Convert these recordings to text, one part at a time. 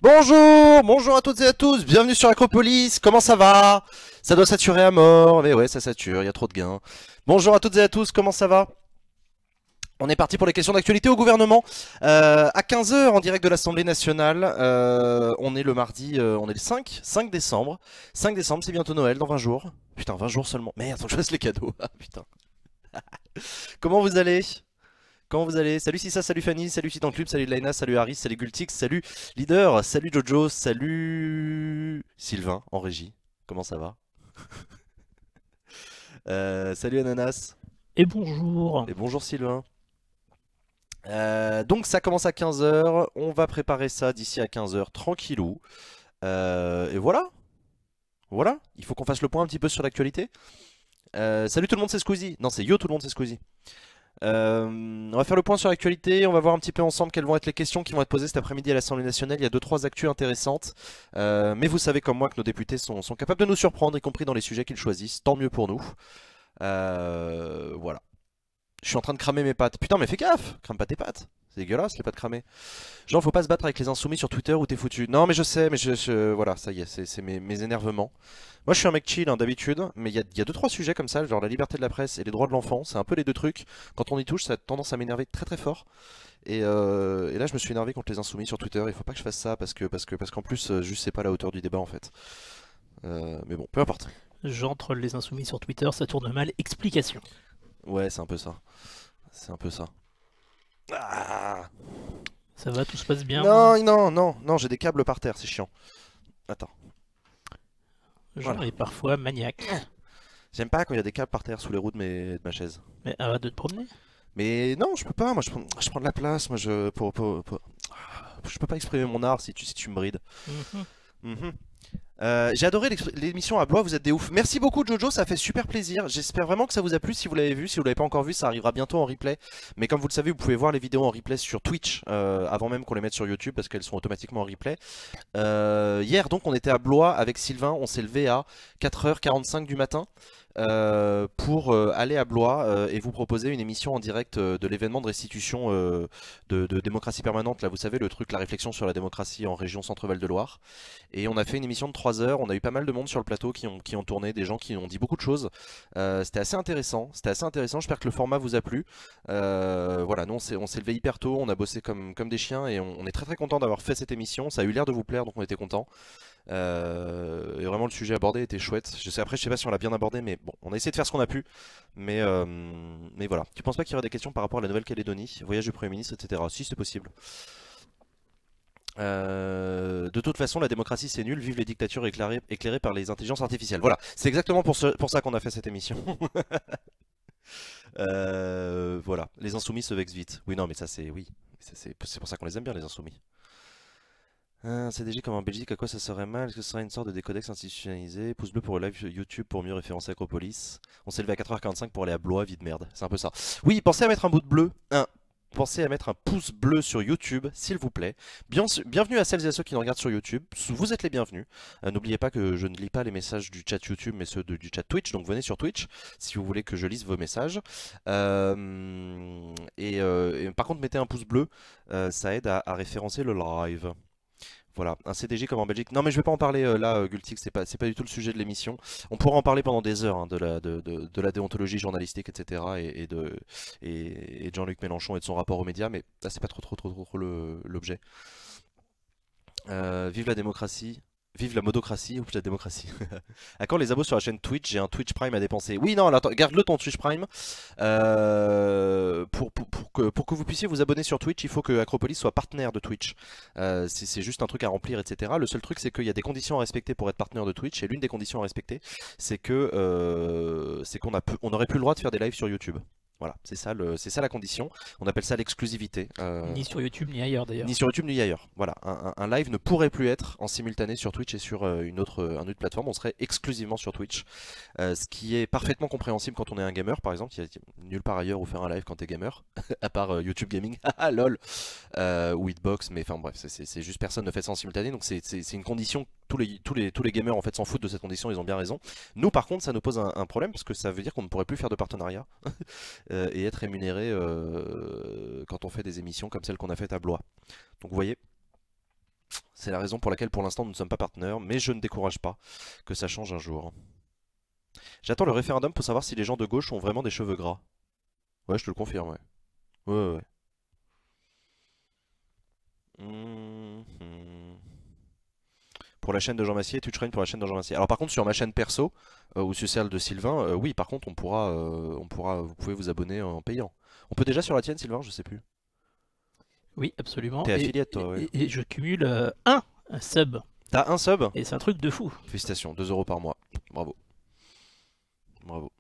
Bonjour, bonjour à toutes et à tous, bienvenue sur Acropolis, comment ça va? Ça doit saturer à mort, mais ouais ça sature, il y a trop de gains. Bonjour à toutes et à tous, comment ça va? On est parti pour les questions d'actualité au gouvernement à 15 h en direct de l'Assemblée nationale. On est le mardi, on est le 5 décembre. 5 décembre, c'est bientôt Noël, dans 20 jours. Putain, 20 jours seulement. Merde, faut que je fasse les cadeaux. Ah putain. Comment vous allez? Comment vous allez? Salut Sissa, salut Fanny, salut Titan Club, salut Laina, salut Harris, salut Gultix, salut Leader, salut Jojo, salut Sylvain en régie. Comment ça va? Salut Ananas. Et bonjour. Et bonjour Sylvain. Donc ça commence à 15 h, on va préparer ça d'ici à 15 h tranquillou. Et voilà, voilà, il faut qu'on fasse le point un petit peu sur l'actualité. Salut tout le monde, c'est Squeezie. Non, c'est yo tout le monde, c'est Squeezie. On va faire le point sur l'actualité, on va voir un petit peu ensemble quelles vont être les questions qui vont être posées cet après-midi à l'Assemblée nationale. Il y a 2-3 actus intéressantes, mais vous savez comme moi que nos députés sont capables de nous surprendre, y compris dans les sujets qu'ils choisissent, tant mieux pour nous. Voilà. Je suis en train de cramer mes pattes. Putain mais fais gaffe, crame pas tes pattes. C'est dégueulasse les pattes cramées. Genre faut pas se battre avec les insoumis sur Twitter ou t'es foutu. Non mais je sais, mais voilà, ça y est, c'est mes énervements. Moi je suis un mec chill hein, d'habitude, mais il y a 2-3 sujets comme ça, genre la liberté de la presse et les droits de l'enfant, c'est un peu les deux trucs. Quand on y touche, ça a tendance à m'énerver très très fort. Et là je me suis énervé contre les insoumis sur Twitter, il faut pas que je fasse ça parce qu'en plus juste c'est pas à la hauteur du débat en fait. Mais bon, peu importe. J'entre les insoumis sur Twitter, ça tourne mal. Explication. Ouais, c'est un peu ça. C'est un peu ça. Ah. Ça va, tout se passe bien. Non, non, non, non, j'ai des câbles par terre, c'est chiant. Attends. Jean Voilà. est parfois maniaque. J'aime pas quand il y a des câbles par terre sous les roues de ma chaise. Mais arrête de te promener. Mais non, je peux pas, moi je prends de la place, moi je peux pas exprimer mon art si tu me brides. Mhm. Mhm. J'ai adoré l'émission à Blois, vous êtes des ouf. Merci beaucoup Jojo, ça fait super plaisir. J'espère vraiment que ça vous a plu si vous l'avez vu. Si vous l'avez pas encore vu, ça arrivera bientôt en replay. Mais comme vous le savez, vous pouvez voir les vidéos en replay sur Twitch avant même qu'on les mette sur YouTube parce qu'elles sont automatiquement en replay. Hier donc on était à Blois avec Sylvain, on s'est levé à 4 h 45 du matin. Pour aller à Blois et vous proposer une émission en direct de l'événement de restitution de démocratie permanente, là vous savez le truc, la réflexion sur la démocratie en région Centre-Val de Loire. Et on a fait une émission de 3 heures, on a eu pas mal de monde sur le plateau qui ont tourné, des gens qui ont dit beaucoup de choses. C'était assez intéressant, j'espère que le format vous a plu. Voilà, nous on s'est levé hyper tôt, on a bossé comme des chiens et on est très très content d'avoir fait cette émission, ça a eu l'air de vous plaire donc on était content. Et vraiment le sujet abordé était chouette. Après je sais pas si on l'a bien abordé mais bon on a essayé de faire ce qu'on a pu. Mais voilà. Tu penses pas qu'il y aurait des questions par rapport à la Nouvelle-Calédonie, voyage du Premier ministre, etc. Si c'est possible. De toute façon la démocratie c'est nul, vive les dictatures éclairées par les intelligences artificielles. Voilà, c'est exactement pour ça qu'on a fait cette émission. Voilà, les insoumis se vexent vite. Oui non mais ça c'est oui, c'est pour ça qu'on les aime bien les insoumis. Un CDG comme en Belgique, à quoi ça serait mal? Est-ce que ce serait une sorte de décodex institutionnalisé? Pouce bleu pour le live YouTube pour mieux référencer Acropolis. On s'est levé à 4 h 45 pour aller à Blois, vie de merde. C'est un peu ça. Oui, pensez à mettre un bout de bleu. Pensez à mettre un pouce bleu sur YouTube, s'il vous plaît. Bienvenue à celles et à ceux qui nous regardent sur YouTube. Vous êtes les bienvenus. N'oubliez pas que je ne lis pas les messages du chat YouTube, mais ceux du chat Twitch. Donc venez sur Twitch si vous voulez que je lise vos messages. Et par contre, mettez un pouce bleu. Ça aide à référencer le live. Voilà, un CDG comme en Belgique. Non mais je vais pas en parler là, Gultix, c'est pas du tout le sujet de l'émission. On pourra en parler pendant des heures hein, de la déontologie journalistique, etc. Et de Jean-Luc Mélenchon et de son rapport aux médias, mais là c'est pas trop l'objet. Vive la démocratie. Vive la modocratie ou la démocratie. À quand les abos sur la chaîne Twitch? J'ai un Twitch Prime à dépenser. Oui, non, alors, attends, garde-le ton Twitch Prime. Pour que vous puissiez vous abonner sur Twitch, il faut que Acropolis soit partenaire de Twitch. C'est juste un truc à remplir, etc. Le seul truc, c'est qu'il y a des conditions à respecter pour être partenaire de Twitch. Et l'une des conditions à respecter, c'est qu'on n'aurait plus le droit de faire des lives sur YouTube. Voilà, c'est ça la condition. On appelle ça l'exclusivité. Ni sur YouTube, ni ailleurs d'ailleurs. Ni sur YouTube ni ailleurs. Voilà, un live ne pourrait plus être en simultané sur Twitch et sur une autre plateforme. On serait exclusivement sur Twitch. Ce qui est parfaitement compréhensible quand on est un gamer, par exemple. Il y a nulle part ailleurs où faire un live quand t'es gamer, à part YouTube Gaming, ah lol, ou Hitbox. Mais enfin bref, c'est juste personne ne fait ça en simultané. Donc c'est une condition. Tous les gamers en fait s'en foutent de cette condition. Ils ont bien raison. Nous par contre, ça nous pose un problème parce que ça veut dire qu'on ne pourrait plus faire de partenariat. Et être rémunéré quand on fait des émissions comme celle qu'on a faite à Blois. Donc vous voyez, C'est la raison pour laquelle pour l'instant nous ne sommes pas partenaires, mais je ne décourage pas que ça change un jour. J'attends le référendum pour savoir si les gens de gauche ont vraiment des cheveux gras. Ouais, je te le confirme, ouais. Ouais. Mhm. Pour la chaîne de Jean Massier, tu traînes pour la chaîne de Jean Massier. Alors par contre sur ma chaîne perso, ou sur celle de Sylvain, oui par contre vous pouvez vous abonner en payant. On peut déjà sur la tienne Sylvain, je sais plus. Oui, absolument. T'es affiliate toi, ouais. Et je cumule un sub. T'as un sub? Et c'est un truc de fou. Félicitations, 2 € par mois. Bravo. Bravo.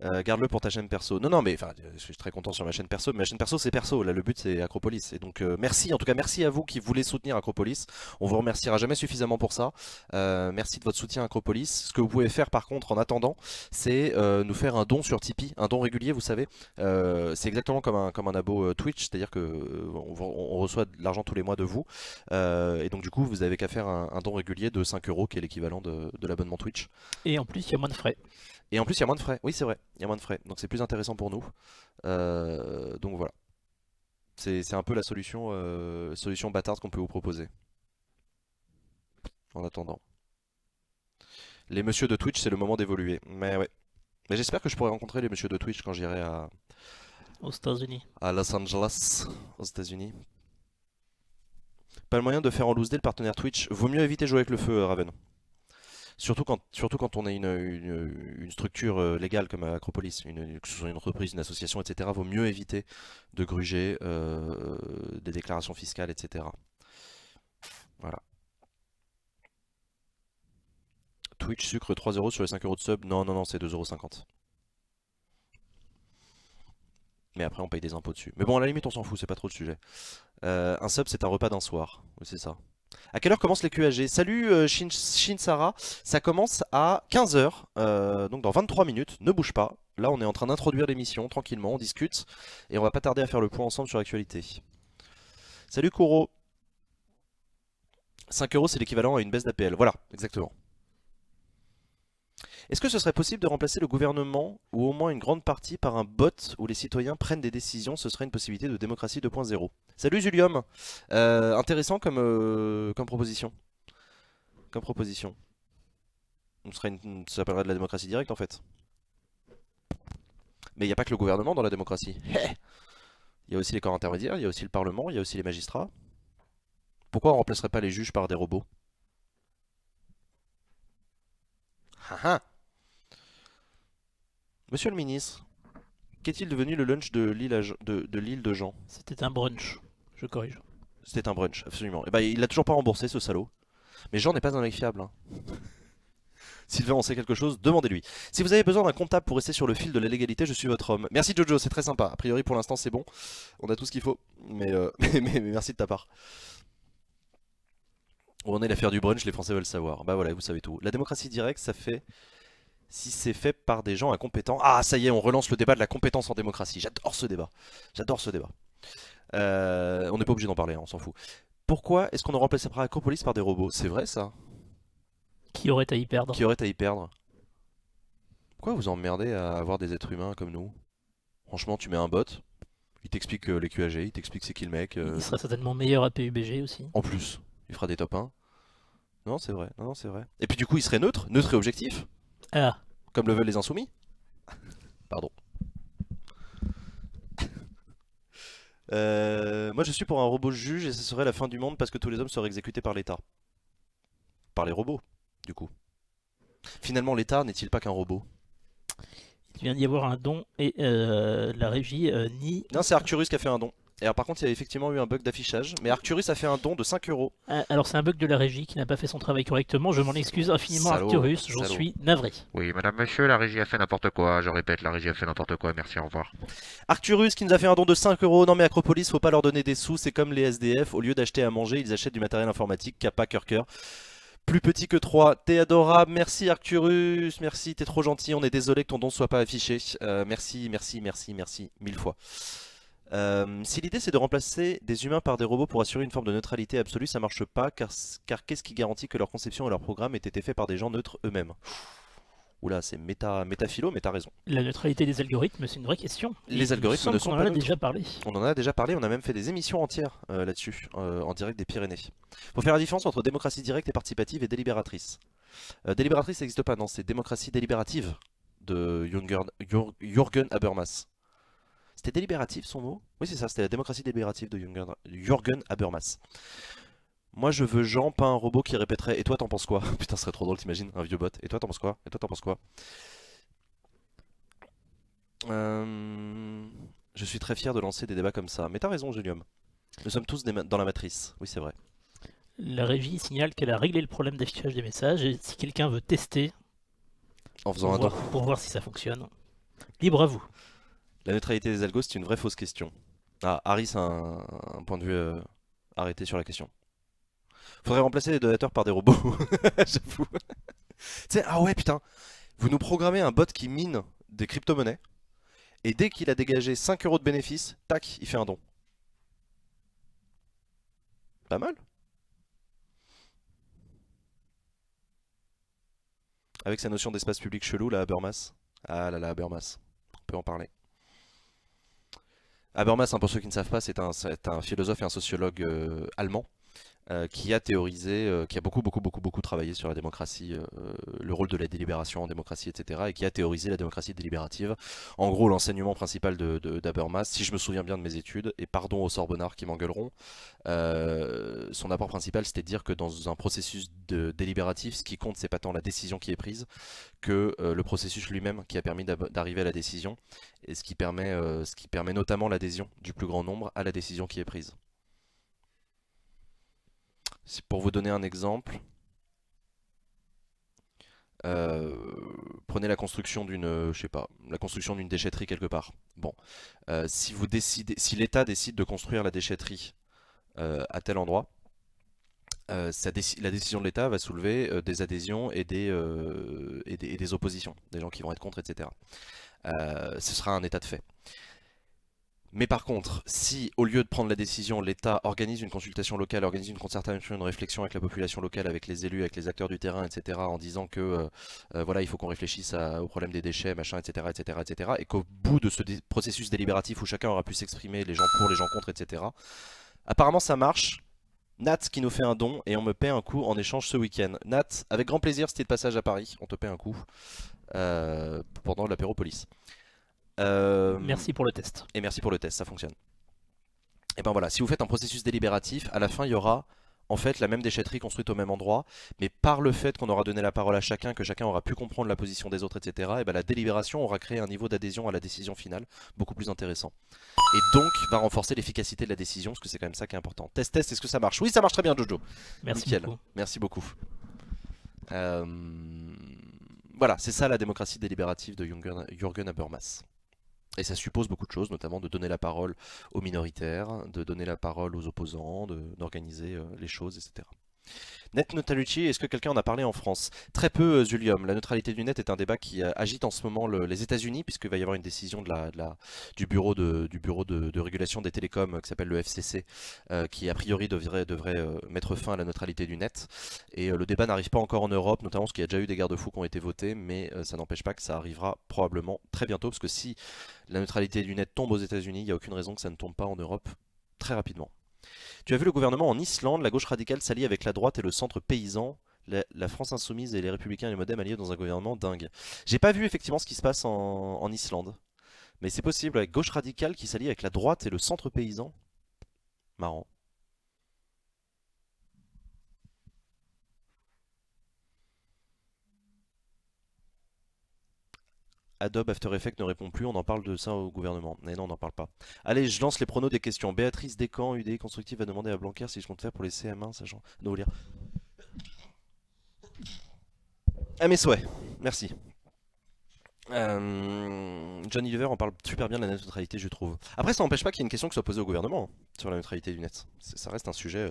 Garde-le pour ta chaîne perso. Non, mais enfin, je suis très content sur ma chaîne perso. Mais ma chaîne perso, c'est perso. Là, le but, c'est Acropolis. Et donc, merci. En tout cas, merci à vous qui voulez soutenir Acropolis. On vous remerciera jamais suffisamment pour ça. Merci de votre soutien à Acropolis. Ce que vous pouvez faire, par contre, en attendant, c'est nous faire un don sur Tipeee, un don régulier. Vous savez, c'est exactement comme un abo Twitch, c'est-à-dire que on reçoit de l'argent tous les mois de vous. Et donc, du coup, vous avez qu'à faire un don régulier de 5 €, qui est l'équivalent de l'abonnement Twitch. Et en plus, il y a moins de frais. Et en plus, il y a moins de frais. Oui, c'est vrai, il y a moins de frais. Donc c'est plus intéressant pour nous. Donc voilà. C'est un peu la solution bâtarde qu'on peut vous proposer. En attendant. Les messieurs de Twitch, c'est le moment d'évoluer. Mais ouais. Mais j'espère que je pourrai rencontrer les messieurs de Twitch quand j'irai Aux États-Unis. à Los Angeles, aux États-Unis. Pas le moyen de faire en loose day le partenaire Twitch. Vaut mieux éviter de jouer avec le feu, Raven. Surtout quand on est une structure légale comme Acropolis, que ce soit une entreprise, une association, etc., vaut mieux éviter de gruger des déclarations fiscales, etc. Voilà. Twitch sucre 3 € sur les 5 € de sub. Non, c'est 2,50 €. Mais après on paye des impôts dessus. Mais bon, à la limite on s'en fout, c'est pas trop le sujet. Un sub c'est un repas d'un soir. Oui, c'est ça. À quelle heure commence les QAG? Salut Shin Sarah, ça commence à 15 h, donc dans 23 minutes, ne bouge pas. Là on est en train d'introduire l'émission tranquillement, on discute et on va pas tarder à faire le point ensemble sur l'actualité. Salut Koro. 5 € c'est l'équivalent à une baisse d'APL, voilà, exactement. Est-ce que ce serait possible de remplacer le gouvernement, ou au moins une grande partie, par un bot où les citoyens prennent des décisions? Ce serait une possibilité de démocratie 2.0. Salut Julium. Intéressant comme proposition. Comme proposition. Ça s'appellerait de la démocratie directe en fait. Mais il n'y a pas que le gouvernement dans la démocratie. Il y a aussi les corps intermédiaires, il y a aussi le Parlement, il y a aussi les magistrats. Pourquoi on ne remplacerait pas les juges par des robots? Monsieur le ministre, qu'est-il devenu le lunch de l'île de Jean? C'était un brunch, je corrige. C'était un brunch, absolument. Et bah il l'a toujours pas remboursé ce salaud. Mais Jean n'est pas un mec fiable. Hein. Sylvain, on sait quelque chose, demandez-lui. Si vous avez besoin d'un comptable pour rester sur le fil de la légalité, je suis votre homme. Merci Jojo, c'est très sympa. A priori pour l'instant c'est bon. On a tout ce qu'il faut. Mais, mais merci de ta part. Où en est l'affaire du brunch, les Français veulent savoir. Bah voilà, vous savez tout. La démocratie directe, ça fait... Si c'est fait par des gens incompétents... Ah, ça y est, on relance le débat de la compétence en démocratie. J'adore ce débat. J'adore ce débat. On n'est pas obligé d'en parler, hein, on s'en fout. Pourquoi est-ce qu'on ne remplacerait pas Acropolis par des robots? C'est vrai ça? Qui aurait à y perdre? Qui aurait à y perdre? Pourquoi vous emmerdez à avoir des êtres humains comme nous? Franchement, tu mets un bot, il t'explique les QAG, il t'explique c'est qui le mec. Il sera certainement meilleur à PUBG aussi. En plus, il fera des top 1. Non, c'est vrai. Non, c'est vrai. Et puis du coup, il serait neutre et objectif. Ah. Comme le veulent les insoumis. Pardon. Moi je suis pour un robot juge et ce serait la fin du monde parce que tous les hommes seraient exécutés par l'État. Par les robots, du coup. Finalement, l'État n'est-il pas qu'un robot? Il vient d'y avoir un don et la régie nie... Non, c'est Arcturus qui a fait un don. Et alors par contre, il y a effectivement eu un bug d'affichage, mais Arcturus a fait un don de 5 €. Alors c'est un bug de la régie qui n'a pas fait son travail correctement, je m'en excuse infiniment Salaud, Arcturus, j'en salaud. suis navré. Oui, madame, monsieur, la régie a fait n'importe quoi. Je répète, la régie a fait n'importe quoi. Merci, au revoir. Arcturus qui nous a fait un don de 5 €. Non mais Acropolis, faut pas leur donner des sous, c'est comme les SDF, au lieu d'acheter à manger, ils achètent du matériel informatique, Kappa, cœur. Plus petit que 3, t'es adorable, merci Arcturus, merci, t'es trop gentil, on est désolé que ton don soit pas affiché. Merci, 1000 fois. Si l'idée c'est de remplacer des humains par des robots pour assurer une forme de neutralité absolue, ça marche pas, car qu'est-ce qui garantit que leur conception et leur programme aient été faits par des gens neutres eux-mêmes? Oula, c'est métaphilo, mais t'as raison. La neutralité des algorithmes, c'est une vraie question. Les algorithmes ne sont on en pas a neutres. déjà parlé. On en a déjà parlé, on a même fait des émissions entières là-dessus, en direct des Pyrénées. Faut faire la différence entre démocratie directe et participative et délibératrice. Délibératrice, ça n'existe pas, non, c'est démocratie délibérative de Jürgen Habermas. C'était délibératif son mot? Oui, c'est ça, c'était la démocratie délibérative de Jürgen Habermas. Moi je veux Jean, pas un robot qui répéterait. Et toi t'en penses quoi? Putain, ce serait trop drôle, t'imagines, un vieux bot. Et toi t'en penses quoi? Et toi t'en penses quoi? Je suis très fier de lancer des débats comme ça. Mais t'as raison, Julium. Nous sommes tous dans la matrice. Oui, c'est vrai. La régie signale qu'elle a réglé le problème d'affichage des messages et si quelqu'un veut tester En faisant un don. pour voir si ça fonctionne, libre à vous. La neutralité des algos, c'est une vraie fausse question. Ah, Harris a un point de vue arrêté sur la question. Faudrait remplacer les donateurs par des robots. J'avoue. Tu sais, ah ouais, putain. Vous nous programmez un bot qui mine des crypto-monnaies. Et dès qu'il a dégagé 5 € de bénéfice, tac, il fait un don. Pas mal. Avec sa notion d'espace public chelou, là, Habermas. Ah là là, Habermas. On peut en parler. Habermas, hein, pour ceux qui ne savent pas, c'est un philosophe et un sociologue allemand. Qui a théorisé, qui a beaucoup travaillé sur la démocratie, le rôle de la délibération en démocratie, etc. Et qui a théorisé la démocratie délibérative. En gros, l'enseignement principal d'Habermas, si je me souviens bien de mes études, et pardon aux Sorbonnards qui m'engueuleront, son apport principal c'était de dire que dans un processus délibératif, ce qui compte c'est pas tant la décision qui est prise que le processus lui-même qui a permis d'arriver à la décision, et ce qui permet notamment l'adhésion du plus grand nombre à la décision qui est prise. Pour vous donner un exemple, prenez la construction d'une, je sais pas, la construction d'une déchetterie quelque part. Bon, si l'État décide de construire la déchetterie à tel endroit, la décision de l'État va soulever des adhésions et des oppositions, des gens qui vont être contre, etc. Ce sera un état de fait. Mais par contre, si au lieu de prendre la décision, l'État organise une consultation locale, organise une concertation, une réflexion avec la population locale, avec les élus, avec les acteurs du terrain, etc., en disant que voilà, il faut qu'on réfléchisse au problème des déchets, machin, etc., etc., etc., et qu'au bout de ce processus délibératif où chacun aura pu s'exprimer, les gens pour, les gens contre, etc., apparemment ça marche. Nat qui nous fait un don et on me paie un coup en échange ce week-end. Nat, avec grand plaisir, si t'es de passage à Paris, on te paie un coup pendant l'apéro police. Merci pour le test. Et merci pour le test, ça fonctionne. Et ben voilà, si vous faites un processus délibératif, à la fin il y aura en fait la même déchetterie construite au même endroit, mais par le fait qu'on aura donné la parole à chacun, que chacun aura pu comprendre la position des autres, etc., et ben la délibération aura créé un niveau d'adhésion à la décision finale beaucoup plus intéressant. Et donc va renforcer l'efficacité de la décision, parce que c'est quand même ça qui est important. Test, est-ce que ça marche? Oui, ça marche très bien, Jojo. Merci Nickel. beaucoup. Merci beaucoup. Voilà, c'est ça la démocratie délibérative de Jürgen Habermas. Et ça suppose beaucoup de choses, notamment de donner la parole aux minoritaires, de donner la parole aux opposants, d'organiser les choses, etc. Net neutrality, est-ce que quelqu'un en a parlé en France? Très peu, Zulium. La neutralité du net est un débat qui agite en ce moment les États-Unis, puisqu'il va y avoir une décision du bureau de régulation des télécoms qui s'appelle le FCC, qui a priori devrait mettre fin à la neutralité du net. Et le débat n'arrive pas encore en Europe, notamment parce qu'il y a déjà eu des garde-fous qui ont été votés, mais ça n'empêche pas que ça arrivera probablement très bientôt, parce que si la neutralité du net tombe aux États-Unis, il n'y a aucune raison que ça ne tombe pas en Europe très rapidement. Tu as vu le gouvernement en Islande, la gauche radicale s'allie avec la droite et le centre paysan, la France insoumise et les républicains et les modem alliés dans un gouvernement dingue. J'ai pas vu effectivement ce qui se passe en Islande, mais c'est possible, avec gauche radicale qui s'allie avec la droite et le centre paysan. Marrant. Adobe After Effects ne répond plus, on en parle de ça au gouvernement. Mais non, on n'en parle pas. Allez, je lance les pronos des questions. Béatrice Descamps, UDI Constructive, va demander à Blanquer si je compte faire pour les CM1, sachant de vous lire. À mes souhaits, merci. Johnny Lever en parle super bien de la net neutralité, je trouve. Après, ça n'empêche pas qu'il y ait une question qui soit posée au gouvernement sur la neutralité du net. Ça reste un sujet.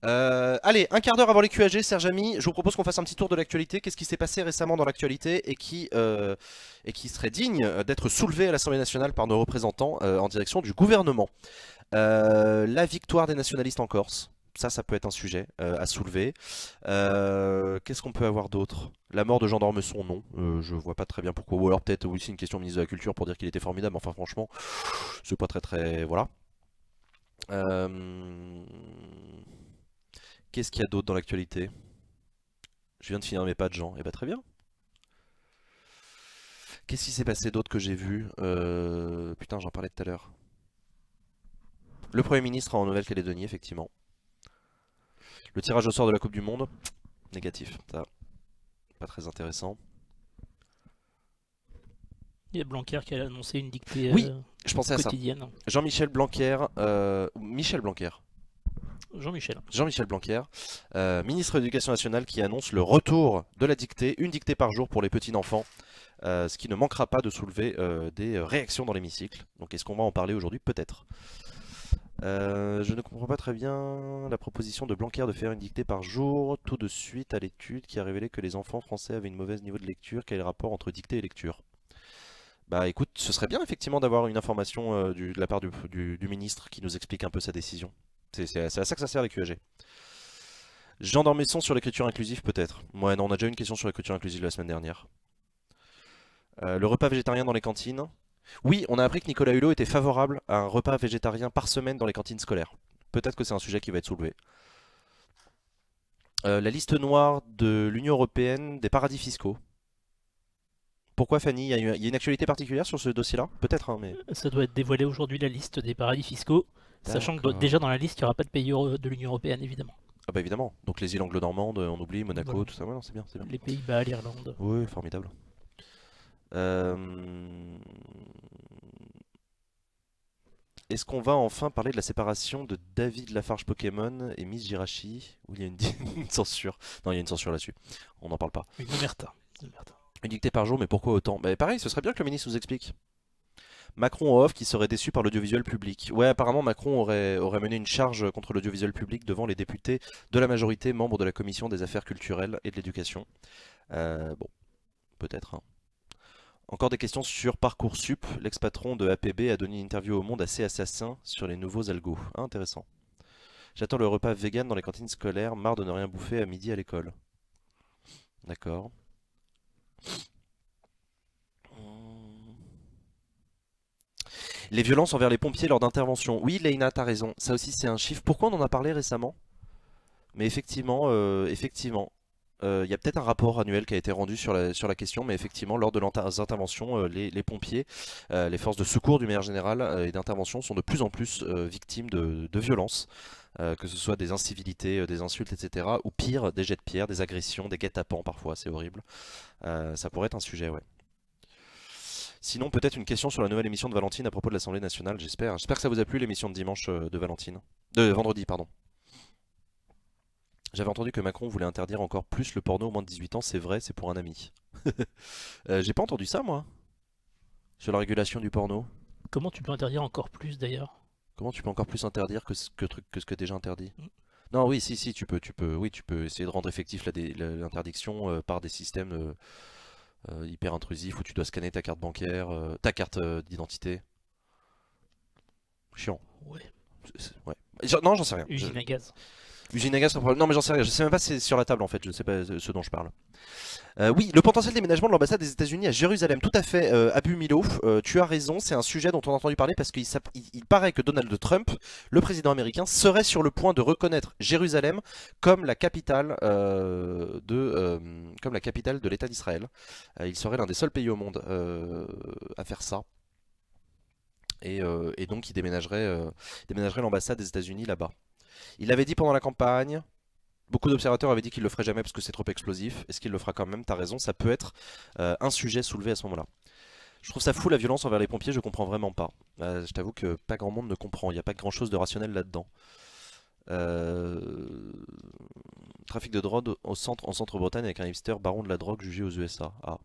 Allez, un quart d'heure avant les QAG, Serge Ami, je vous propose qu'on fasse un petit tour de l'actualité. Qu'est-ce qui s'est passé récemment dans l'actualité et qui serait digne d'être soulevé à l'Assemblée nationale par nos représentants en direction du gouvernement. La victoire des nationalistes en Corse. Ça peut être un sujet à soulever. Qu'est-ce qu'on peut avoir d'autre? La mort de Jean d'Ormesson, non. Je vois pas très bien pourquoi. Ou alors peut-être aussi une question au ministre de la Culture pour dire qu'il était formidable. Enfin franchement, c'est pas très très... Voilà. Euh, Qu'est-ce qu'il y a d'autre dans l'actualité? Je viens de finir mes pages, Jean. Eh bah très bien. Qu'est-ce qui s'est passé d'autre que j'ai vu? Putain, j'en parlais tout à l'heure. Le Premier ministre en Nouvelle-Calédonie, effectivement. Le tirage au sort de la Coupe du Monde, négatif. Ça, pas très intéressant. Il y a Blanquer qui a annoncé une dictée Oui, je pensais à ça. quotidienne. Jean-Michel Blanquer, Michel Blanquer, Jean-Michel. Jean-Michel Blanquer, ministre de l'Éducation nationale qui annonce le retour de la dictée, une dictée par jour pour les petits enfants, ce qui ne manquera pas de soulever des réactions dans l'hémicycle. Donc est-ce qu'on va en parler aujourd'hui? Peut-être. Je ne comprends pas très bien la proposition de Blanquer de faire une dictée par jour, tout de suite à l'étude qui a révélé que les enfants français avaient une mauvaise niveau de lecture. Quel est le rapport entre dictée et lecture? Bah écoute, ce serait bien effectivement d'avoir une information de la part du ministre qui nous explique un peu sa décision. C'est à ça que ça sert les QAG. Jean d'Ormesson sur l'écriture inclusive peut-être. Ouais non, on a déjà eu une question sur l'écriture inclusive la semaine dernière. Le repas végétarien dans les cantines. Oui, on a appris que Nicolas Hulot était favorable à un repas végétarien par semaine dans les cantines scolaires. Peut-être que c'est un sujet qui va être soulevé. La liste noire de l'Union Européenne des paradis fiscaux. Pourquoi Fanny? Il y a une actualité particulière sur ce dossier-là? Peut-être, hein, mais... Ça doit être dévoilé aujourd'hui la liste des paradis fiscaux, sachant que déjà dans la liste, il n'y aura pas de pays de l'Union Européenne, évidemment. Ah bah évidemment. Donc les îles anglo-normandes, on oublie, Monaco, Voilà. tout ça. Ouais, non, c'est bien, c'est bien. Les Pays-Bas, l'Irlande. Oui, formidable. Est-ce qu'on va enfin parler de la séparation de David Lafarge Pokémon et Miss Jirachi? Où il y a une censure. Non, il y a une censure là-dessus. On n'en parle pas. Une omerta. Une dictée par jour, mais pourquoi autant? Bah pareil, ce serait bien que le ministre nous explique. Macron en off qui serait déçu par l'audiovisuel public. Ouais, apparemment Macron aurait mené une charge contre l'audiovisuel public devant les députés de la majorité, membres de la commission des affaires culturelles et de l'éducation. Bon, peut-être. Hein. Encore des questions sur Parcoursup. L'ex-patron de APB a donné une interview au Monde assez assassin sur les nouveaux algos. Ah, intéressant. J'attends le repas vegan dans les cantines scolaires, marre de ne rien bouffer à midi à l'école. D'accord. Les violences envers les pompiers lors d'interventions. Oui, Leïna, t'as raison. Ça aussi, c'est un chiffre. Pourquoi on en a parlé récemment? Mais effectivement, il y a peut-être un rapport annuel qui a été rendu sur la question, mais effectivement, lors de leurs interventions, les pompiers, les forces de secours du manière générale et d'intervention sont de plus en plus victimes de violences, que ce soit des incivilités, des insultes, etc. Ou pire, des jets de pierre, des agressions, des guet-apens parfois, c'est horrible. Ça pourrait être un sujet, ouais. Sinon, peut-être une question sur la nouvelle émission de Valentine à propos de l'Assemblée nationale, j'espère. J'espère que ça vous a plu l'émission de dimanche de Valentine. De vendredi, pardon. J'avais entendu que Macron voulait interdire encore plus le porno au moins de 18 ans, c'est vrai, c'est pour un ami. J'ai pas entendu ça, moi. Sur la régulation du porno. Comment tu peux interdire encore plus d'ailleurs? Comment tu peux encore plus interdire que ce que déjà interdit? Non, oui, si, tu peux essayer de rendre effectif l'interdiction par des systèmes hyper intrusifs où tu dois scanner ta carte bancaire, ta carte d'identité. Chiant. Ouais. Ouais. Non, j'en sais rien. Usine à gaz. Usine à gaz, non mais j'en sais rien, je sais même pas si c'est sur la table en fait, je sais pas ce dont je parle. Oui, le potentiel déménagement de l'ambassade des États-Unis à Jérusalem, tout à fait, Abu Milo, tu as raison, c'est un sujet dont on a entendu parler parce qu'il paraît que Donald Trump, le président américain, serait sur le point de reconnaître Jérusalem comme la capitale de l'État d'Israël. Il serait l'un des seuls pays au monde à faire ça. Et donc il déménagerait l'ambassade des États-Unis là-bas. Il l'avait dit pendant la campagne, beaucoup d'observateurs avaient dit qu'il le ferait jamais parce que c'est trop explosif. Est-ce qu'il le fera quand même? T'as raison, ça peut être un sujet soulevé à ce moment-là. Je trouve ça fou la violence envers les pompiers, je comprends vraiment pas. Je t'avoue que pas grand monde ne comprend, il n'y a pas grand chose de rationnel là-dedans. Trafic de drogue en centre-Bretagne avec un hipster baron de la drogue jugé aux USA. Ah.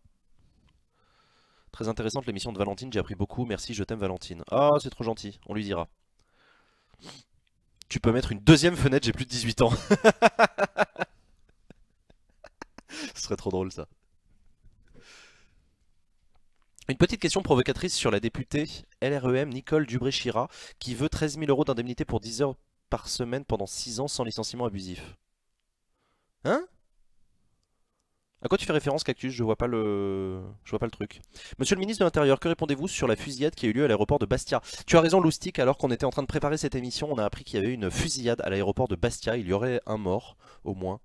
Très intéressante l'émission de Valentine, j'ai appris beaucoup, merci, je t'aime Valentine. Ah, c'est trop gentil, on lui dira. Tu peux mettre une deuxième fenêtre, j'ai plus de 18 ans. Ce serait trop drôle ça. Une petite question provocatrice sur la députée LREM Nicole Dubré-Chirat qui veut 13 000 € d'indemnité pour 10 heures par semaine pendant 6 ans sans licenciement abusif. Hein? À quoi tu fais référence, Cactus? Je vois pas le truc. Monsieur le ministre de l'Intérieur, que répondez-vous sur la fusillade qui a eu lieu à l'aéroport de Bastia? Tu as raison, Loustic, alors qu'on était en train de préparer cette émission, on a appris qu'il y avait une fusillade à l'aéroport de Bastia. Il y aurait un mort, au moins.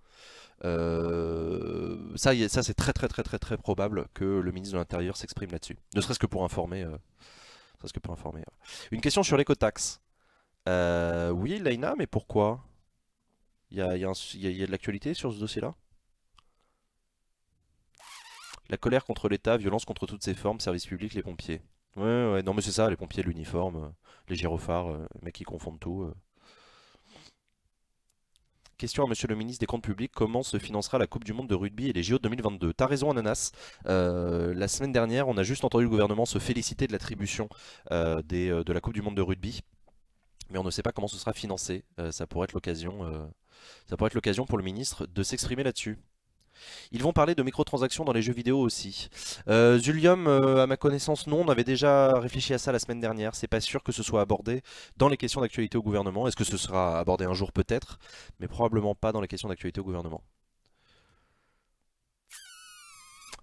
Ça c'est très probable que le ministre de l'Intérieur s'exprime là-dessus. Ne serait-ce que pour informer. Une question sur l'écotaxe. Oui, Laina, mais pourquoi? Il y a de l'actualité sur ce dossier-là? La colère contre l'État, violence contre toutes ses formes, service public, les pompiers. Ouais, non mais c'est ça, les pompiers, l'uniforme, les gyrophares, les mecs qui confondent tout. Question à monsieur le ministre des Comptes Publics, comment se financera la Coupe du Monde de rugby et les JO de 2022? T'as raison, Ananas. La semaine dernière, on a juste entendu le gouvernement se féliciter de l'attribution de la Coupe du Monde de rugby, mais on ne sait pas comment ce sera financé. Ça pourrait être l'occasion pour le ministre de s'exprimer là-dessus. Ils vont parler de microtransactions dans les jeux vidéo aussi. Zulium, à ma connaissance, non. On avait déjà réfléchi à ça la semaine dernière. C'est pas sûr que ce soit abordé dans les questions d'actualité au gouvernement. Est-ce que ce sera abordé un jour peut-être, mais probablement pas dans les questions d'actualité au gouvernement.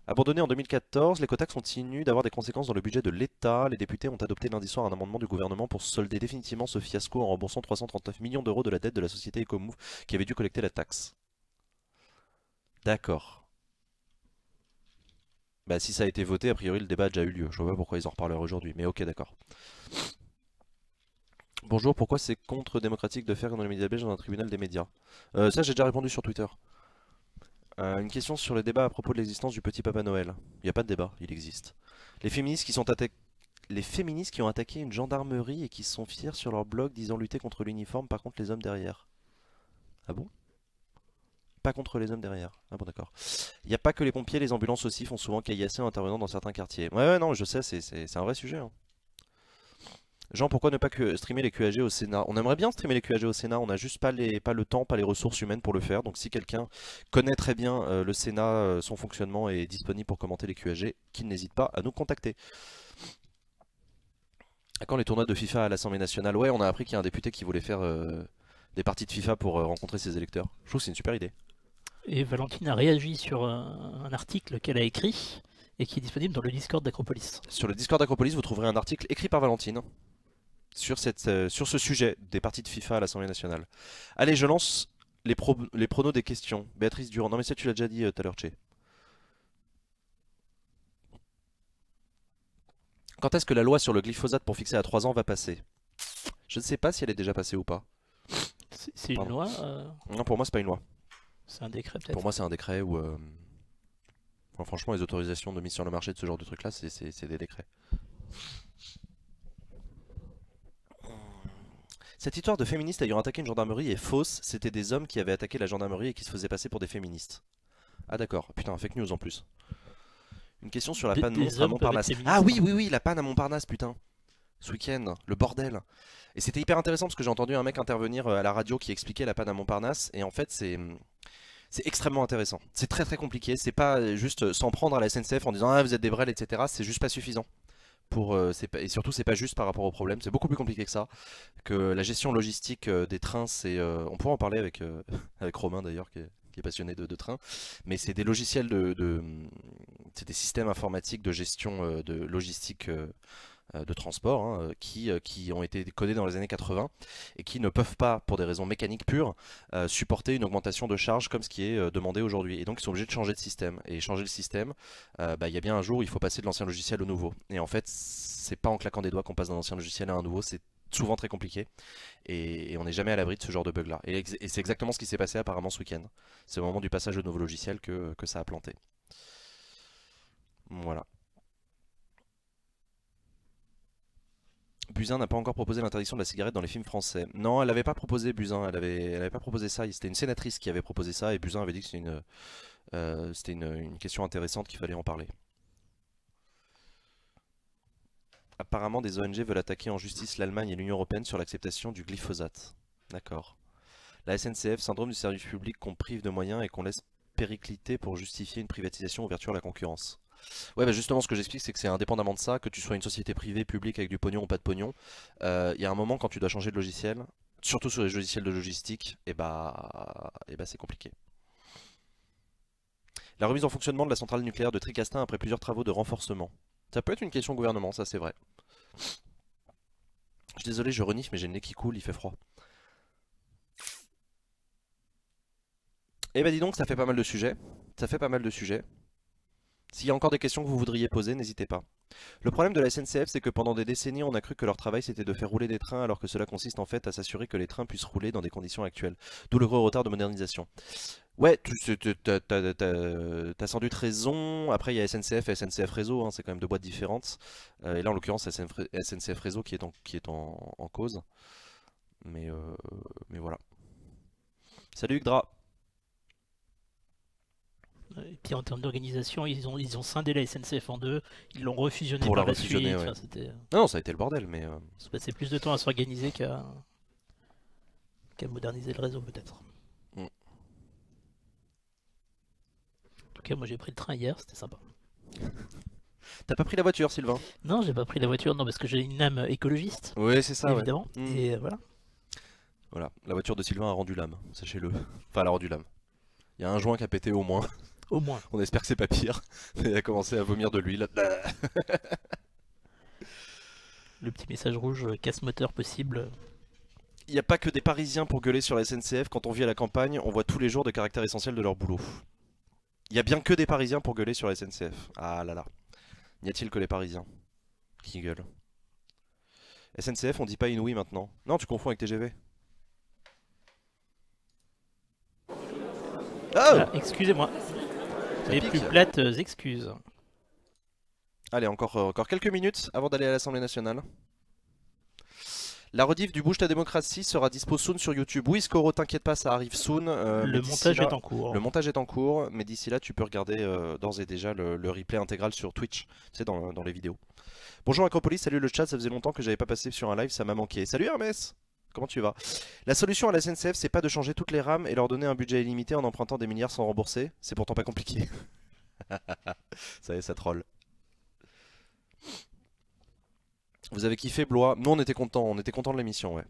Abandonné en 2014, l'écotaxe continue d'avoir des conséquences dans le budget de l'État. Les députés ont adopté lundi soir un amendement du gouvernement pour solder définitivement ce fiasco en remboursant 339 millions d'euros de la dette de la société Ecomove qui avait dû collecter la taxe. D'accord. Bah si ça a été voté, a priori le débat a déjà eu lieu. Je vois pas pourquoi ils en reparleraient aujourd'hui, mais ok d'accord. Bonjour, pourquoi c'est contre-démocratique de faire dans les médias belges dans un tribunal des médias? Ça j'ai déjà répondu sur Twitter. Une question sur le débat à propos de l'existence du petit Papa Noël. Il n'y a pas de débat, il existe. Les féministes qui ont attaqué une gendarmerie et qui sont fiers sur leur blog disant lutter contre l'uniforme, par contre les hommes derrière. Ah bon? Pas contre les hommes derrière. Ah bon d'accord. Il n'y a pas que les pompiers, les ambulances aussi font souvent caillasser en intervenant dans certains quartiers. Ouais non, je sais, c'est un vrai sujet. Hein. Jean, pourquoi ne pas streamer les QAG au Sénat? On aimerait bien streamer les QAG au Sénat, on n'a juste pas le temps, pas les ressources humaines pour le faire. Donc si quelqu'un connaît très bien le Sénat, son fonctionnement et est disponible pour commenter les QAG, qu'il n'hésite pas à nous contacter. À quand les tournois de FIFA à l'Assemblée nationale? Ouais, on a appris qu'il y a un député qui voulait faire des parties de FIFA pour rencontrer ses électeurs. Je trouve que c'est une super idée. Et Valentine a réagi sur un article qu'elle a écrit et qui est disponible dans le Discord d'Acropolis. Sur le Discord d'Acropolis, vous trouverez un article écrit par Valentine sur ce sujet des parties de FIFA à l'Assemblée nationale. Allez, je lance les pronos des questions. Béatrice Durand. Non mais ça tu l'as déjà dit tout à l'heure, Tché. Quand est-ce que la loi sur le glyphosate pour fixer à 3 ans va passer? Je ne sais pas si elle est déjà passée ou pas. C'est une loi Non, pour moi c'est pas une loi. C'est un décret peut-être. Pour moi c'est un décret où... Enfin, franchement les autorisations de mise sur le marché de ce genre de truc là c'est des décrets. Cette histoire de féministes ayant attaqué une gendarmerie est fausse, c'était des hommes qui avaient attaqué la gendarmerie et qui se faisaient passer pour des féministes. Ah d'accord, putain, fake news en plus. Une question sur la panne monstre à Montparnasse. Ah oui, la panne à Montparnasse, putain. Ce week-end, le bordel. Et c'était hyper intéressant parce que j'ai entendu un mec intervenir à la radio qui expliquait la panne à Montparnasse. Et en fait, c'est extrêmement intéressant. C'est très compliqué. C'est pas juste s'en prendre à la SNCF en disant ah vous êtes des brels, etc. C'est juste pas suffisant. Et surtout, c'est pas juste par rapport au problème. C'est beaucoup plus compliqué que ça. Que la gestion logistique des trains, c'est. On pourra en parler avec, avec Romain d'ailleurs, qui est passionné de train. Mais c'est des logiciels c'est des systèmes informatiques de gestion de logistique de transport qui ont été codés dans les années 80 et qui ne peuvent pas, pour des raisons mécaniques pures, supporter une augmentation de charge comme ce qui est demandé aujourd'hui. Et donc ils sont obligés de changer de système. Et changer le système, il y a bien un jour où il faut passer de l'ancien logiciel au nouveau. Et en fait, c'est pas en claquant des doigts qu'on passe d'un ancien logiciel à un nouveau, c'est souvent très compliqué. Et on n'est jamais à l'abri de ce genre de bug là. Et c'est exactement ce qui s'est passé apparemment ce week-end. C'est au moment du passage au nouveau logiciel que ça a planté. Voilà. Buzyn n'a pas encore proposé l'interdiction de la cigarette dans les films français. Non, elle n'avait pas proposé Buzyn, elle avait pas proposé ça. C'était une sénatrice qui avait proposé ça et Buzyn avait dit que c'était une question intéressante qu'il fallait en parler. Apparemment, des ONG veulent attaquer en justice l'Allemagne et l'Union Européenne sur l'acceptation du glyphosate. D'accord. La SNCF, syndrome du service public qu'on prive de moyens et qu'on laisse péricliter pour justifier une privatisation ouverture à la concurrence. Ouais, bah justement, ce que j'explique, c'est que c'est indépendamment de ça, que tu sois une société privée, publique, avec du pognon ou pas de pognon. Il y a un moment, quand tu dois changer de logiciel, surtout sur les logiciels de logistique, et c'est compliqué. La remise en fonctionnement de la centrale nucléaire de Tricastin après plusieurs travaux de renforcement. Ça peut être une question au gouvernement, ça c'est vrai. Je suis désolé, je renifle, mais j'ai le nez qui coule, il fait froid. Et bah dis donc, ça fait pas mal de sujets. Ça fait pas mal de sujets. S'il y a encore des questions que vous voudriez poser, n'hésitez pas. Le problème de la SNCF, c'est que pendant des décennies, on a cru que leur travail c'était de faire rouler des trains, alors que cela consiste en fait à s'assurer que les trains puissent rouler dans des conditions actuelles. D'où le gros retard de modernisation. Ouais, t'as sans doute raison. Après, il y a SNCF et SNCF Réseau, hein, c'est quand même deux boîtes différentes. Et là, en l'occurrence, SNCF Réseau qui est en cause. Mais voilà. Salut Yggdra. Et puis en termes d'organisation, ils ont scindé la SNCF en deux, ils l'ont refusionné Pour par la la suite. refusionner, ouais. C'était Non, ça a été le bordel, mais... ça passait plus de temps à s'organiser qu'à moderniser le réseau peut-être. Mm. En tout cas, moi j'ai pris le train hier, c'était sympa. T'as pas pris la voiture, Sylvain? Non, j'ai pas pris la voiture, non, parce que j'ai une âme écologiste, Oui, c'est ça, ouais. évidemment. Mm. Et voilà. Voilà, la voiture de Sylvain a rendu l'âme, sachez-le. Enfin, elle a rendu l'âme. Il y a un joint qui a pété au moins. Au moins. On espère que c'est pas pire. Il a commencé à vomir de l'huile. Le petit message rouge, casse-moteur possible. Il n'y a pas que des Parisiens pour gueuler sur la SNCF. Quand on vit à la campagne, on voit tous les jours de caractère essentiel de leur boulot. Il n'y a bien que des Parisiens pour gueuler sur la SNCF. Ah là là. N'y a-t-il que les Parisiens qui gueulent? SNCF, on dit pas Inouï maintenant. Non, tu confonds avec TGV. Oh Ah, excusez-moi. Les pique. plus plates excuses. Allez, encore quelques minutes avant d'aller à l'Assemblée nationale. La rediff du Bouge ta démocratie sera dispo soon sur YouTube. Oui, Scoro, t'inquiète pas, ça arrive soon. Le montage est en cours. Le montage est en cours, mais d'ici là, tu peux regarder d'ores et déjà le replay intégral sur Twitch, c'est dans les vidéos. Bonjour Acropolis, salut le chat, ça faisait longtemps que j'avais pas passé sur un live, ça m'a manqué. Salut Hermès, comment tu vas? La solution à la SNCF, c'est pas de changer toutes les rames et leur donner un budget illimité en empruntant des milliards sans rembourser. C'est pourtant pas compliqué. Ça y est, ça troll. Vous avez kiffé Blois? Nous on était contents de l'émission, ouais.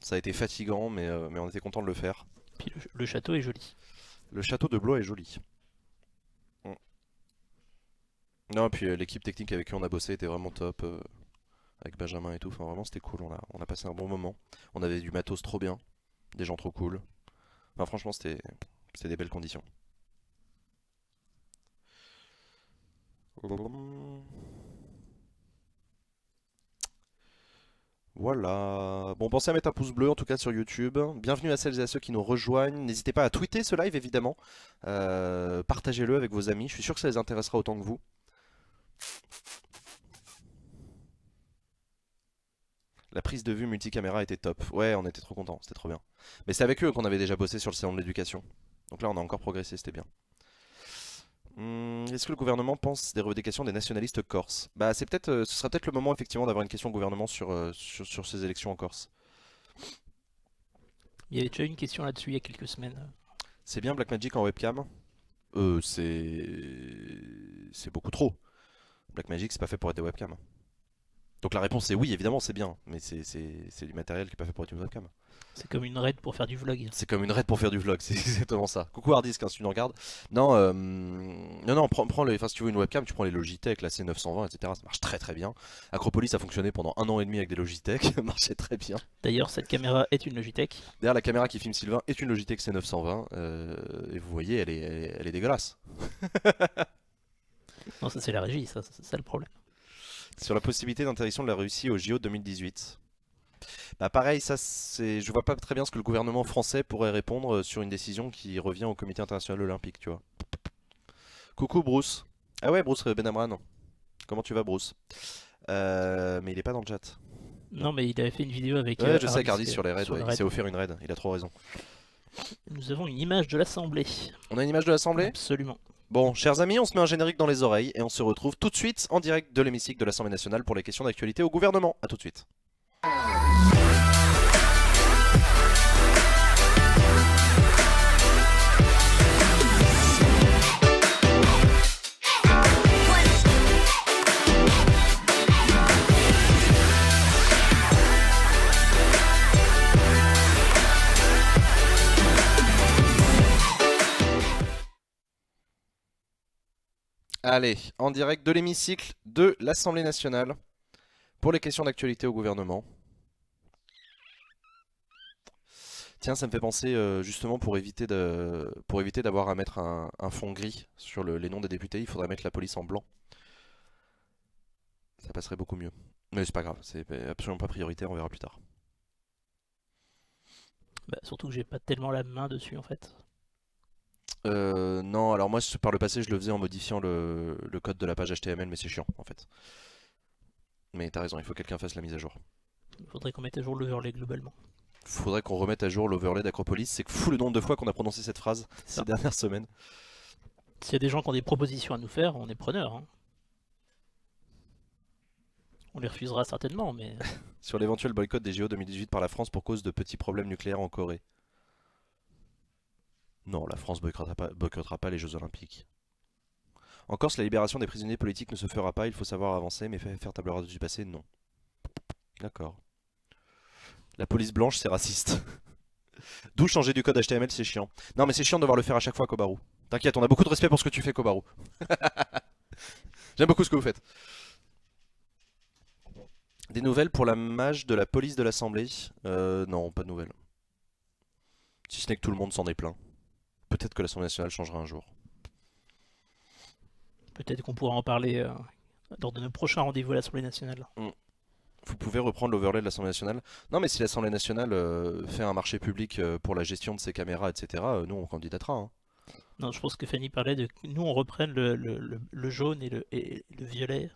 Ça a été fatigant, mais on était content de le faire. Puis le château est joli. Le château de Blois est joli. Non, et puis l'équipe technique avec qui on a bossé était vraiment top. Avec Benjamin et tout, enfin vraiment c'était cool, on a passé un bon moment. On avait du matos trop bien, des gens trop cool. Enfin franchement c'était des belles conditions. Voilà. Bon, pensez à mettre un pouce bleu en tout cas sur YouTube. Bienvenue à celles et à ceux qui nous rejoignent. N'hésitez pas à tweeter ce live évidemment. Partagez-le avec vos amis. Je suis sûr que ça les intéressera autant que vous. La prise de vue multicaméra était top. Ouais, on était trop contents, c'était trop bien. Mais c'est avec eux qu'on avait déjà bossé sur le salon de l'éducation. Donc là, on a encore progressé, c'était bien. Est-ce que le gouvernement pense des revendications des nationalistes corses? Bah, ce sera peut-être le moment effectivement d'avoir une question au gouvernement sur ces élections en Corse. Il y avait déjà une question là-dessus il y a quelques semaines. C'est bien Blackmagic en webcam? C'est beaucoup trop. Blackmagic, c'est pas fait pour être des webcams. Donc la réponse est oui, évidemment, c'est bien, mais c'est du matériel qui n'est pas fait pour être une webcam. C'est comme une raid pour faire du vlog. C'est comme une raid pour faire du vlog, c'est exactement ça. Coucou Hardisk, hein, si tu nous regardes. Non, prends les, si tu veux une webcam, tu prends les Logitech, la C920, etc. Ça marche très très bien. Acropolis a fonctionné pendant 1 an et demi avec des Logitech, ça marchait très bien. D'ailleurs, cette caméra est une Logitech. D'ailleurs, la caméra qui filme Sylvain est une Logitech C920, et vous voyez, elle est dégueulasse. Non, ça c'est la régie, c'est ça le problème. Sur la possibilité d'interdiction de la Russie au JO 2018. Bah pareil, je vois pas très bien ce que le gouvernement français pourrait répondre sur une décision qui revient au comité international olympique, tu vois. Coucou Bruce. Ah ouais, Bruce Benamran. Comment tu vas Bruce? Mais il est pas dans le chat. Non, mais il avait fait une vidéo avec... Ouais, je sais, Cardis sur les raids, sur ouais, il s'est offert une raid, il a trop raison. Nous avons une image de l'Assemblée. On a une image de l'Assemblée? Absolument. Bon, chers amis, on se met un générique dans les oreilles et on se retrouve tout de suite en direct de l'hémicycle de l'Assemblée nationale pour les questions d'actualité au gouvernement. A tout de suite. Allez, en direct de l'hémicycle de l'Assemblée nationale pour les questions d'actualité au gouvernement. Tiens, ça me fait penser justement pour éviter d'avoir à mettre un fond gris sur les noms des députés, il faudrait mettre la police en blanc. Ça passerait beaucoup mieux. Mais c'est pas grave, c'est absolument pas prioritaire, on verra plus tard. Bah, surtout que j'ai pas tellement la main dessus en fait. Non, alors moi par le passé je le faisais en modifiant le code de la page HTML, mais c'est chiant en fait. Mais t'as raison, il faut que quelqu'un fasse la mise à jour. Il faudrait qu'on mette à jour l'overlay globalement. Faudrait qu'on remette à jour l'overlay d'Acropolis, c'est fou le nombre de fois qu'on a prononcé cette phrase ces dernières semaines. S'il y a des gens qui ont des propositions à nous faire, on est preneurs. Hein. On les refusera certainement, mais... Sur l'éventuel boycott des JO 2018 par la France pour cause de petits problèmes nucléaires en Corée. Non, la France boycottera pas les Jeux Olympiques. En Corse, la libération des prisonniers politiques ne se fera pas, il faut savoir avancer, mais faire table rase du passé, non. D'accord. La police blanche, c'est raciste. D'où changer du code HTML, c'est chiant. Non, mais c'est chiant de devoir le faire à chaque fois, Kobaru. T'inquiète, on a beaucoup de respect pour ce que tu fais, Kobaru. J'aime beaucoup ce que vous faites. Des nouvelles pour la mage de la police de l'Assemblée? Non, pas de nouvelles. Si ce n'est que tout le monde s'en est plein. Peut-être que l'Assemblée nationale changera un jour. Peut-être qu'on pourra en parler lors de nos prochains rendez-vous à l'Assemblée nationale. Vous pouvez reprendre l'overlay de l'Assemblée nationale. Non, mais si l'Assemblée nationale fait un marché public pour la gestion de ses caméras, etc., nous on candidatera. Hein. Non, je pense que Fanny parlait de... Nous, on reprenne le jaune et le violet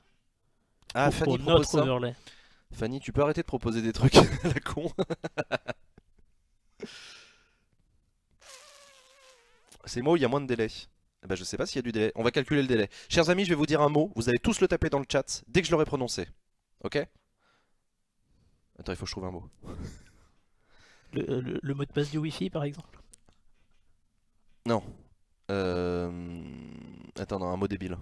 Ah, pour Fanny propose notre ça. overlay. Fanny, tu peux arrêter de proposer des trucs à la con. C'est moi où il y a moins de délai. Eh ben, je sais pas s'il y a du délai. On va calculer le délai. Chers amis, je vais vous dire un mot. Vous allez tous le taper dans le chat dès que je l'aurai prononcé. Ok? Attends, il faut que je trouve un mot. Le mot de passe du Wi-Fi, par exemple. Non. Attends, non, un mot débile.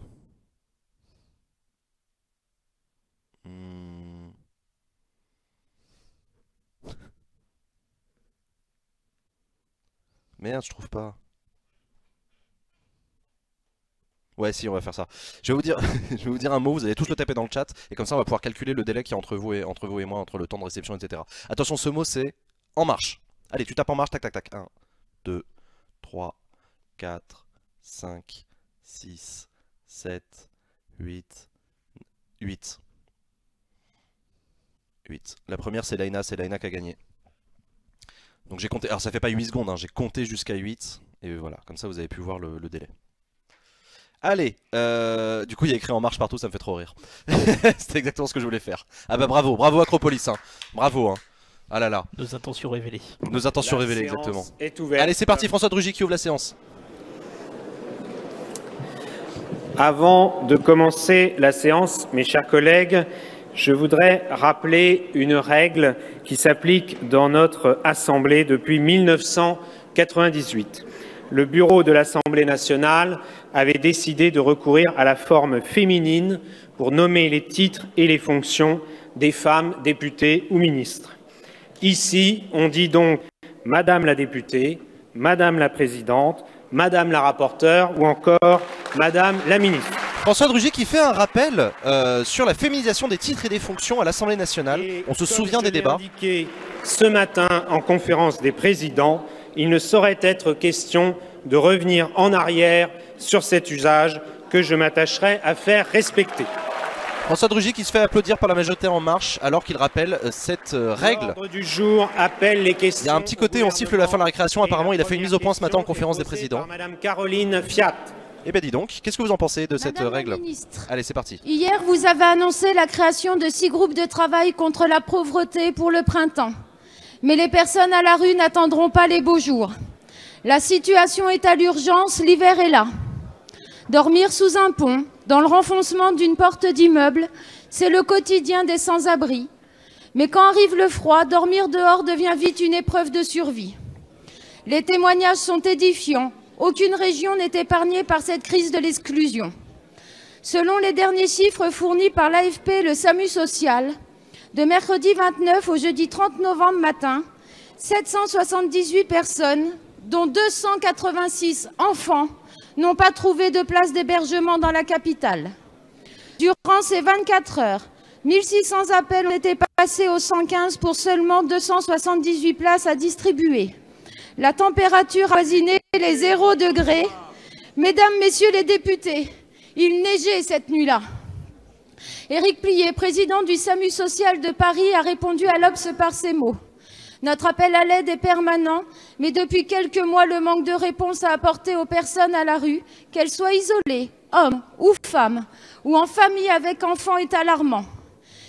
Merde, je trouve pas. Ouais, si, on va faire ça. Je vais vous dire, je vais vous dire un mot, vous allez tous le taper dans le chat, et comme ça on va pouvoir calculer le délai qu'il y a entre vous et moi, entre le temps de réception, etc. Attention, ce mot c'est en marche. Allez, tu tapes en marche, tac, tac, tac. 1, 2, 3, 4, 5, 6, 7, 8, 8. 8. La première c'est Laina qui a gagné. Donc j'ai compté, alors ça fait pas 8 secondes, hein, j'ai compté jusqu'à 8, et voilà, comme ça vous avez pu voir le délai. Allez, du coup il y a écrit en marche partout, ça me fait trop rire. C'était exactement ce que je voulais faire. Ah bah bravo, bravo Acropolis, hein. Bravo, hein. Ah là là. Nos intentions révélées. Nos intentions révélées, exactement. Allez, c'est parti, François Drugy qui ouvre la séance. Avant de commencer la séance, mes chers collègues, je voudrais rappeler une règle qui s'applique dans notre Assemblée depuis 1998. Le bureau de l'Assemblée nationale avait décidé de recourir à la forme féminine pour nommer les titres et les fonctions des femmes députées ou ministres. Ici, on dit donc Madame la députée, Madame la présidente, Madame la rapporteure ou encore Madame la ministre. François Drugy qui fait un rappel sur la féminisation des titres et des fonctions à l'Assemblée nationale. On se souvient des débats. Indiqué ce matin en conférence des présidents, il ne saurait être question de revenir en arrière sur cet usage que je m'attacherai à faire respecter. François Drugy qui se fait applaudir par la majorité En Marche alors qu'il rappelle cette règle. L'ordre du jour appelle les questions. Il y a un petit côté, on siffle la fin de la récréation. Apparemment, il a fait une mise au point ce matin en conférence des présidents. Madame Caroline Fiat. Eh ben dis donc, qu'est-ce que vous en pensez de cette Madame règle? la ministre, Allez, c'est parti. hier, vous avez annoncé la création de 6 groupes de travail contre la pauvreté pour le printemps. Mais les personnes à la rue n'attendront pas les beaux jours. La situation est à l'urgence, l'hiver est là. Dormir sous un pont, dans le renfoncement d'une porte d'immeuble, c'est le quotidien des sans-abri. Mais quand arrive le froid, dormir dehors devient vite une épreuve de survie. Les témoignages sont édifiants. Aucune région n'est épargnée par cette crise de l'exclusion. Selon les derniers chiffres fournis par l'AFP et le SAMU social, de mercredi 29 au jeudi 30 novembre matin, 778 personnes, dont 286 enfants, n'ont pas trouvé de place d'hébergement dans la capitale. Durant ces 24 heures, 1600 appels ont été passés au 115 pour seulement 278 places à distribuer. La température a avoisiné les 0 degrés. Mesdames, Messieurs les députés, il neigeait cette nuit-là. Éric Plié, président du SAMU social de Paris, a répondu à l'Obs par ces mots. Notre appel à l'aide est permanent, mais depuis quelques mois, le manque de réponse à apporter aux personnes à la rue, qu'elles soient isolées, hommes ou femmes, ou en famille avec enfants, est alarmant.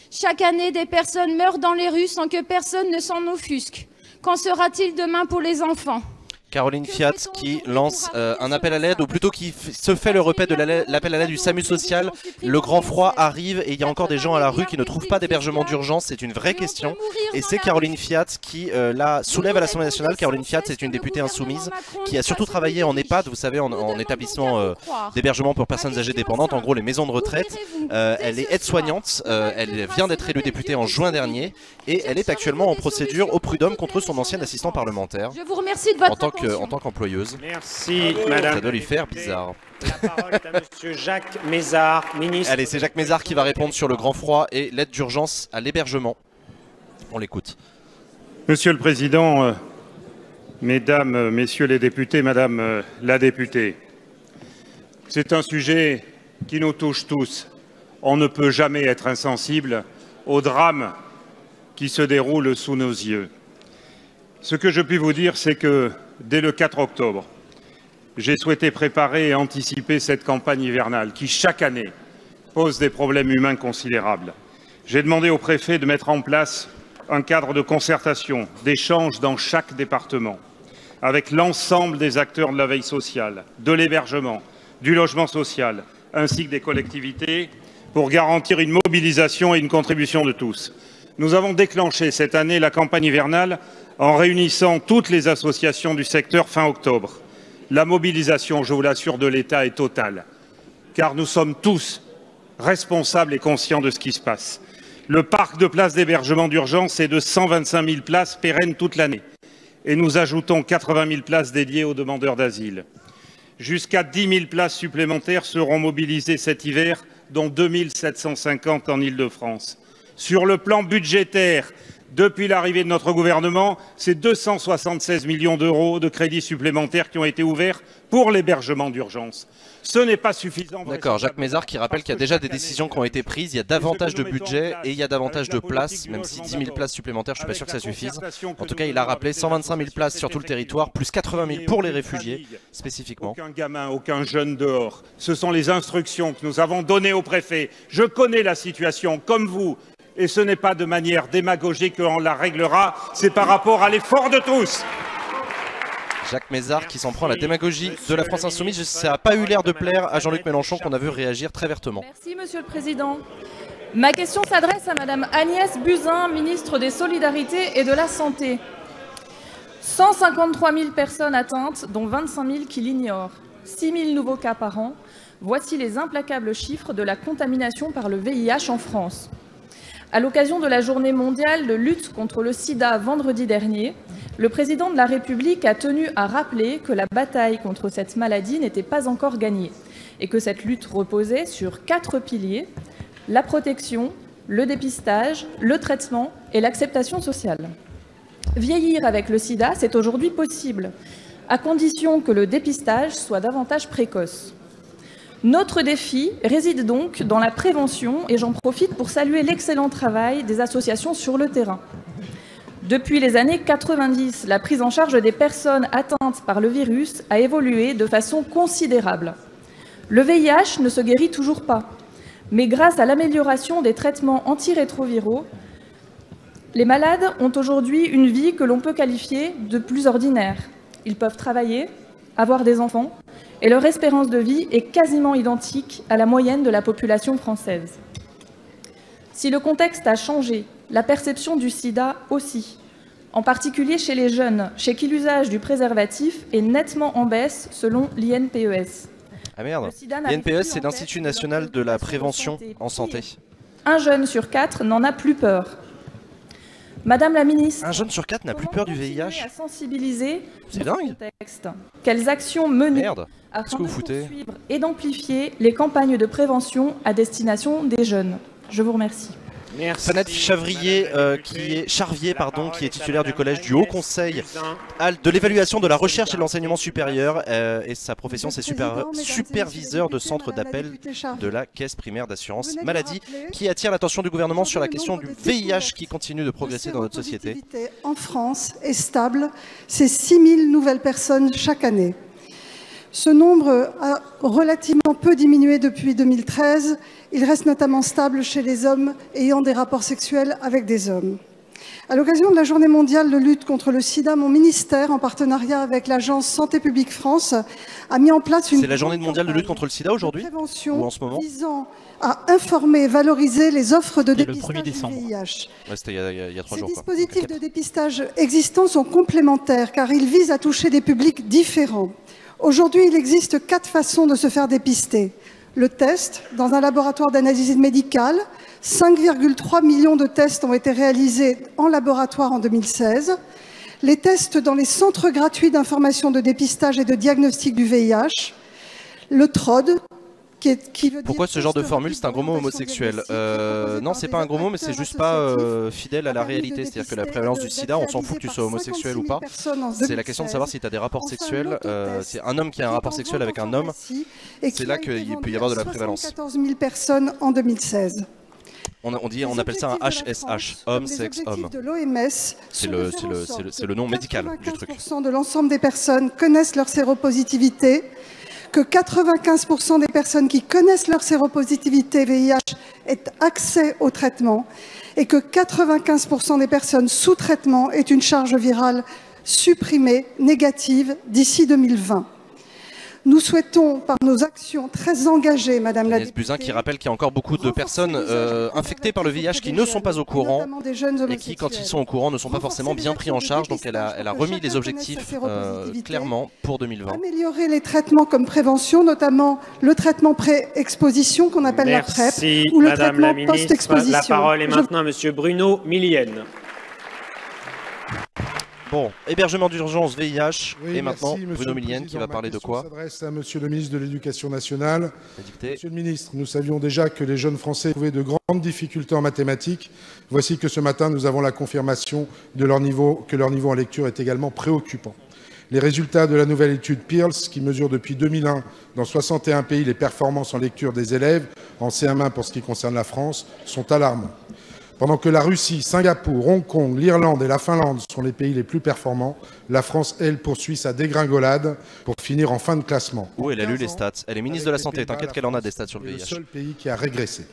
Chaque année, des personnes meurent dans les rues sans que personne ne s'en offusque. Qu'en sera-t-il demain pour les enfants ? Caroline Fiat qui lance un appel à l'aide, ou plutôt qui se fait le repère de l'appel à l'aide du SAMU social. Le grand froid arrive et il y a encore des gens à la rue qui ne trouvent pas d'hébergement d'urgence. C'est une vraie question. Et c'est Caroline Fiat qui la soulève à l'Assemblée nationale. Caroline Fiat, c'est une députée insoumise qui a surtout travaillé en EHPAD, vous savez, en établissement d'hébergement pour personnes âgées dépendantes, en gros les maisons de retraite. Elle est aide-soignante, elle vient d'être élue députée en juin dernier et elle est actuellement en procédure au prud'homme contre son ancien assistant parlementaire. Je vous remercie de votre en tant qu'employeuse. Merci, madame. Ça doit lui faire bizarre. La parole est à monsieur Jacques Mézard, ministre. Allez, c'est Jacques Mézard qui va répondre sur le grand froid et l'aide d'urgence à l'hébergement. On l'écoute. Monsieur le Président, Mesdames, Messieurs les députés, Madame la députée, c'est un sujet qui nous touche tous. On ne peut jamais être insensible au drame qui se déroule sous nos yeux. Ce que je puis vous dire, c'est que dès le 4 octobre, j'ai souhaité préparer et anticiper cette campagne hivernale qui, chaque année, pose des problèmes humains considérables. J'ai demandé au préfet de mettre en place un cadre de concertation, d'échange dans chaque département, avec l'ensemble des acteurs de la veille sociale, de l'hébergement, du logement social, ainsi que des collectivités, pour garantir une mobilisation et une contribution de tous. Nous avons déclenché cette année la campagne hivernale en réunissant toutes les associations du secteur fin octobre. La mobilisation, je vous l'assure, de l'État est totale, car nous sommes tous responsables et conscients de ce qui se passe. Le parc de places d'hébergement d'urgence est de 125 000 places pérennes toute l'année, et nous ajoutons 80 000 places dédiées aux demandeurs d'asile. Jusqu'à 10 000 places supplémentaires seront mobilisées cet hiver, dont 2 750 en Île-de-France. Sur le plan budgétaire, depuis l'arrivée de notre gouvernement, c'est 276 millions d'euros de crédits supplémentaires qui ont été ouverts pour l'hébergement d'urgence. Ce n'est pas suffisant. D'accord, Jacques Mézard qui rappelle qu'il y a déjà des décisions qui ont été prises, il y a davantage de budget et il y a davantage de places, même si 10 000 places supplémentaires, je ne suis pas sûr que ça suffise. En tout cas, il a rappelé 125 000 places sur tout le territoire, plus 80 000 pour les réfugiés, spécifiquement. Aucun gamin, aucun jeune dehors. Ce sont les instructions que nous avons données au préfet. Je connais la situation, comme vous. Et ce n'est pas de manière démagogique qu'on la réglera, c'est par rapport à l'effort de tous. Jacques Mézard qui s'en prend à la démagogie de la France Insoumise. Ça n'a pas eu l'air de plaire à Jean-Luc Mélenchon qu'on a vu réagir très vertement. Merci Monsieur le Président. Ma question s'adresse à Madame Agnès Buzyn, ministre des Solidarités et de la Santé. 153 000 personnes atteintes, dont 25 000 qui l'ignorent. 6 000 nouveaux cas par an. Voici les implacables chiffres de la contamination par le VIH en France. À l'occasion de la journée mondiale de lutte contre le sida vendredi dernier, le président de la République a tenu à rappeler que la bataille contre cette maladie n'était pas encore gagnée et que cette lutte reposait sur 4 piliers: la protection, le dépistage, le traitement et l'acceptation sociale. Vieillir avec le sida, c'est aujourd'hui possible, à condition que le dépistage soit davantage précoce. Notre défi réside donc dans la prévention et j'en profite pour saluer l'excellent travail des associations sur le terrain. Depuis les années 90, la prise en charge des personnes atteintes par le virus a évolué de façon considérable. Le VIH ne se guérit toujours pas, mais grâce à l'amélioration des traitements antirétroviraux, les malades ont aujourd'hui une vie que l'on peut qualifier de plus ordinaire. Ils peuvent travailler, avoir des enfants, et leur espérance de vie est quasiment identique à la moyenne de la population française. Si le contexte a changé, la perception du sida aussi, en particulier chez les jeunes, chez qui l'usage du préservatif est nettement en baisse selon l'INPES. Ah merde, l'INPES c'est l'Institut national de la prévention en santé. Un jeune sur 4 n'en a plus peur. Madame la ministre, Un jeune sur 4 n'a plus peur du VIH. à sensibiliser C'est dans ce dingue. contexte. Quelles actions mener Merde. afin Qu'est-ce que de vous foutez poursuivre et d'amplifier les campagnes de prévention à destination des jeunes? Je vous remercie. Merci. Fanette Charvier, Charvier, qui est titulaire du collège du Haut Conseil de l'évaluation de la recherche et de l'enseignement supérieur et sa profession c'est superviseur de centre d'appel de la caisse primaire d'assurance maladie qui attire l'attention du gouvernement sur la question du VIH qui continue de progresser dans notre société. En France est stable, c'est 6 000 nouvelles personnes chaque année. Ce nombre a relativement peu diminué depuis 2013. Il reste notamment stable chez les hommes ayant des rapports sexuels avec des hommes. À l'occasion de la Journée mondiale de lutte contre le sida, mon ministère, en partenariat avec l'agence Santé publique France, a mis en place une... C'est la Journée mondiale de lutte contre le sida aujourd'hui ou en ce moment? Visant à informer et valoriser les offres de dépistage du VIH. Ouais, c'était il y a 3 jours. Ces dispositifs de dépistage existants sont complémentaires car ils visent à toucher des publics différents. Aujourd'hui, il existe 4 façons de se faire dépister. Le test dans un laboratoire d'analyse médicale. 5,3 millions de tests ont été réalisés en laboratoire en 2016. Les tests dans les centres gratuits d'information de dépistage et de diagnostic du VIH. Le TROD, qui veut Pourquoi dire ce genre de formule? C'est un gros mot homosexuel. Non, c'est pas un gros mot, mais c'est juste pas fidèle à la réalité. C'est-à-dire que la prévalence du sida, on s'en fout que tu sois homosexuel ou pas. C'est la question de savoir si tu as des rapports sexuels. C'est un homme qui a un rapport sexuel avec un homme. C'est là qu'il peut y avoir de la prévalence. 14 000 personnes en 2016. On appelle ça un HSH, homme, sexe, homme. C'est le nom médical du truc. 95% de l'ensemble des personnes connaissent leur séropositivité, que 95% des personnes qui connaissent leur séropositivité VIH aient accès au traitement et que 95% des personnes sous traitement aient une charge virale supprimée, négative, d'ici 2020. Nous souhaitons, par nos actions très engagées, Madame la députée, Buzyn qui rappelle qu'il y a encore beaucoup de personnes infectées par le VIH qui ne sont pas au courant et qui, quand ils sont au courant, ne sont pas forcément bien pris en charge. Donc elle a remis les objectifs clairement pour 2020. Améliorer les traitements comme prévention, notamment le traitement pré-exposition qu'on appelle la PrEP ou le traitement post-exposition. La parole est maintenant à Monsieur Bruno Millienne. Bon, hébergement d'urgence VIH, oui, et maintenant merci, Bruno Millienne qui va parler de quoi? S'adresse à Monsieur le ministre de l'Éducation nationale. Monsieur le ministre, nous savions déjà que les jeunes Français trouvaient de grandes difficultés en mathématiques. Voici que ce matin, nous avons la confirmation de que leur niveau en lecture est également préoccupant. Les résultats de la nouvelle étude Pearls, qui mesure depuis 2001 dans 61 pays les performances en lecture des élèves, en CM1 pour ce qui concerne la France, sont alarmants. Pendant que la Russie, Singapour, Hong Kong, l'Irlande et la Finlande sont les pays les plus performants, la France, elle, poursuit sa dégringolade pour finir en fin de classement. Oh, elle a lu les stats. Elle est ministre de la Santé, t'inquiète qu'elle en a des stats sur le VIH. C'est le seul pays qui a régressé.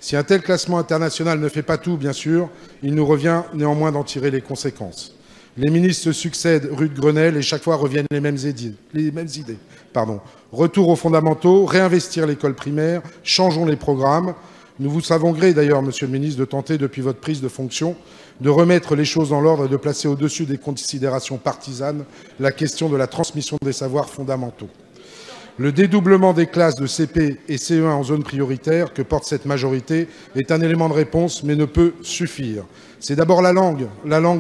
Si un tel classement international ne fait pas tout, bien sûr, il nous revient néanmoins d'en tirer les conséquences. Les ministres se succèdent rue de Grenelle et chaque fois reviennent les mêmes idées. Retour aux fondamentaux, réinvestir l'école primaire, changeons les programmes. Nous vous avons gré d'ailleurs, Monsieur le ministre, de tenter depuis votre prise de fonction de remettre les choses dans l'ordre et de placer au-dessus des considérations partisanes la question de la transmission des savoirs fondamentaux. Le dédoublement des classes de CP et CE1 en zone prioritaire que porte cette majorité est un élément de réponse mais ne peut suffire. C'est d'abord la langue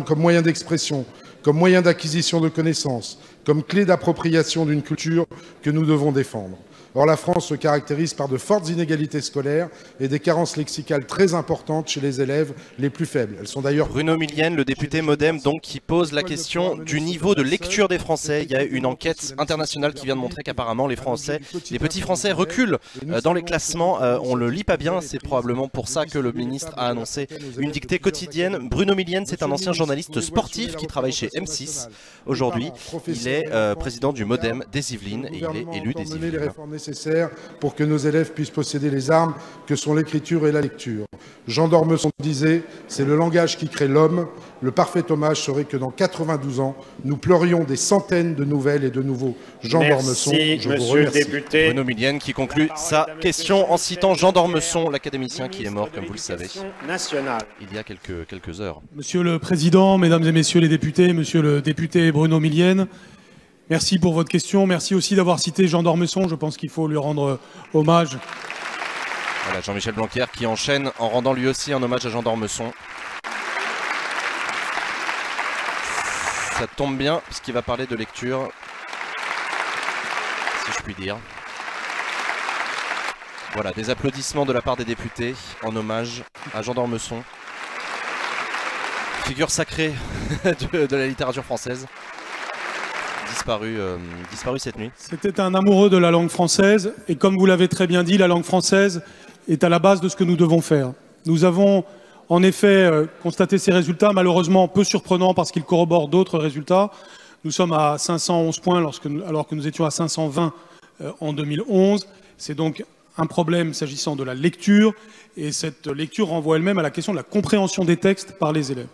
comme moyen d'expression, comme moyen d'acquisition de connaissances, comme clé d'appropriation d'une culture que nous devons défendre. Or, la France se caractérise par de fortes inégalités scolaires et des carences lexicales très importantes chez les élèves les plus faibles. Elles sont d'ailleurs... Bruno Millienne, le député MoDem, donc, qui pose la question du niveau de lecture des Français. Il y a une enquête internationale qui vient de montrer qu'apparemment les petits Français reculent dans les classements. On le lit pas bien, c'est probablement pour ça que le ministre a annoncé une dictée quotidienne. Bruno Millienne, c'est un ancien journaliste sportif qui travaille chez M6 aujourd'hui. Il est président du MoDem des Yvelines et il est élu des Yvelines. Nécessaires pour que nos élèves puissent posséder les armes que sont l'écriture et la lecture. Jean d'Ormesson disait « C'est le langage qui crée l'homme ». Le parfait hommage serait que dans 92 ans, nous pleurions des centaines de nouvelles et de nouveaux Jean d'Ormesson. Je vous remercie. Député. Bruno Millienne qui conclut sa question en citant Jean d'Ormesson, l'académicien qui est mort, comme vous le savez, il y a quelques heures. Monsieur le Président, Mesdames et Messieurs les députés, Monsieur le député Bruno Millienne, merci pour votre question. Merci aussi d'avoir cité Jean d'Ormesson. Je pense qu'il faut lui rendre hommage. Voilà, Jean-Michel Blanquer qui enchaîne en rendant lui aussi un hommage à Jean d'Ormesson. Ça tombe bien, puisqu'il va parler de lecture, si je puis dire. Voilà, des applaudissements de la part des députés en hommage à Jean d'Ormesson, figure sacrée de la littérature française, disparu cette nuit. C'était un amoureux de la langue française, et comme vous l'avez très bien dit, la langue française est à la base de ce que nous devons faire. Nous avons en effet constaté ces résultats, malheureusement peu surprenants parce qu'ils corroborent d'autres résultats. Nous sommes à 511 points alors que nous étions à 520 en 2011. C'est donc un problème s'agissant de la lecture, et cette lecture renvoie elle-même à la question de la compréhension des textes par les élèves.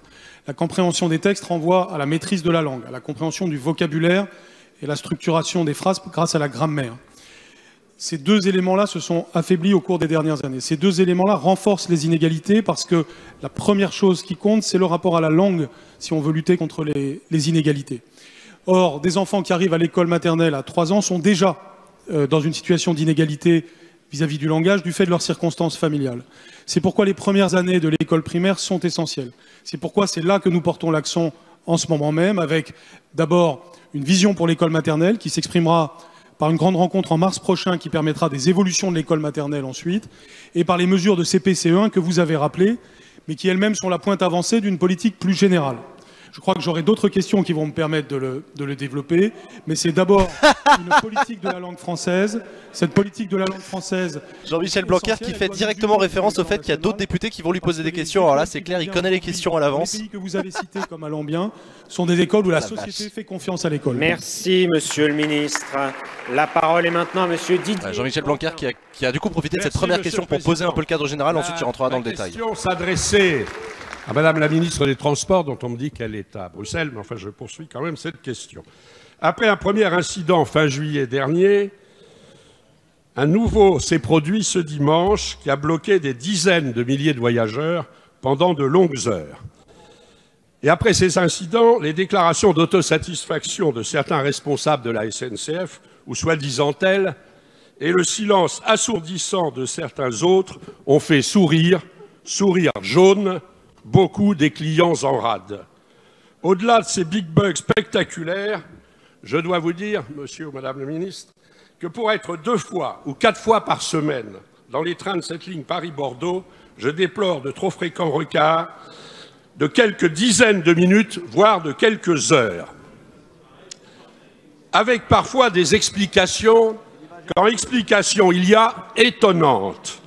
La compréhension des textes renvoie à la maîtrise de la langue, à la compréhension du vocabulaire et la structuration des phrases grâce à la grammaire. Ces deux éléments-là se sont affaiblis au cours des dernières années. Ces deux éléments-là renforcent les inégalités parce que la première chose qui compte, c'est le rapport à la langue si on veut lutter contre les inégalités. Or, des enfants qui arrivent à l'école maternelle à 3 ans sont déjà dans une situation d'inégalité vis-à-vis du langage du fait de leurs circonstances familiales. C'est pourquoi les premières années de l'école primaire sont essentielles. C'est pourquoi c'est là que nous portons l'accent en ce moment même, avec d'abord une vision pour l'école maternelle qui s'exprimera par une grande rencontre en mars prochain qui permettra des évolutions de l'école maternelle ensuite, et par les mesures de CP-CE1 que vous avez rappelées, mais qui elles-mêmes sont la pointe avancée d'une politique plus générale. Je crois que j'aurai d'autres questions qui vont me permettre de le développer, mais c'est d'abord une politique de la langue française. Cette politique de la langue française... Jean-Michel Blanquer qui fait directement référence au fait qu'il y a d'autres députés qui vont lui poser des questions. Alors là, c'est clair, il connaît les questions à l'avance. Les pays que vous avez cités comme allant bien sont des écoles où la société fait confiance à l'école. Merci, monsieur le ministre. La parole est maintenant à monsieur Didier. Jean-Michel Blanquer qui a du coup profité de cette première question pour poser un peu le cadre général, ensuite il rentrera dans le détail. La question s'adressait à Madame la ministre des Transports, dont on me dit qu'elle est à Bruxelles, mais enfin je poursuis quand même cette question. Après un premier incident fin juillet dernier, un nouveau s'est produit ce dimanche qui a bloqué des dizaines de milliers de voyageurs pendant de longues heures. Et après ces incidents, les déclarations d'autosatisfaction de certains responsables de la SNCF, ou soi-disant tels, et le silence assourdissant de certains autres ont fait sourire jaune, beaucoup des clients en rade. Au-delà de ces big bugs spectaculaires, je dois vous dire, monsieur ou madame le ministre, que pour être 2 fois ou 4 fois par semaine dans les trains de cette ligne Paris-Bordeaux, je déplore de trop fréquents retards de quelques dizaines de minutes, voire de quelques heures. Avec parfois des explications, quand explications il y a, étonnantes.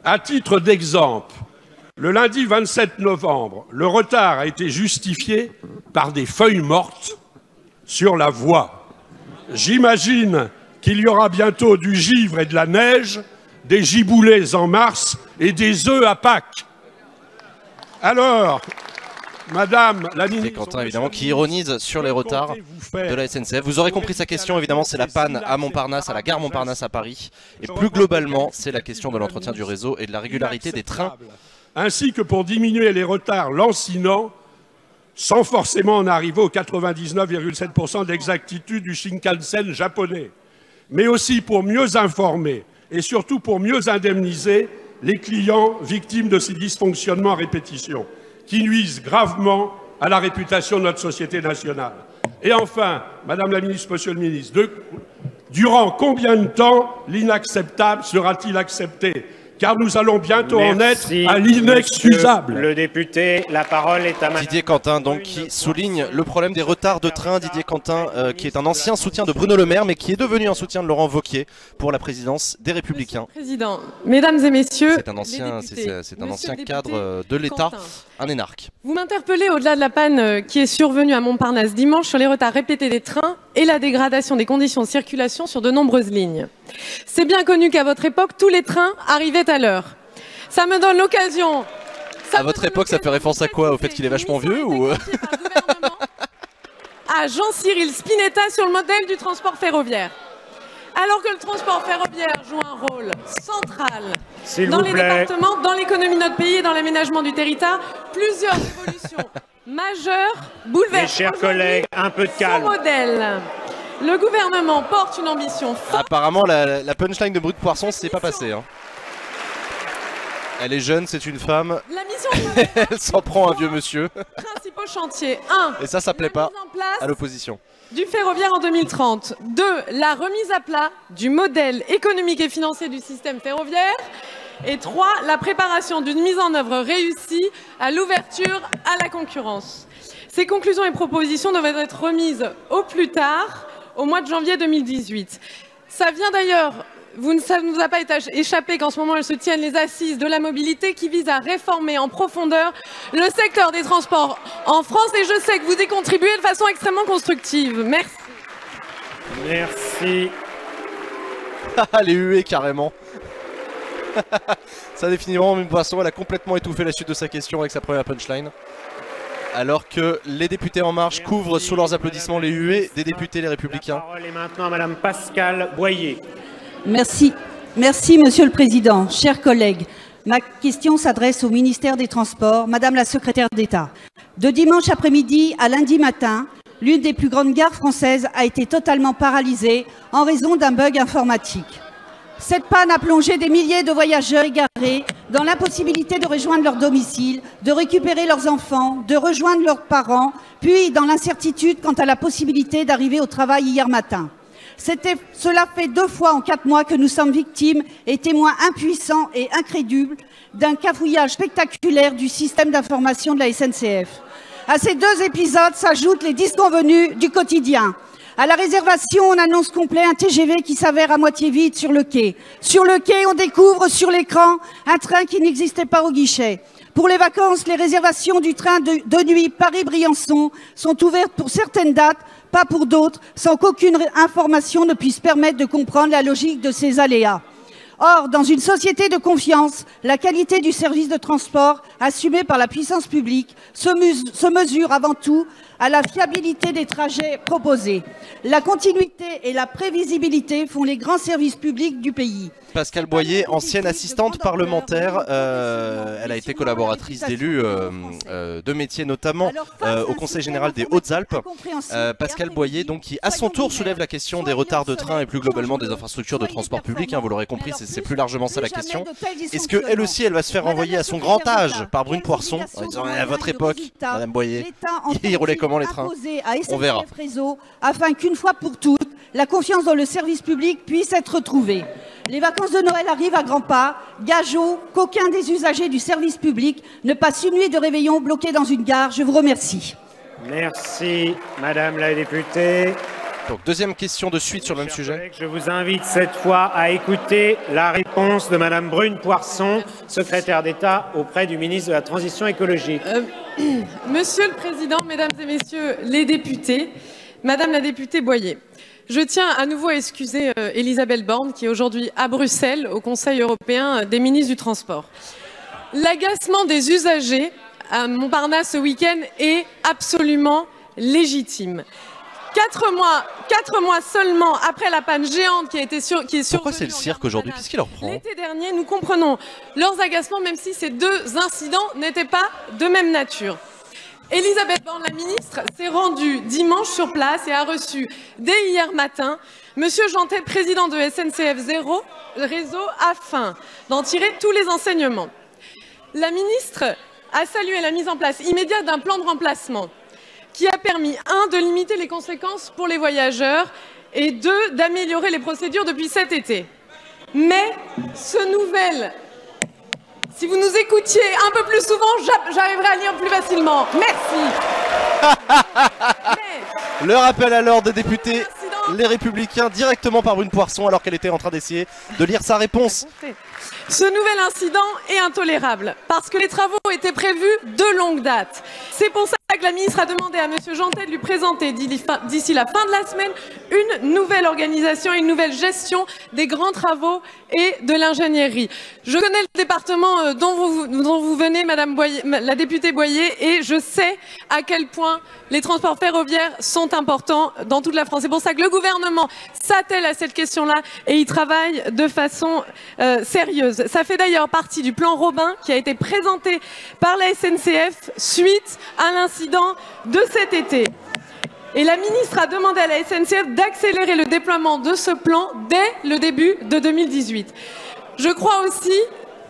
À titre d'exemple, le lundi 27 novembre, le retard a été justifié par des feuilles mortes sur la voie. J'imagine qu'il y aura bientôt du givre et de la neige, des giboulées en mars et des œufs à Pâques. Alors, madame la ministre... C'est Quentin, évidemment, qui ironise sur les retards de la SNCF. Vous aurez compris sa question, évidemment, c'est la panne à Montparnasse, à la gare Montparnasse à Paris. Et plus globalement, c'est la question de l'entretien du réseau et de la régularité des trains. Ainsi que pour diminuer les retards lancinants, sans forcément en arriver aux 99,7% d'exactitude du Shinkansen japonais, mais aussi pour mieux informer et surtout pour mieux indemniser les clients victimes de ces dysfonctionnements à répétition, qui nuisent gravement à la réputation de notre société nationale. Et enfin, Madame la ministre, Monsieur le ministre, durant combien de temps l'inacceptable sera-t-il accepté ? Car nous allons bientôt en être à l'inexcusable. Le député, la parole est à Madame Didier Quentin, donc, qui souligne le problème des retards de train. Didier Quentin, qui est un ancien soutien de Bruno Le Maire, mais qui est devenu un soutien de Laurent Wauquiez pour la présidence des Républicains. Président, mesdames et messieurs, c'est un ancien cadre de l'État, un énarque. Vous m'interpellez au-delà de la panne qui est survenue à Montparnasse dimanche sur les retards répétés des trains et la dégradation des conditions de circulation sur de nombreuses lignes. C'est bien connu qu'à votre époque, tous les trains arrivaient à l'heure. Ça me donne l'occasion... À votre époque, ça fait référence à quoi? Au fait qu'il est vachement vieux ou... À Jean-Cyril Spinetta sur le modèle du transport ferroviaire. Alors que le transport ferroviaire joue un rôle central dans les départements, dans l'économie de notre pays et dans l'aménagement du territoire, plusieurs évolutions majeures bouleversent. Mes chers collègues, un peu de calme. Son modèle. Le gouvernement porte une ambition forte. Apparemment, la punchline de Brut Poisson, c'est pas passé. Hein. Elle est jeune, c'est une femme. La mission elle s'en prend un vieux monsieur. Au chantier 1. Et ça plaît pas à l'opposition. Du ferroviaire en 2030. 2. La remise à plat du modèle économique et financier du système ferroviaire. Et 3. La préparation d'une mise en œuvre réussie à l'ouverture à la concurrence. Ces conclusions et propositions doivent être remises au plus tard, au mois de janvier 2018. Ça vient d'ailleurs, ça ne nous a pas échappé qu'en ce moment elles se tiennent les assises de la mobilité qui visent à réformer en profondeur le secteur des transports en France et je sais que vous y contribuez de façon extrêmement constructive. Merci. Merci. Les huées carrément. Ça définitivement, même poisson, elle a complètement étouffé la suite de sa question avec sa première punchline. Alors que les députés En Marche couvrent sous leurs applaudissements les huées des députés Les Républicains. La parole est maintenant à Madame Pascale Boyer. Merci. Merci, Monsieur le Président. Chers collègues, ma question s'adresse au ministère des Transports. Madame la secrétaire d'État, de dimanche après-midi à lundi matin, l'une des plus grandes gares françaises a été totalement paralysée en raison d'un bug informatique. Cette panne a plongé des milliers de voyageurs égarés dans l'impossibilité de rejoindre leur domicile, de récupérer leurs enfants, de rejoindre leurs parents, puis dans l'incertitude quant à la possibilité d'arriver au travail hier matin. Cela fait 2 fois en 4 mois que nous sommes victimes et témoins impuissants et incrédules d'un cafouillage spectaculaire du système d'information de la SNCF. À ces 2 épisodes s'ajoutent les disconvenus du quotidien. À la réservation, on annonce complet un TGV qui s'avère à moitié vide sur le quai. Sur le quai, on découvre sur l'écran un train qui n'existait pas au guichet. Pour les vacances, les réservations du train de nuit Paris-Briançon sont ouvertes pour certaines dates, pas pour d'autres, sans qu'aucune information ne puisse permettre de comprendre la logique de ces aléas. Or, dans une société de confiance, la qualité du service de transport assumé par la puissance publique se mesure avant tout à la fiabilité des trajets proposés. La continuité et la prévisibilité font les grands services publics du pays. Pascale Boyer, ancienne assistante parlementaire, elle a été collaboratrice d'élus de métiers, notamment au Conseil général des Hautes-Alpes. Pascale Boyer, donc, qui à son tour soulève la question des retards de train et plus globalement des infrastructures de transport public. Vous l'aurez compris, c'est plus largement ça la question. Est-ce qu'elle aussi, elle va se faire renvoyer à son grand âge par Brune Poirson en disant à votre époque, Madame Boyer, ils roulaient comment les trains? On verra. Afin qu'une fois pour toutes, la confiance dans le service public puisse être retrouvée. Les vacances de Noël arrivent à grands pas. Gageons qu'aucun des usagers du service public ne passe une nuit de réveillon bloqué dans une gare. Je vous remercie. Merci, Madame la députée. Donc, deuxième question de suite sur le même sujet. Collègues, je vous invite cette fois à écouter la réponse de Madame Brune Poirson, secrétaire d'État auprès du ministre de la Transition écologique. Monsieur le Président, Mesdames et Messieurs les députés, Madame la députée Boyer, je tiens à nouveau à excuser Elisabeth Borne, qui est aujourd'hui à Bruxelles, au Conseil européen des ministres du Transport. L'agacement des usagers à Montparnasse ce week-end est absolument légitime. 4 mois seulement après la panne géante qui est survenue. Pourquoi c'est le cirque aujourd'hui? Qu'est-ce qui leur prend? L'été dernier, nous comprenons leurs agacements, même si ces 2 incidents n'étaient pas de même nature. Elisabeth Borne, la ministre, s'est rendue dimanche sur place et a reçu dès hier matin Monsieur Jeantet, président de SNCF Réseau, afin d'en tirer tous les enseignements. La ministre a salué la mise en place immédiate d'un plan de remplacement qui a permis, 1, de limiter les conséquences pour les voyageurs et 2, d'améliorer les procédures depuis cet été. Mais si vous nous écoutiez un peu plus souvent, j'arriverai à lire plus facilement. Merci. Le rappel à l'ordre des députés Les Républicains directement par Brune Poirson alors qu'elle était en train d'essayer de lire sa réponse. Ce nouvel incident est intolérable parce que les travaux étaient prévus de longue date. C'est pour ça que la ministre a demandé à Monsieur Jeantet de lui présenter d'ici la fin de la semaine une nouvelle organisation et une nouvelle gestion des grands travaux et de l'ingénierie. Je connais le département dont vous venez, Madame Boyer, la députée Boyer, et je sais à quel point les transports ferroviaires sont importants dans toute la France. C'est pour ça que le gouvernement s'attelle à cette question-là et y travaille de façon sérieuse. Ça fait d'ailleurs partie du plan Robin qui a été présenté par la SNCF suite à l'incident de cet été. Et la ministre a demandé à la SNCF d'accélérer le déploiement de ce plan dès le début de 2018. Je crois aussi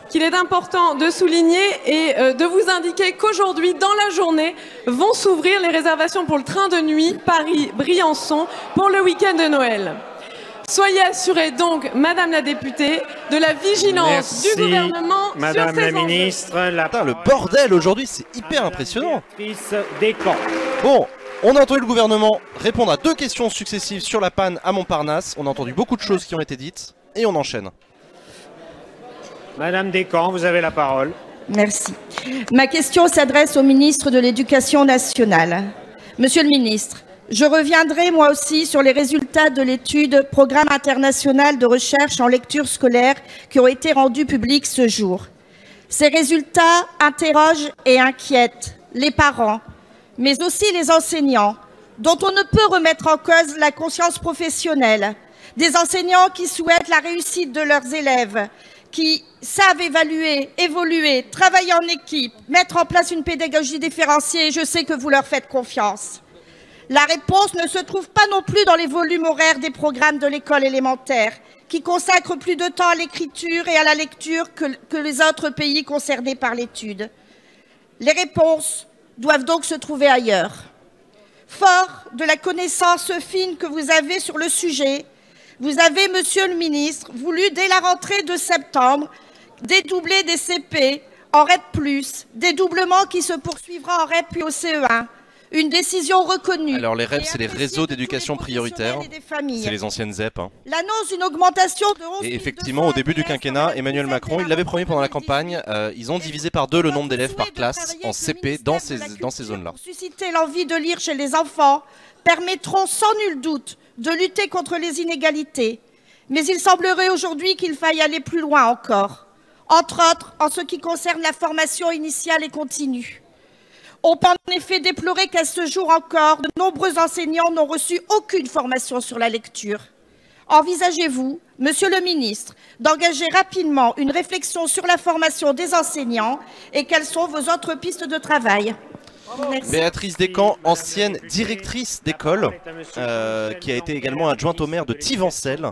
qu'il est important de souligner et de vous indiquer qu'aujourd'hui, dans la journée, vont s'ouvrir les réservations pour le train de nuit Paris-Briançon pour le week-end de Noël. Soyez assurée donc, Madame la députée, de la vigilance du gouvernement Madame sur ces la ministre, Putain, le bordel aujourd'hui, c'est hyper impressionnant. Bon, on a entendu le gouvernement répondre à 2 questions successives sur la panne à Montparnasse. On a entendu beaucoup de choses qui ont été dites et on enchaîne. Madame Descamps, vous avez la parole. Merci. Ma question s'adresse au ministre de l'Éducation nationale. Monsieur le ministre, je reviendrai moi aussi sur les résultats de l'étude Programme international de recherche en lecture scolaire qui ont été rendus publics ce jour. Ces résultats interrogent et inquiètent les parents, mais aussi les enseignants, dont on ne peut remettre en cause la conscience professionnelle, des enseignants qui souhaitent la réussite de leurs élèves, qui savent évaluer, évoluer, travailler en équipe, mettre en place une pédagogie différenciée, et je sais que vous leur faites confiance. La réponse ne se trouve pas non plus dans les volumes horaires des programmes de l'école élémentaire, qui consacrent plus de temps à l'écriture et à la lecture que les autres pays concernés par l'étude. Les réponses doivent donc se trouver ailleurs. Fort de la connaissance fine que vous avez sur le sujet, vous avez, Monsieur le ministre, voulu dès la rentrée de septembre dédoubler des CP en REP+, dédoublement qui se poursuivra en REP puis au CE1. Une décision reconnue. Alors les REP, c'est les réseaux d'éducation prioritaire. C'est les anciennes ZEP. Hein. L'annonce d'une augmentation de 11 Et effectivement, au début du quinquennat, Emmanuel Macron, il l'avait promis pendant la campagne, ils ont divisé par 2 le nombre d'élèves par classe en CP dans ces zones-là. Pour susciter l'envie de lire chez les enfants, permettront sans nul doute de lutter contre les inégalités. Mais il semblerait aujourd'hui qu'il faille aller plus loin encore, entre autres en ce qui concerne la formation initiale et continue. On peut en effet déplorer qu'à ce jour encore, de nombreux enseignants n'ont reçu aucune formation sur la lecture. Envisagez-vous, Monsieur le ministre, d'engager rapidement une réflexion sur la formation des enseignants et quelles sont vos autres pistes de travail? Merci. Béatrice Descamps, ancienne directrice d'école, qui a été également adjointe au maire de Tivancel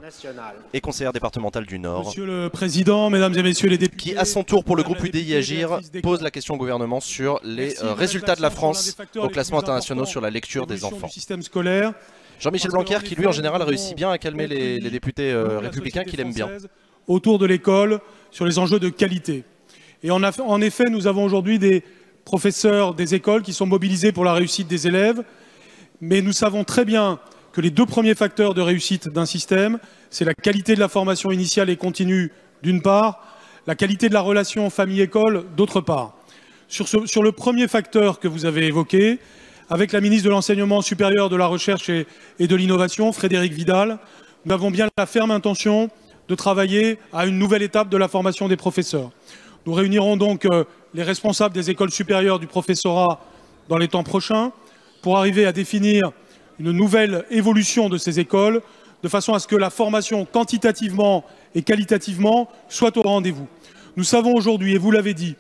et conseillère départementale du Nord. Monsieur le Président, Mesdames et Messieurs les députés, qui à son tour pour le groupe UDI Agir pose la question au gouvernement sur les résultats de la France au classement international sur la lecture des enfants. Jean-Michel Blanquer qui lui en général réussit bien à calmer les députés républicains qu'il aime bien. Autour de l'école sur les enjeux de qualité. Et en effet, nous avons aujourd'hui des professeurs des écoles qui sont mobilisés pour la réussite des élèves, mais nous savons très bien que les 2 premiers facteurs de réussite d'un système, c'est la qualité de la formation initiale et continue d'une part, la qualité de la relation famille-école d'autre part. Sur le premier facteur que vous avez évoqué, avec la ministre de l'Enseignement supérieur, de la Recherche et de l'Innovation, Frédérique Vidal, nous avons bien la ferme intention de travailler à une nouvelle étape de la formation des professeurs. Nous réunirons donc les responsables des écoles supérieures du professorat dans les temps prochains pour arriver à définir une nouvelle évolution de ces écoles de façon à ce que la formation quantitativement et qualitativement soit au rendez-vous. Nous savons aujourd'hui, et vous l'avez dit,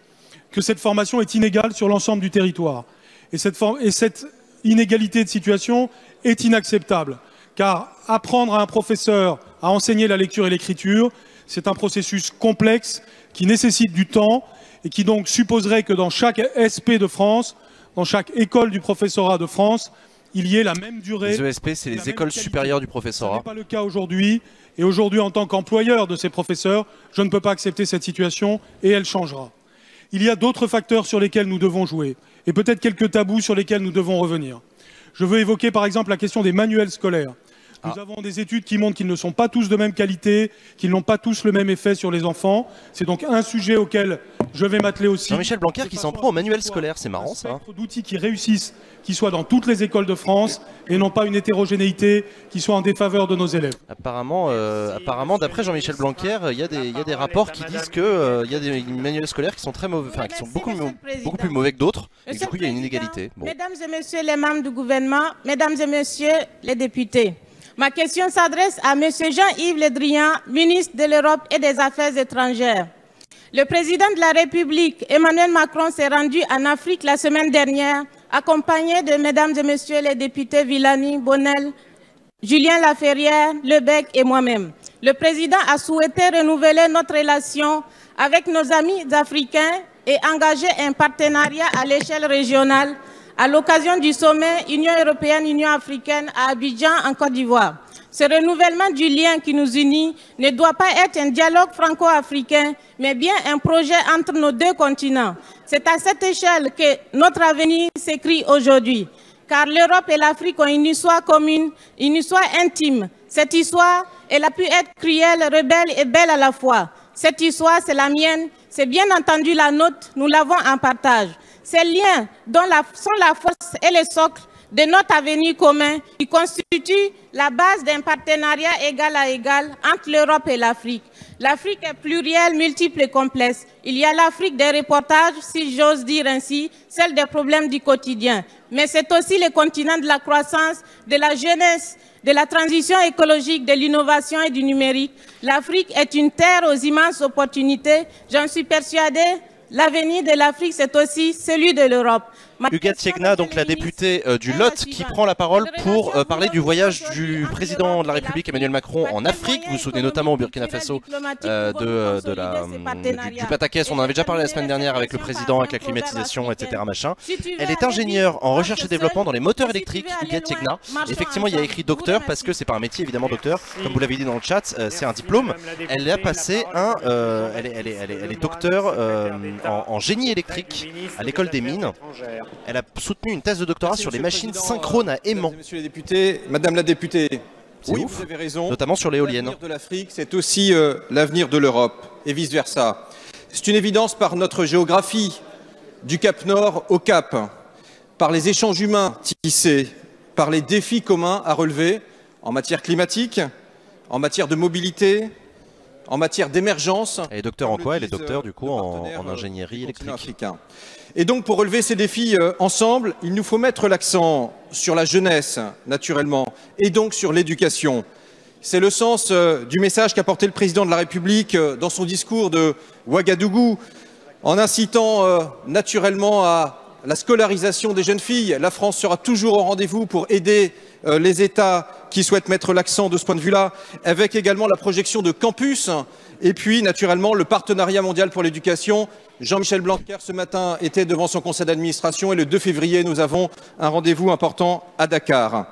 que cette formation est inégale sur l'ensemble du territoire. Et cette inégalité de situation est inacceptable, car apprendre à un professeur à enseigner la lecture et l'écriture, c'est un processus complexe qui nécessite du temps et qui donc supposerait que dans chaque SP de France, dans chaque école du professorat de France, il y ait la même durée. Les ESP, c'est les écoles supérieures du professorat. Ce n'est pas le cas aujourd'hui. Et aujourd'hui, en tant qu'employeur de ces professeurs, je ne peux pas accepter cette situation et elle changera. Il y a d'autres facteurs sur lesquels nous devons jouer et peut-être quelques tabous sur lesquels nous devons revenir. Je veux évoquer par exemple la question des manuels scolaires. Nous avons des études qui montrent qu'ils ne sont pas tous de même qualité, qu'ils n'ont pas tous le même effet sur les enfants. C'est donc un sujet auquel je vais m'atteler aussi. Jean-Michel Blanquer qui s'en prend au manuel scolaire, c'est marrant ça. D'outils qui réussissent, qui soient dans toutes les écoles de France et non pas une hétérogénéité qui soit en défaveur de nos élèves. Apparemment, d'après Jean-Michel Blanquer, il y a des rapports qui disent que il y a des manuels scolaires qui sont très mauvais, enfin qui sont beaucoup plus mauvais que d'autres. Et du coup, il y a une inégalité. Bon. Mesdames et messieurs les membres du gouvernement, mesdames et messieurs les députés. Ma question s'adresse à M. Jean-Yves Le Drian, ministre de l'Europe et des Affaires étrangères. Le président de la République, Emmanuel Macron, s'est rendu en Afrique la semaine dernière, accompagné de mesdames et messieurs les députés Villani, Bonnel, Julien Laferrière, Lebec et moi-même. Le président a souhaité renouveler notre relation avec nos amis africains et engager un partenariat à l'échelle régionale à l'occasion du sommet Union européenne-Union africaine à Abidjan, en Côte d'Ivoire. Ce renouvellement du lien qui nous unit ne doit pas être un dialogue franco-africain, mais bien un projet entre nos deux continents. C'est à cette échelle que notre avenir s'écrit aujourd'hui, car l'Europe et l'Afrique ont une histoire commune, une histoire intime. Cette histoire, elle a pu être cruelle, rebelle et belle à la fois. Cette histoire, c'est la mienne, c'est bien entendu la nôtre, nous l'avons en partage. Ces liens sont la force et le socle de notre avenir commun qui constitue la base d'un partenariat égal à égal entre l'Europe et l'Afrique. L'Afrique est plurielle, multiple et complexe. Il y a l'Afrique des reportages, si j'ose dire ainsi, celle des problèmes du quotidien. Mais c'est aussi le continent de la croissance, de la jeunesse, de la transition écologique, de l'innovation et du numérique. L'Afrique est une terre aux immenses opportunités. J'en suis persuadée. L'avenir de l'Afrique, c'est aussi celui de l'Europe. Huguette Tiegna, donc la députée du Lot, qui prend la parole pour parler du voyage du président de la République Emmanuel Macron en Afrique. Vous vous souvenez notamment au Burkina Faso du pataquès. On en avait déjà parlé la semaine dernière avec le président, avec la climatisation, etc. Machin. Elle est ingénieure en recherche et développement dans les moteurs électriques, Huguette Tiegna. Effectivement, il y a écrit docteur parce que c'est pas un métier évidemment docteur, comme vous l'avez dit dans le chat, c'est un diplôme. Elle a passé elle est docteur en génie électrique à l'école des mines. Elle a soutenu une thèse de doctorat sur les machines synchrones à aimant. Monsieur les députés, Madame la députée, oui, vous avez raison. Notamment sur l'éolienne. L'avenir de l'Afrique, c'est aussi l'avenir de l'Europe et vice-versa. C'est une évidence par notre géographie, du Cap Nord au Cap, par les échanges humains tissés, par les défis communs à relever en matière climatique, en matière de mobilité, en matière d'émergence. Elle est docteur en quoi? Elle est docteur du coup en ingénierie électrique. Africain. Et donc pour relever ces défis ensemble, il nous faut mettre l'accent sur la jeunesse, naturellement, et donc sur l'éducation. C'est le sens du message qu'a porté le président de la République dans son discours de Ouagadougou, en incitant naturellement à la scolarisation des jeunes filles. La France sera toujours au rendez-vous pour aider les États qui souhaitent mettre l'accent de ce point de vue-là, avec également la projection de campus, et puis naturellement le partenariat mondial pour l'éducation. Jean-Michel Blanquer ce matin était devant son conseil d'administration et le 2 février nous avons un rendez-vous important à Dakar.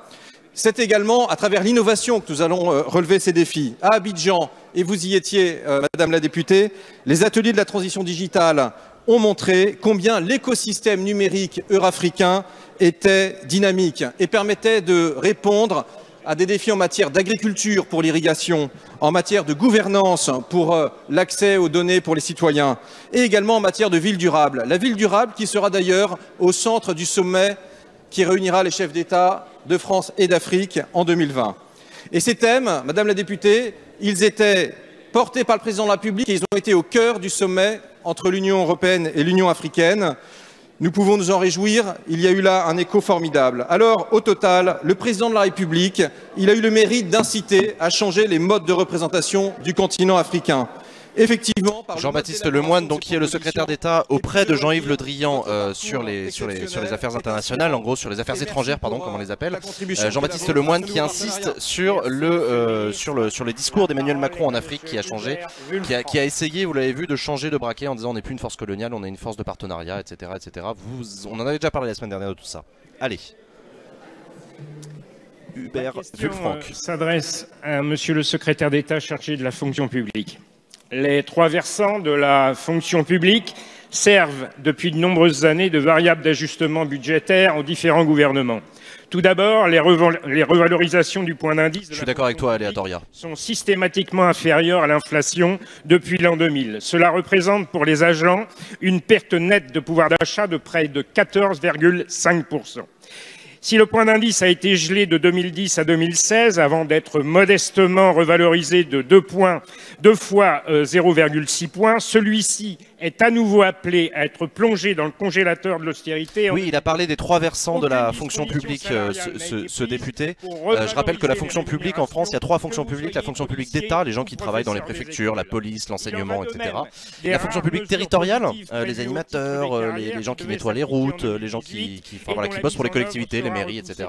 C'est également à travers l'innovation que nous allons relever ces défis. À Abidjan, et vous y étiez Madame la députée, les ateliers de la transition digitale ont montré combien l'écosystème numérique eurafricain était dynamique et permettait de répondre à des défis en matière d'agriculture pour l'irrigation, en matière de gouvernance pour l'accès aux données pour les citoyens et également en matière de ville durable. La ville durable qui sera d'ailleurs au centre du sommet qui réunira les chefs d'État de France et d'Afrique en 2020. Et ces thèmes, Madame la députée, ils étaient portés par le président de la République et ils ont été au cœur du sommet entre l'Union européenne et l'Union africaine. Nous pouvons nous en réjouir, il y a eu là un écho formidable. Alors, au total, le président de la République, il a eu le mérite d'inciter à changer les modes de représentation du continent africain. Effectivement, Jean-Baptiste Lemoyne, donc, qui est le secrétaire d'État auprès de Jean-Yves Le Drian sur les affaires internationales, en gros sur les affaires étrangères, pardon, comme on les appelle. Jean-Baptiste Lemoyne qui insiste sur les discours d'Emmanuel Macron en Afrique qui a changé, qui a essayé, vous l'avez vu, de changer de braquet en disant on n'est plus une force coloniale, on est une force de partenariat, etc. etc. On en avait déjà parlé la semaine dernière de tout ça. Allez. Hubert Vulfranc s'adresse à Monsieur le secrétaire d'État chargé de la fonction publique. Les trois versants de la fonction publique servent depuis de nombreuses années de variable d'ajustement budgétaire aux différents gouvernements. Tout d'abord, les revalorisations du point d'indice sont systématiquement inférieures à l'inflation depuis l'an 2000. Cela représente pour les agents une perte nette de pouvoir d'achat de près de 14,5%. Si le point d'indice a été gelé de 2010 à 2016, avant d'être modestement revalorisé de 2 fois 0,6 points, celui-ci est à nouveau appelé à être plongé dans le congélateur de l'austérité. Oui, il a parlé des 3 versants de la fonction publique, ce député. Je rappelle que la fonction publique en France, il y a 3 fonctions publiques. La fonction publique d'État, les gens qui travaillent dans les préfectures, la police, l'enseignement, etc. Et la fonction publique territoriale, les animateurs, les gens qui nettoient les routes, les gens qui bossent pour les collectivités, les mairies, etc.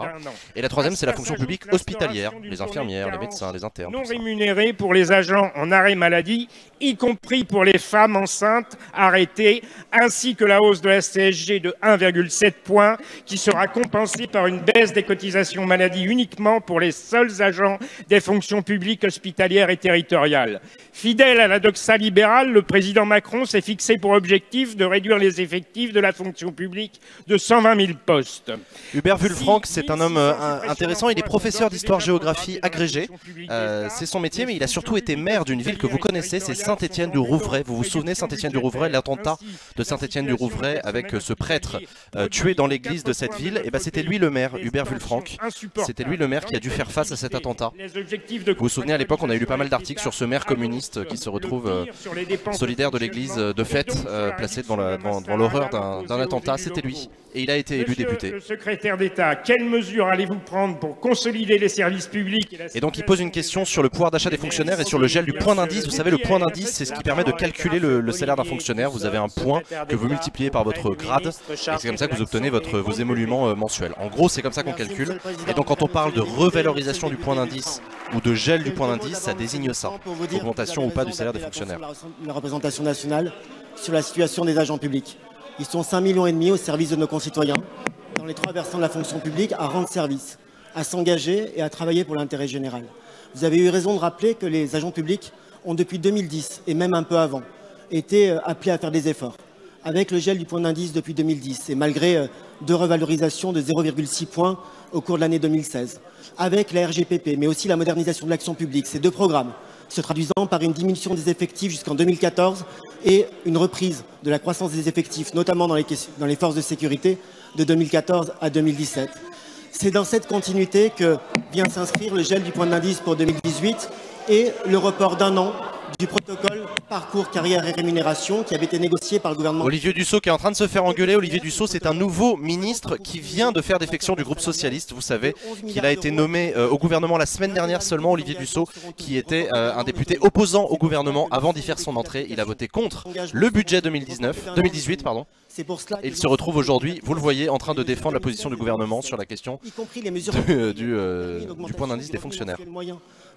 Et la 3e, c'est la fonction publique hospitalière, les infirmières, les médecins, les internes. Non rémunérés pour les agents en arrêt maladie, y compris pour les femmes enceintes arrêtées, ainsi que la hausse de la CSG de 1,7 point, qui sera compensée par une baisse des cotisations maladie uniquement pour les seuls agents des fonctions publiques hospitalières et territoriales. Fidèle à la doxa libérale, le président Macron s'est fixé pour objectif de réduire les effectifs de la fonction publique de 120 000 postes. Hubert Wulfranc, c'est un homme intéressant, il est professeur d'histoire-géographie agrégé, c'est son métier, mais il a surtout été maire d'une ville que vous connaissez, c'est Saint-Étienne-du-Rouvray. Vous vous souvenez, Saint-Étienne-du-Rouvray, l'attentat de Saint-Étienne-du-Rouvray avec ce prêtre tué dans l'église de cette ville, et c'était lui le maire, Hubert Wulfranc, c'était lui le maire qui a dû faire face à cet attentat. Vous vous souvenez, à l'époque, on a eu pas mal d'articles sur ce maire communiste qui se retrouve solidaire de l'église de fait, placé devant l'horreur d'un attentat, c'était lui. Et il a été élu député. Le secrétaire d'État, quelles mesures allez-vous prendre pour consolider les services publics et donc il pose une question sur le pouvoir d'achat des fonctionnaires et sur le gel du point d'indice. Vous savez, le point d'indice, c'est ce qui permet de calculer le salaire d'un fonctionnaire. Vous avez un point que vous multipliez par votre grade et c'est comme ça que vous obtenez vos émoluments mensuels. En gros, c'est comme ça qu'on calcule. Et donc quand on parle de revalorisation du point d'indice ou de gel du point d'indice, ça désigne ça. Augmentation ou pas du salaire des fonctionnaires. La représentation nationale sur la situation des agents publics. Ils sont 5,5 millions au service de nos concitoyens, dans les 3 versants de la fonction publique, à rendre service, à s'engager et à travailler pour l'intérêt général. Vous avez eu raison de rappeler que les agents publics ont depuis 2010, et même un peu avant, été appelés à faire des efforts, avec le gel du point d'indice depuis 2010, et malgré 2 revalorisations de 0,6 points au cours de l'année 2016, avec la RGPP, mais aussi la modernisation de l'action publique, ces 2 programmes se traduisant par une diminution des effectifs jusqu'en 2014 et une reprise de la croissance des effectifs, notamment dans les forces de sécurité, de 2014 à 2017. C'est dans cette continuité que vient s'inscrire le gel du point d'indice pour 2018 et le report d'1 an du protocole parcours carrière et rémunération qui avait été négocié par le gouvernement. Olivier Dussopt qui est en train de se faire engueuler. Olivier Dussopt, c'est un nouveau ministre qui vient de faire défection du groupe socialiste. Vous savez qu'il a été nommé au gouvernement la semaine dernière seulement. Olivier Dussopt qui était un député opposant au gouvernement avant d'y faire son entrée. Il a voté contre le budget 2018 pardon. Et il se retrouve aujourd'hui, vous le voyez, en train de défendre la position du gouvernement sur la question du point d'indice des fonctionnaires.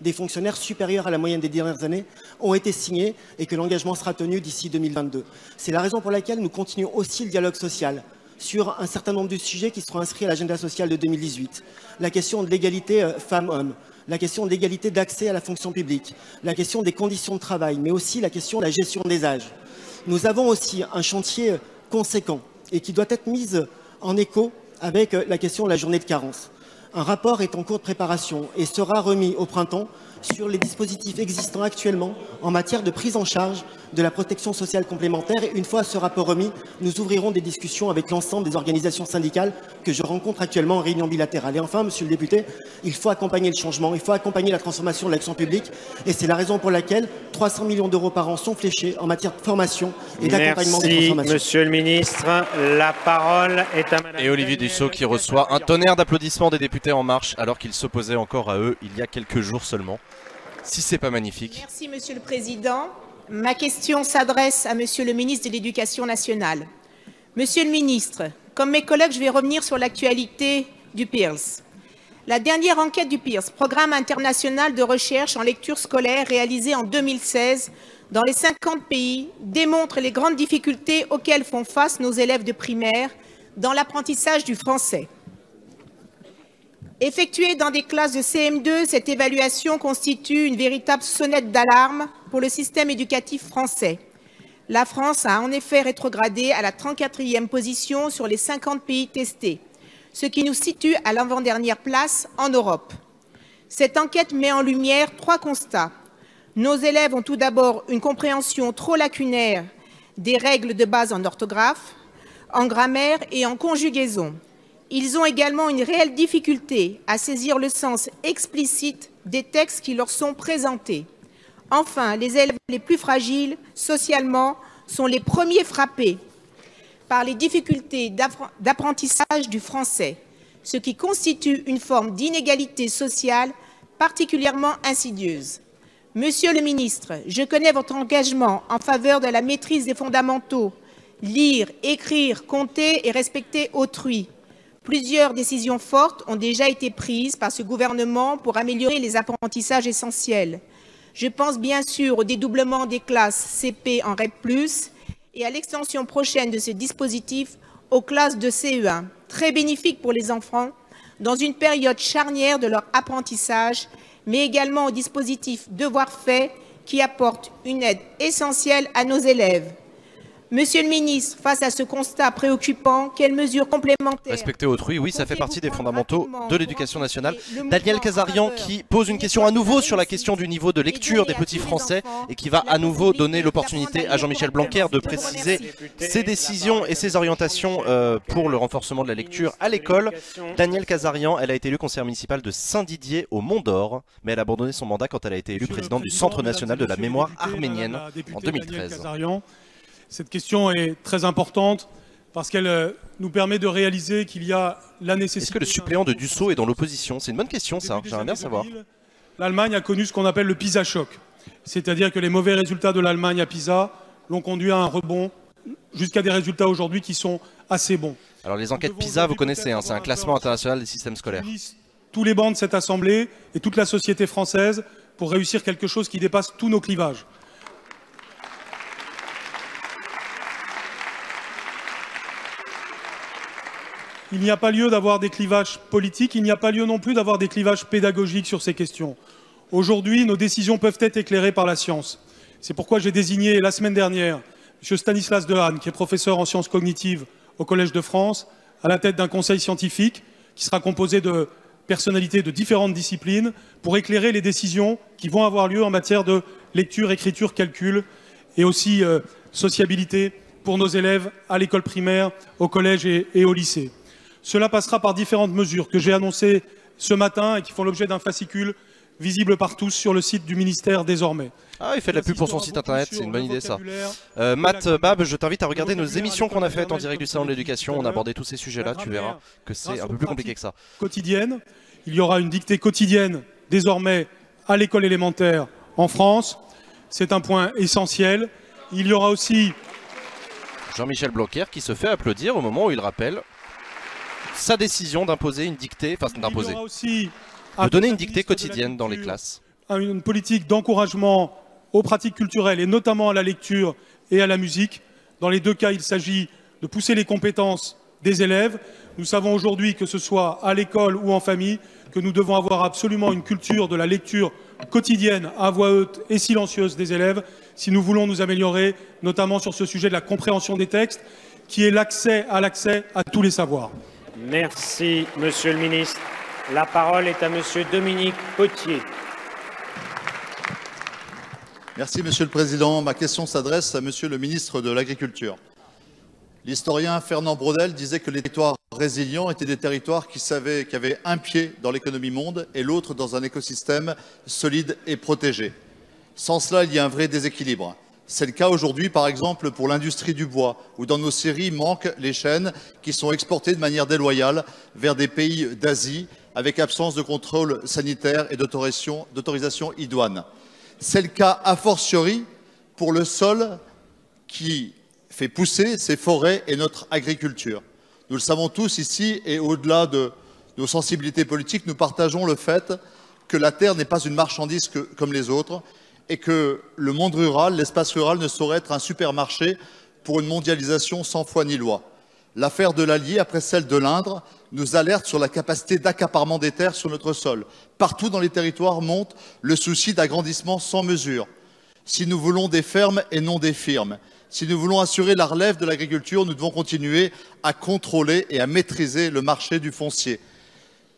Des fonctionnaires supérieurs à la moyenne des dernières années ont été signés et que l'engagement sera tenu d'ici 2022. C'est la raison pour laquelle nous continuons aussi le dialogue social sur un certain nombre de sujets qui seront inscrits à l'agenda social de 2018. La question de l'égalité femmes-hommes, la question de l'égalité d'accès à la fonction publique, la question des conditions de travail, mais aussi la question de la gestion des âges. Nous avons aussi un chantier conséquent et qui doit être mis en écho avec la question de la journée de carence. Un rapport est en cours de préparation et sera remis au printemps sur les dispositifs existants actuellement en matière de prise en charge de la protection sociale complémentaire. Et une fois ce rapport remis, nous ouvrirons des discussions avec l'ensemble des organisations syndicales que je rencontre actuellement en réunion bilatérale. Et enfin, monsieur le député, il faut accompagner le changement, il faut accompagner la transformation de l'action publique. Et c'est la raison pour laquelle 300 millions d'euros par an sont fléchés en matière de formation et d'accompagnement des transformations. Merci, monsieur le ministre. La parole est à madame. Et Olivier Dussopt qui reçoit un tonnerre d'applaudissements des députés En Marche alors qu'il s'opposait encore à eux il y a quelques jours seulement. Si c'est pas magnifique. Merci Monsieur le Président. Ma question s'adresse à Monsieur le ministre de l'Éducation nationale. Monsieur le ministre, comme mes collègues, je vais revenir sur l'actualité du PIRLS. La dernière enquête du PIRLS, Programme international de recherche en lecture scolaire, réalisée en 2016 dans les 50 pays, démontre les grandes difficultés auxquelles font face nos élèves de primaire dans l'apprentissage du français. Effectuée dans des classes de CM2, cette évaluation constitue une véritable sonnette d'alarme pour le système éducatif français. La France a en effet rétrogradé à la 34e position sur les 50 pays testés, ce qui nous situe à l'avant-dernière place en Europe. Cette enquête met en lumière 3 constats. Nos élèves ont tout d'abord une compréhension trop lacunaire des règles de base en orthographe, en grammaire et en conjugaison. Ils ont également une réelle difficulté à saisir le sens explicite des textes qui leur sont présentés. Enfin, les élèves les plus fragiles socialement sont les premiers frappés par les difficultés d'apprentissage du français, ce qui constitue une forme d'inégalité sociale particulièrement insidieuse. Monsieur le ministre, je connais votre engagement en faveur de la maîtrise des fondamentaux, lire, écrire, compter et respecter autrui. Plusieurs décisions fortes ont déjà été prises par ce gouvernement pour améliorer les apprentissages essentiels. Je pense bien sûr au dédoublement des classes CP en REP+, et à l'extension prochaine de ce dispositif aux classes de CE1, très bénéfique pour les enfants dans une période charnière de leur apprentissage, mais également au dispositif Devoirs faits qui apporte une aide essentielle à nos élèves. Monsieur le ministre, face à ce constat préoccupant, quelles mesures complémentaires... Respecter autrui, oui, ça fait partie des fondamentaux de l'éducation nationale. Daniel Casarian qui pose une question à nouveau sur la question du niveau de lecture des petits Français et qui va à nouveau donner l'opportunité à Jean-Michel Blanquer de préciser ses décisions et ses orientations pour le renforcement de la lecture à l'école. Daniel Casarian, elle a été élue conseillère municipale de Saint-Didier au Mont-d'Or, mais elle a abandonné son mandat quand elle a été élue présidente du Centre national de la mémoire arménienne en 2013. Cette question est très importante parce qu'elle nous permet de réaliser qu'il y a la nécessité... Est-ce que le suppléant de Dussault est dans l'opposition? C'est une bonne question ça, j'aimerais bien savoir. L'Allemagne a connu ce qu'on appelle le PISA choc, c'est-à-dire que les mauvais résultats de l'Allemagne à PISA l'ont conduit à un rebond jusqu'à des résultats aujourd'hui qui sont assez bons. Alors les enquêtes PISA, vous connaissez, hein, c'est un classement international des systèmes scolaires. Tous les bancs de cette Assemblée et toute la société française pour réussir quelque chose qui dépasse tous nos clivages. Il n'y a pas lieu d'avoir des clivages politiques, il n'y a pas lieu non plus d'avoir des clivages pédagogiques sur ces questions. Aujourd'hui, nos décisions peuvent être éclairées par la science. C'est pourquoi j'ai désigné la semaine dernière M. Stanislas Dehaene, qui est professeur en sciences cognitives au Collège de France, à la tête d'un conseil scientifique qui sera composé de personnalités de différentes disciplines pour éclairer les décisions qui vont avoir lieu en matière de lecture, écriture, calcul et aussi sociabilité pour nos élèves à l'école primaire, au collège et au lycée. Cela passera par différentes mesures que j'ai annoncées ce matin et qui font l'objet d'un fascicule visible par tous sur le site du ministère désormais. Ah, il fait de la pub pour son site internet, c'est une bonne idée ça. Matt, Bab, je t'invite à regarder nos émissions qu'on a faites en direct du Salon de l'Éducation. On a abordé tous ces sujets-là, tu verras que c'est un peu plus compliqué que ça. Quotidienne, il y aura une dictée quotidienne désormais à l'école élémentaire en France. C'est un point essentiel. Il y aura aussi... Jean-Michel Blanquer qui se fait applaudir au moment où il rappelle sa décision d'imposer une dictée, enfin d'imposer, de donner une dictée quotidienne dans les classes. Une politique d'encouragement aux pratiques culturelles et notamment à la lecture et à la musique. Dans les deux cas, il s'agit de pousser les compétences des élèves. Nous savons aujourd'hui, que ce soit à l'école ou en famille, que nous devons avoir absolument une culture de la lecture quotidienne à voix haute et silencieuse des élèves si nous voulons nous améliorer, notamment sur ce sujet de la compréhension des textes, qui est l'accès à tous les savoirs. Merci, Monsieur le Ministre. La parole est à Monsieur Dominique Potier. Merci, Monsieur le Président. Ma question s'adresse à Monsieur le Ministre de l'Agriculture. L'historien Fernand Braudel disait que les territoires résilients étaient des territoires qui avaient un pied dans l'économie monde et l'autre dans un écosystème solide et protégé. Sans cela, il y a un vrai déséquilibre. C'est le cas aujourd'hui, par exemple, pour l'industrie du bois, où dans nos scieries manquent les chênes qui sont exportés de manière déloyale vers des pays d'Asie, avec absence de contrôle sanitaire et d'autorisation idoine. C'est le cas, a fortiori, pour le sol qui fait pousser ces forêts et notre agriculture. Nous le savons tous ici, et au-delà de nos sensibilités politiques, nous partageons le fait que la terre n'est pas une marchandise comme les autres, et que le monde rural, l'espace rural ne saurait être un supermarché pour une mondialisation sans foi ni loi. L'affaire de l'Allier, après celle de l'Indre, nous alerte sur la capacité d'accaparement des terres sur notre sol. Partout dans les territoires monte le souci d'agrandissement sans mesure. Si nous voulons des fermes et non des firmes, si nous voulons assurer la relève de l'agriculture, nous devons continuer à contrôler et à maîtriser le marché du foncier.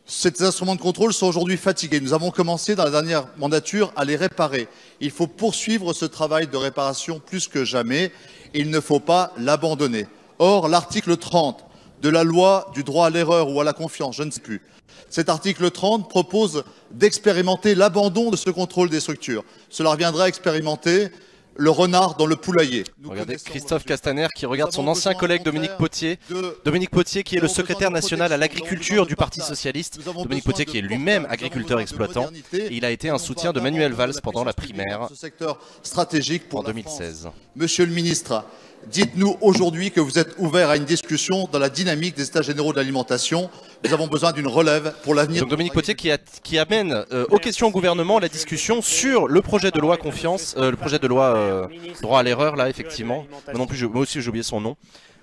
Ces instruments de contrôle sont aujourd'hui fatigués. Nous avons commencé dans la dernière mandature à les réparer. Il faut poursuivre ce travail de réparation plus que jamais. Il ne faut pas l'abandonner. Or, l'article 30 de la loi du droit à l'erreur ou à la confiance, je ne sais plus, cet article 30 propose d'expérimenter l'abandon de ce contrôle des structures. Cela reviendra à expérimenter le renard dans le poulailler. Regardez Christophe Castaner qui regarde son ancien collègue Dominique Potier. Dominique Potier qui est le secrétaire national à l'agriculture du Parti Socialiste. Dominique Potier qui est lui-même agriculteur exploitant. Et il a été un soutien de Manuel Valls pendant la primaire stratégique pour en 2016. Monsieur le ministre, dites-nous aujourd'hui que vous êtes ouvert à une discussion dans la dynamique des États généraux de l'alimentation. Nous avons besoin d'une relève pour l'avenir. Donc Dominique Potier qui amène aux questions au gouvernement la discussion sur le projet de loi confiance, le projet de loi droit à l'erreur là effectivement. Moi aussi j'ai oublié son nom.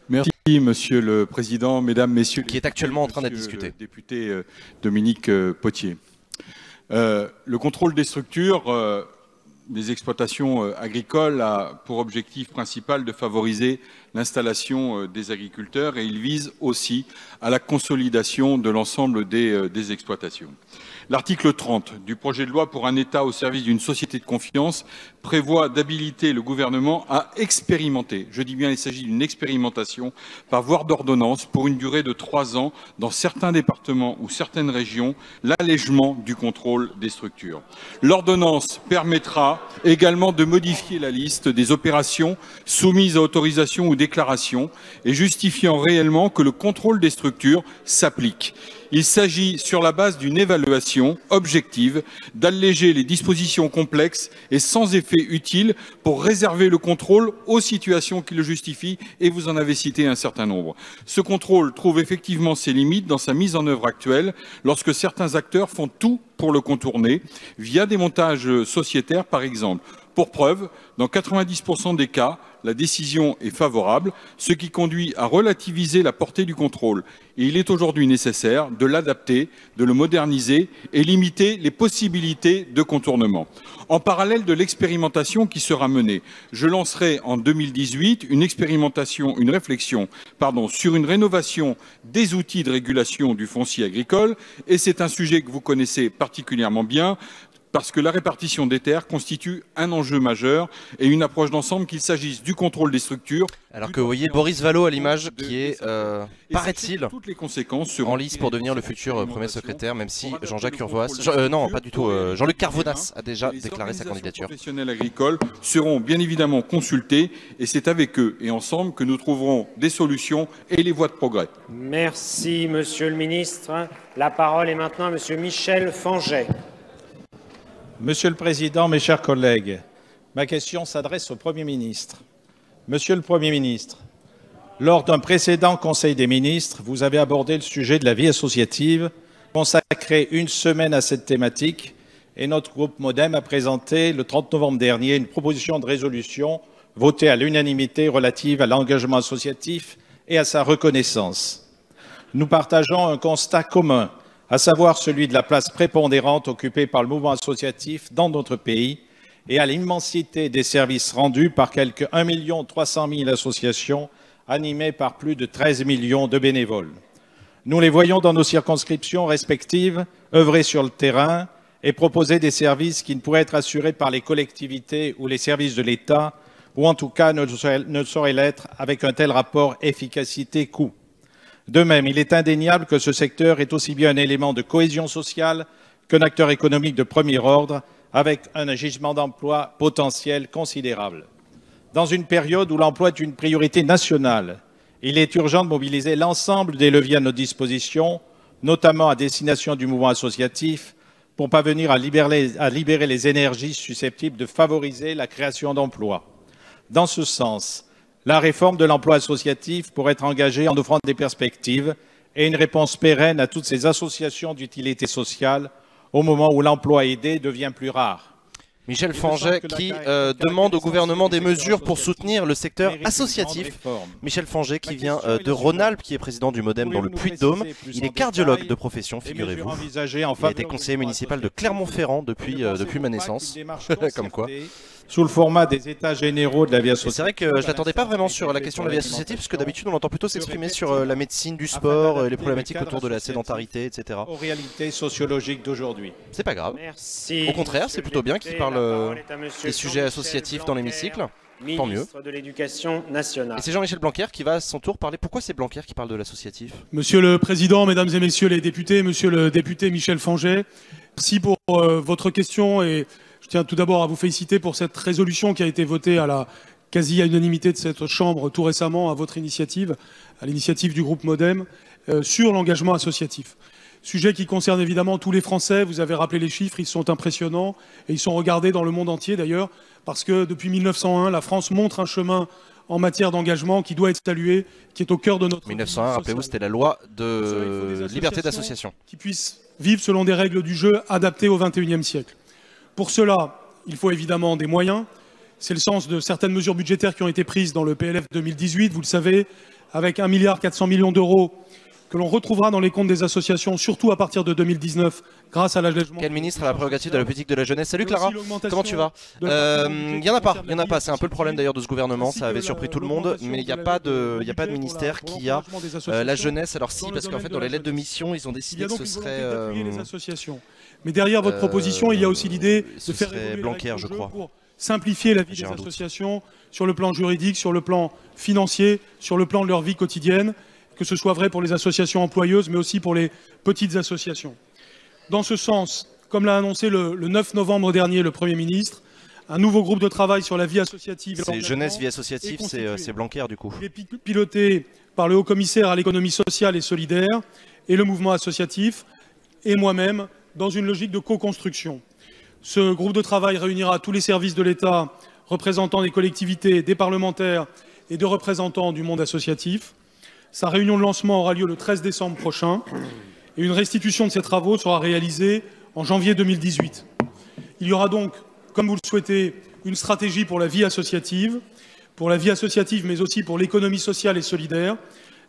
Merci Monsieur le Président, Mesdames, Messieurs. Qui est actuellement en train d'être discuté. Député Dominique Potier. Le contrôle des structures des exploitations agricoles a pour objectif principal de favoriser l'installation des agriculteurs et il vise aussi à la consolidation de l'ensemble des exploitations. L'article 30 du projet de loi pour un État au service d'une société de confiance prévoit d'habiliter le gouvernement à expérimenter, je dis bien il s'agit d'une expérimentation, par voie d'ordonnance pour une durée de 3 ans dans certains départements ou certaines régions, l'allègement du contrôle des structures. L'ordonnance permettra également de modifier la liste des opérations soumises à autorisation ou déclaration et justifiant réellement que le contrôle des structures s'applique. Il s'agit, sur la base d'une évaluation objective, d'alléger les dispositions complexes et sans effet utile pour réserver le contrôle aux situations qui le justifient, et vous en avez cité un certain nombre. Ce contrôle trouve effectivement ses limites dans sa mise en œuvre actuelle, lorsque certains acteurs font tout pour le contourner, via des montages sociétaires par exemple. Pour preuve, dans 90% des cas, la décision est favorable, ce qui conduit à relativiser la portée du contrôle. Et il est aujourd'hui nécessaire de l'adapter, de le moderniser et limiter les possibilités de contournement. En parallèle de l'expérimentation qui sera menée, je lancerai en 2018 une réflexion sur une rénovation des outils de régulation du foncier agricole, et c'est un sujet que vous connaissez particulièrement bien, parce que la répartition des terres constitue un enjeu majeur et une approche d'ensemble, qu'il s'agisse du contrôle des structures. Alors que vous voyez Boris Vallaud à l'image qui est, paraît-il, en lice pour devenir le futur premier secrétaire, même si Jean-Jacques Urvoas, non pas du tout, Jean-Luc Carvonas a déjà déclaré sa candidature. Les professionnels agricoles seront bien évidemment consultés et c'est avec eux et ensemble que nous trouverons des solutions et les voies de progrès. Merci Monsieur le Ministre. La parole est maintenant à Monsieur Michel Fanget. Monsieur le Président, mes chers collègues, ma question s'adresse au Premier ministre. Monsieur le Premier ministre, lors d'un précédent Conseil des ministres, vous avez abordé le sujet de la vie associative, consacré une semaine à cette thématique, et notre groupe MoDem a présenté le 30 novembre dernier une proposition de résolution votée à l'unanimité relative à l'engagement associatif et à sa reconnaissance. Nous partageons un constat commun, à savoir celui de la place prépondérante occupée par le mouvement associatif dans notre pays et à l'immensité des services rendus par quelques 1 300 000 associations animées par plus de 13 millions de bénévoles. Nous les voyons dans nos circonscriptions respectives œuvrer sur le terrain et proposer des services qui ne pourraient être assurés par les collectivités ou les services de l'État, ou en tout cas ne sauraient l'être avec un tel rapport efficacité-coût. De même, il est indéniable que ce secteur est aussi bien un élément de cohésion sociale qu'un acteur économique de premier ordre, avec un gisement d'emploi potentiel considérable. Dans une période où l'emploi est une priorité nationale, il est urgent de mobiliser l'ensemble des leviers à notre disposition, notamment à destination du mouvement associatif, pour parvenir à libérer les énergies susceptibles de favoriser la création d'emplois. Dans ce sens, la réforme de l'emploi associatif pourrait être engagée en offrant des perspectives et une réponse pérenne à toutes ces associations d'utilité sociale au moment où l'emploi aidé devient plus rare. Michel Fanget qui demande au gouvernement des mesures pour soutenir le secteur associatif. Michel Fanget qui vient de Rhône-Alpes, qui est président du MoDem dans le Puy-de-Dôme. Il est cardiologue de profession, figurez-vous. Il a été conseiller municipal de Clermont-Ferrand depuis ma naissance. Comme quoi. Sous le format des états généraux de la vie associative. C'est vrai que je n'attendais pas vraiment sur la question de la vie associative, parce que d'habitude on entend plutôt s'exprimer sur la médecine du sport, les problématiques autour de la sédentarité, etc. Aux réalités sociologiques d'aujourd'hui. C'est pas grave. Merci. Au contraire, c'est plutôt bien qu'il parle des sujets associatifs dans l'hémicycle. Tant mieux. De l'Éducation nationale. Et c'est Jean-Michel Blanquer qui va à son tour parler. Pourquoi c'est Blanquer qui parle de l'associatif? Monsieur le Président, Mesdames et Messieurs les députés, Monsieur le député Michel Fanget, merci pour votre question et Je tiens tout d'abord à vous féliciter pour cette résolution qui a été votée à la quasi-unanimité de cette Chambre tout récemment à votre initiative, à l'initiative du groupe MoDem, sur l'engagement associatif. Sujet qui concerne évidemment tous les Français. Vous avez rappelé les chiffres, ils sont impressionnants et ils sont regardés dans le monde entier d'ailleurs, parce que depuis 1901, la France montre un chemin en matière d'engagement qui doit être salué, qui est au cœur de notre... 1901, rappelez-vous, c'était la loi de liberté d'association. Qui puissent vivre selon des règles du jeu adaptées au XXIe siècle. Pour cela, il faut évidemment des moyens. C'est le sens de certaines mesures budgétaires qui ont été prises dans le PLF 2018, vous le savez, avec 1,4 milliard d'euros que l'on retrouvera dans les comptes des associations, surtout à partir de 2019, grâce à l'allègement. Quel ministre a la prérogative de la politique de la jeunesse? Salut Clara, comment tu vas? Il n'y en a pas, c'est un peu le problème d'ailleurs de ce gouvernement, ça avait surpris tout le monde, mais il n'y a pas de ministère qui a la jeunesse. Alors si, parce qu'en fait dans les lettres de mission, ils ont décidé que ce serait... les associations. Mais derrière votre proposition, il y a aussi l'idée de faire évoluer Blanquer, je crois. Pour simplifier la vie des associations sur le plan juridique, sur le plan financier, sur le plan de leur vie quotidienne, que ce soit vrai pour les associations employeuses, mais aussi pour les petites associations. Dans ce sens, comme l'a annoncé le 9 novembre dernier le Premier ministre, un nouveau groupe de travail sur la vie associative... C'est jeunesse, vie associative, c'est Blanquer du coup. Il est piloté par le haut-commissaire à l'économie sociale et solidaire et le mouvement associatif, et moi-même, dans une logique de co-construction. Ce groupe de travail réunira tous les services de l'État, représentants des collectivités, des parlementaires et de représentants du monde associatif. Sa réunion de lancement aura lieu le 13 décembre prochain et une restitution de ces travaux sera réalisée en janvier 2018. Il y aura donc, comme vous le souhaitez, une stratégie pour la vie associative mais aussi pour l'économie sociale et solidaire.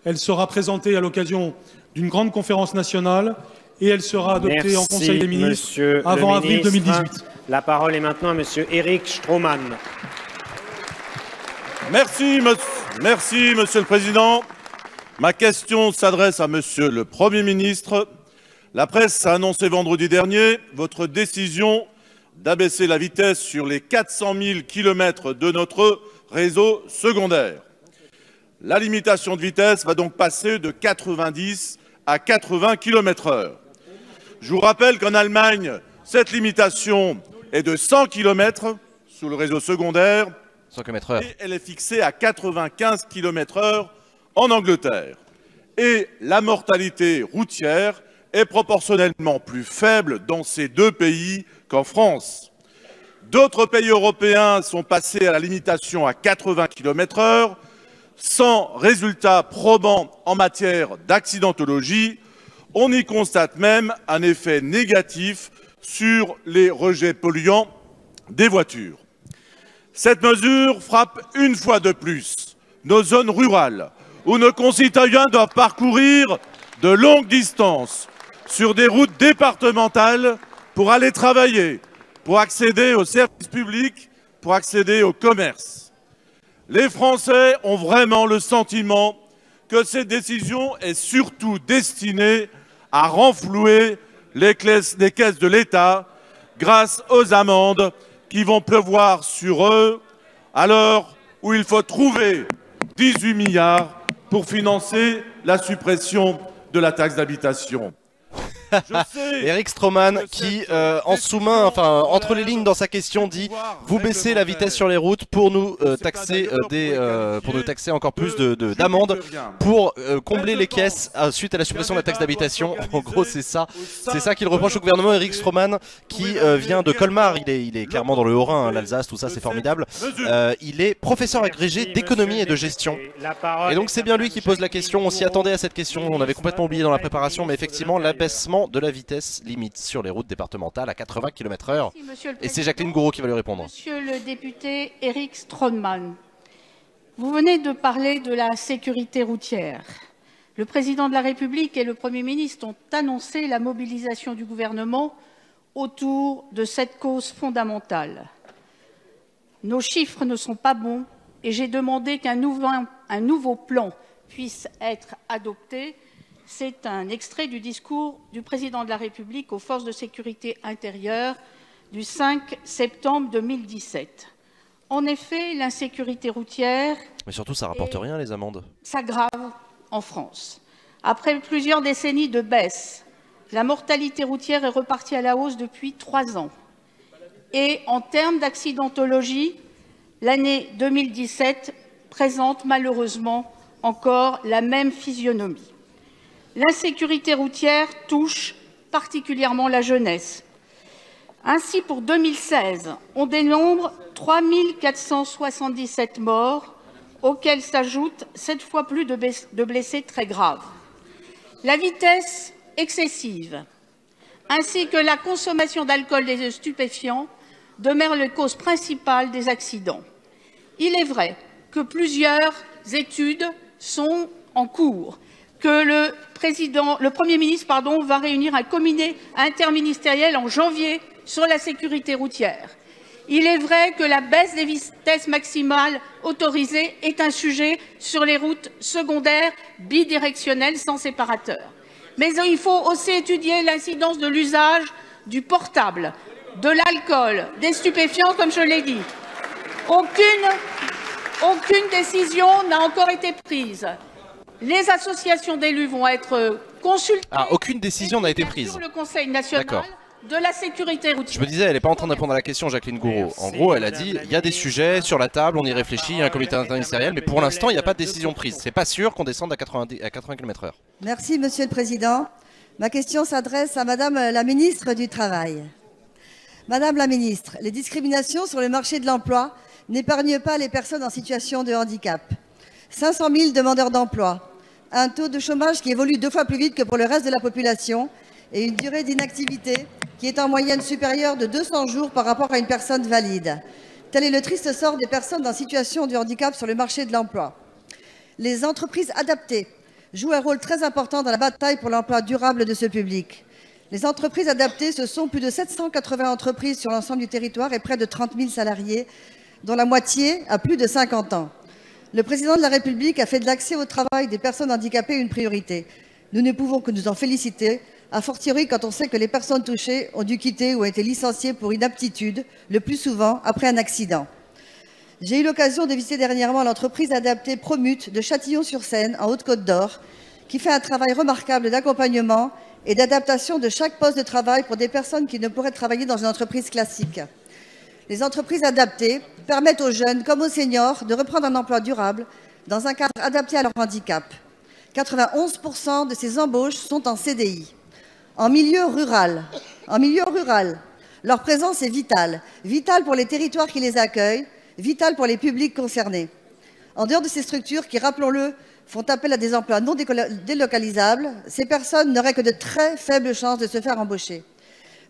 Elle sera présentée à l'occasion d'une grande conférence nationale et elle sera adoptée en Conseil des ministres avant avril 2018. La parole est maintenant à Monsieur Éric Stroman. Merci, Monsieur le Président. Ma question s'adresse à Monsieur le Premier ministre. La presse a annoncé vendredi dernier votre décision d'abaisser la vitesse sur les 400 000 km de notre réseau secondaire. La limitation de vitesse va donc passer de 90 à 80 km/h. Je vous rappelle qu'en Allemagne, cette limitation est de 100 km sous le réseau secondaire 100 km/h. Et elle est fixée à 95 km/h en Angleterre. Et la mortalité routière est proportionnellement plus faible dans ces deux pays qu'en France. D'autres pays européens sont passés à la limitation à 80 km/h sans résultat probant en matière d'accidentologie. On y constate même un effet négatif sur les rejets polluants des voitures. Cette mesure frappe une fois de plus nos zones rurales où nos concitoyens doivent parcourir de longues distances sur des routes départementales pour aller travailler, pour accéder aux services publics, pour accéder au commerce. Les Français ont vraiment le sentiment que cette décision est surtout destinée à renflouer les caisses de l'État grâce aux amendes qui vont pleuvoir sur eux, à l'heure où il faut trouver 18 milliards pour financer la suppression de la taxe d'habitation. Éric Stroman qui, en sous-main, enfin entre les lignes dans sa question, dit vous baissez la vitesse sur les routes pour nous taxer encore plus d'amendes pour combler les caisses suite à la suppression de la taxe d'habitation. En gros, c'est ça qu'il reproche au gouvernement. Éric Stroman qui vient de Colmar, il est clairement dans le Haut-Rhin, hein, l'Alsace, tout ça, c'est formidable. Il est professeur agrégé d'économie et de gestion. Et donc c'est bien lui qui pose la question. On s'y attendait à cette question, on avait complètement oublié dans la préparation, mais effectivement l'abaissement de la vitesse limite sur les routes départementales à 80 km/h. Et c'est Jacqueline Gouraud qui va lui répondre. Monsieur le député Éric Stroman, vous venez de parler de la sécurité routière. Le président de la République et le Premier ministre ont annoncé la mobilisation du gouvernement autour de cette cause fondamentale. Nos chiffres ne sont pas bons et j'ai demandé qu'un nouveau plan puisse être adopté. C'est un extrait du discours du président de la République aux forces de sécurité intérieure du 5 septembre 2017. En effet, l'insécurité routière... Mais surtout, ça rapporte rien, les amendes. ...s'aggrave en France. Après plusieurs décennies de baisse, la mortalité routière est repartie à la hausse depuis 3 ans. Et en termes d'accidentologie, l'année 2017 présente malheureusement encore la même physionomie. L'insécurité routière touche particulièrement la jeunesse. Ainsi, pour 2016, on dénombre 3 477 morts, auxquels s'ajoutent 7 fois plus de blessés très graves. La vitesse excessive, ainsi que la consommation d'alcool et de stupéfiants, demeurent les causes principales des accidents. Il est vrai que plusieurs études sont en cours, que le Premier ministre va réunir un comité interministériel en janvier sur la sécurité routière. Il est vrai que la baisse des vitesses maximales autorisées est un sujet sur les routes secondaires bidirectionnelles sans séparateur. Mais il faut aussi étudier l'incidence de l'usage du portable, de l'alcool, des stupéfiants, comme je l'ai dit. Aucune décision n'a encore été prise. Les associations d'élus vont être consultées. Ah, aucune décision n'a été prise. Sur le Conseil national de la sécurité routière. Je me disais, elle n'est pas en train de répondre à la question, Jacqueline Gouraud. En gros, elle a dit, il y a des sujets sur la table, on y réfléchit, il y a un comité interministériel, mais pour l'instant, il n'y a pas de décision prise. C'est pas sûr qu'on descende à 80 km/h. Merci, Monsieur le Président. Ma question s'adresse à Madame la ministre du Travail. Madame la ministre, les discriminations sur le marché de l'emploi n'épargnent pas les personnes en situation de handicap. 500 000 demandeurs d'emploi, un taux de chômage qui évolue 2 fois plus vite que pour le reste de la population et une durée d'inactivité qui est en moyenne supérieure de 200 jours par rapport à une personne valide. Tel est le triste sort des personnes en situation de handicap sur le marché de l'emploi. Les entreprises adaptées jouent un rôle très important dans la bataille pour l'emploi durable de ce public. Les entreprises adaptées, ce sont plus de 780 entreprises sur l'ensemble du territoire et près de 30 000 salariés, dont la moitié a plus de 50 ans. Le président de la République a fait de l'accès au travail des personnes handicapées une priorité. Nous ne pouvons que nous en féliciter, a fortiori quand on sait que les personnes touchées ont dû quitter ou ont été licenciées pour inaptitude, le plus souvent après un accident. J'ai eu l'occasion de visiter dernièrement l'entreprise adaptée Promute de Châtillon-sur-Seine, en Haute-Côte d'Or, qui fait un travail remarquable d'accompagnement et d'adaptation de chaque poste de travail pour des personnes qui ne pourraient travailler dans une entreprise classique. Les entreprises adaptées permettent aux jeunes comme aux seniors de reprendre un emploi durable dans un cadre adapté à leur handicap. 91% de ces embauches sont en CDI. En milieu rural, leur présence est vitale. Vitale pour les territoires qui les accueillent, vitale pour les publics concernés. En dehors de ces structures qui, rappelons-le, font appel à des emplois non délocalisables, ces personnes n'auraient que de très faibles chances de se faire embaucher.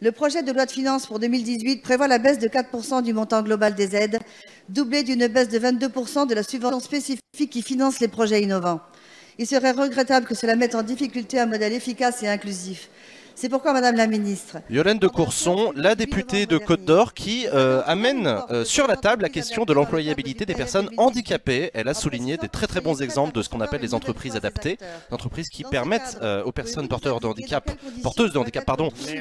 Le projet de loi de finances pour 2018 prévoit la baisse de 4% du montant global des aides, doublée d'une baisse de 22% de la subvention spécifique qui finance les projets innovants. Il serait regrettable que cela mette en difficulté un modèle efficace et inclusif. C'est pourquoi, Madame la Ministre... Yolène de Courson, la députée de Côte d'Or, qui amène sur la table la question de l'employabilité des personnes handicapées. Elle a souligné des très très bons exemples de ce qu'on appelle les entreprises adaptées, entreprises qui permettent aux personnes porteuses de handicap,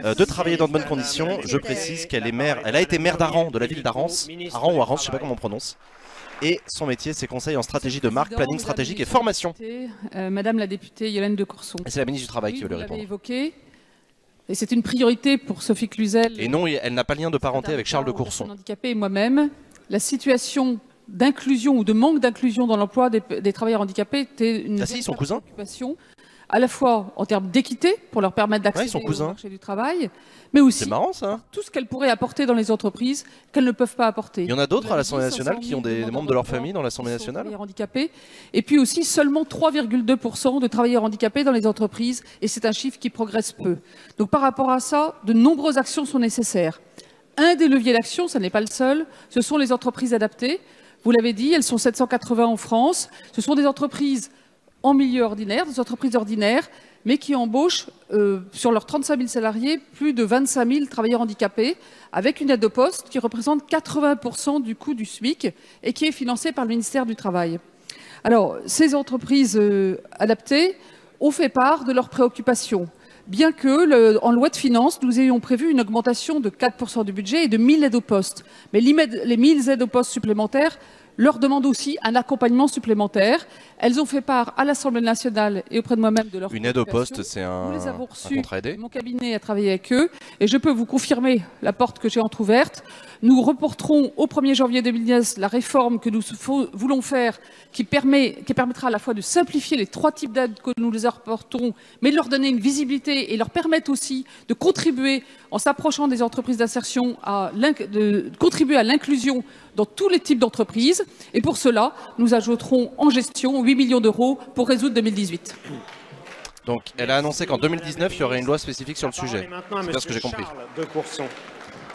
de travailler dans de bonnes conditions. Je précise qu'elle est maire, elle a été maire d'Aran, de la ville d'Arance, Aran ou Arance, je ne sais pas comment on prononce. Et son métier, c'est conseil en stratégie de marque, planning stratégique et formation. Madame la députée Yolène de Courson. Et c'est la ministre du Travail qui veut lui répondre. Évoqué. Et c'est une priorité pour Sophie Cluzel. Et non, elle n'a pas lien de parenté avec Charles de Courson. Handicapés et moi-même, la situation d'inclusion ou de manque d'inclusion dans l'emploi des travailleurs handicapés était une préoccupation, à la fois en termes d'équité, pour leur permettre d'accéder au marché du travail, mais aussi marrant, ça. Tout ce qu'elles pourraient apporter dans les entreprises qu'elles ne peuvent pas apporter. Il y en a d'autres à l'Assemblée nationale qui ont des membres de leur famille dans l'Assemblée nationale. Handicapés, et puis aussi seulement 3,2% de travailleurs handicapés dans les entreprises, et c'est un chiffre qui progresse peu. Donc par rapport à ça, de nombreuses actions sont nécessaires. Un des leviers d'action, ce n'est pas le seul, ce sont les entreprises adaptées. Vous l'avez dit, elles sont 780 en France. Ce sont des entreprises en milieu ordinaire, des entreprises ordinaires, mais qui embauchent sur leurs 35 000 salariés plus de 25 000 travailleurs handicapés, avec une aide au poste qui représente 80% du coût du SMIC et qui est financée par le ministère du Travail. Alors, ces entreprises adaptées ont fait part de leurs préoccupations, bien que, en loi de finances, nous ayons prévu une augmentation de 4% du budget et de 1000 aides au poste. Mais les 1000 aides au poste supplémentaires leur demandent aussi un accompagnement supplémentaire. Elles ont fait part à l'Assemblée nationale et auprès de moi-même de leur Une aide au poste, c'est un contrat aidé. Mon cabinet a travaillé avec eux et je peux vous confirmer la porte que j'ai entrouverte. Nous reporterons au 1er janvier 2019 la réforme que nous voulons faire, qui permettra à la fois de simplifier les 3 types d'aides que nous les reporterons, mais de leur donner une visibilité et leur permettre aussi de contribuer, en s'approchant des entreprises d'insertion, de contribuer à l'inclusion dans tous les types d'entreprises. Et pour cela, nous ajouterons en gestion 8 millions d'euros pour résoudre 2018. Donc, elle a annoncé qu'en 2019, il y aurait une loi spécifique sur le sujet. C'est bien ce que j'ai compris. Charles de Courson.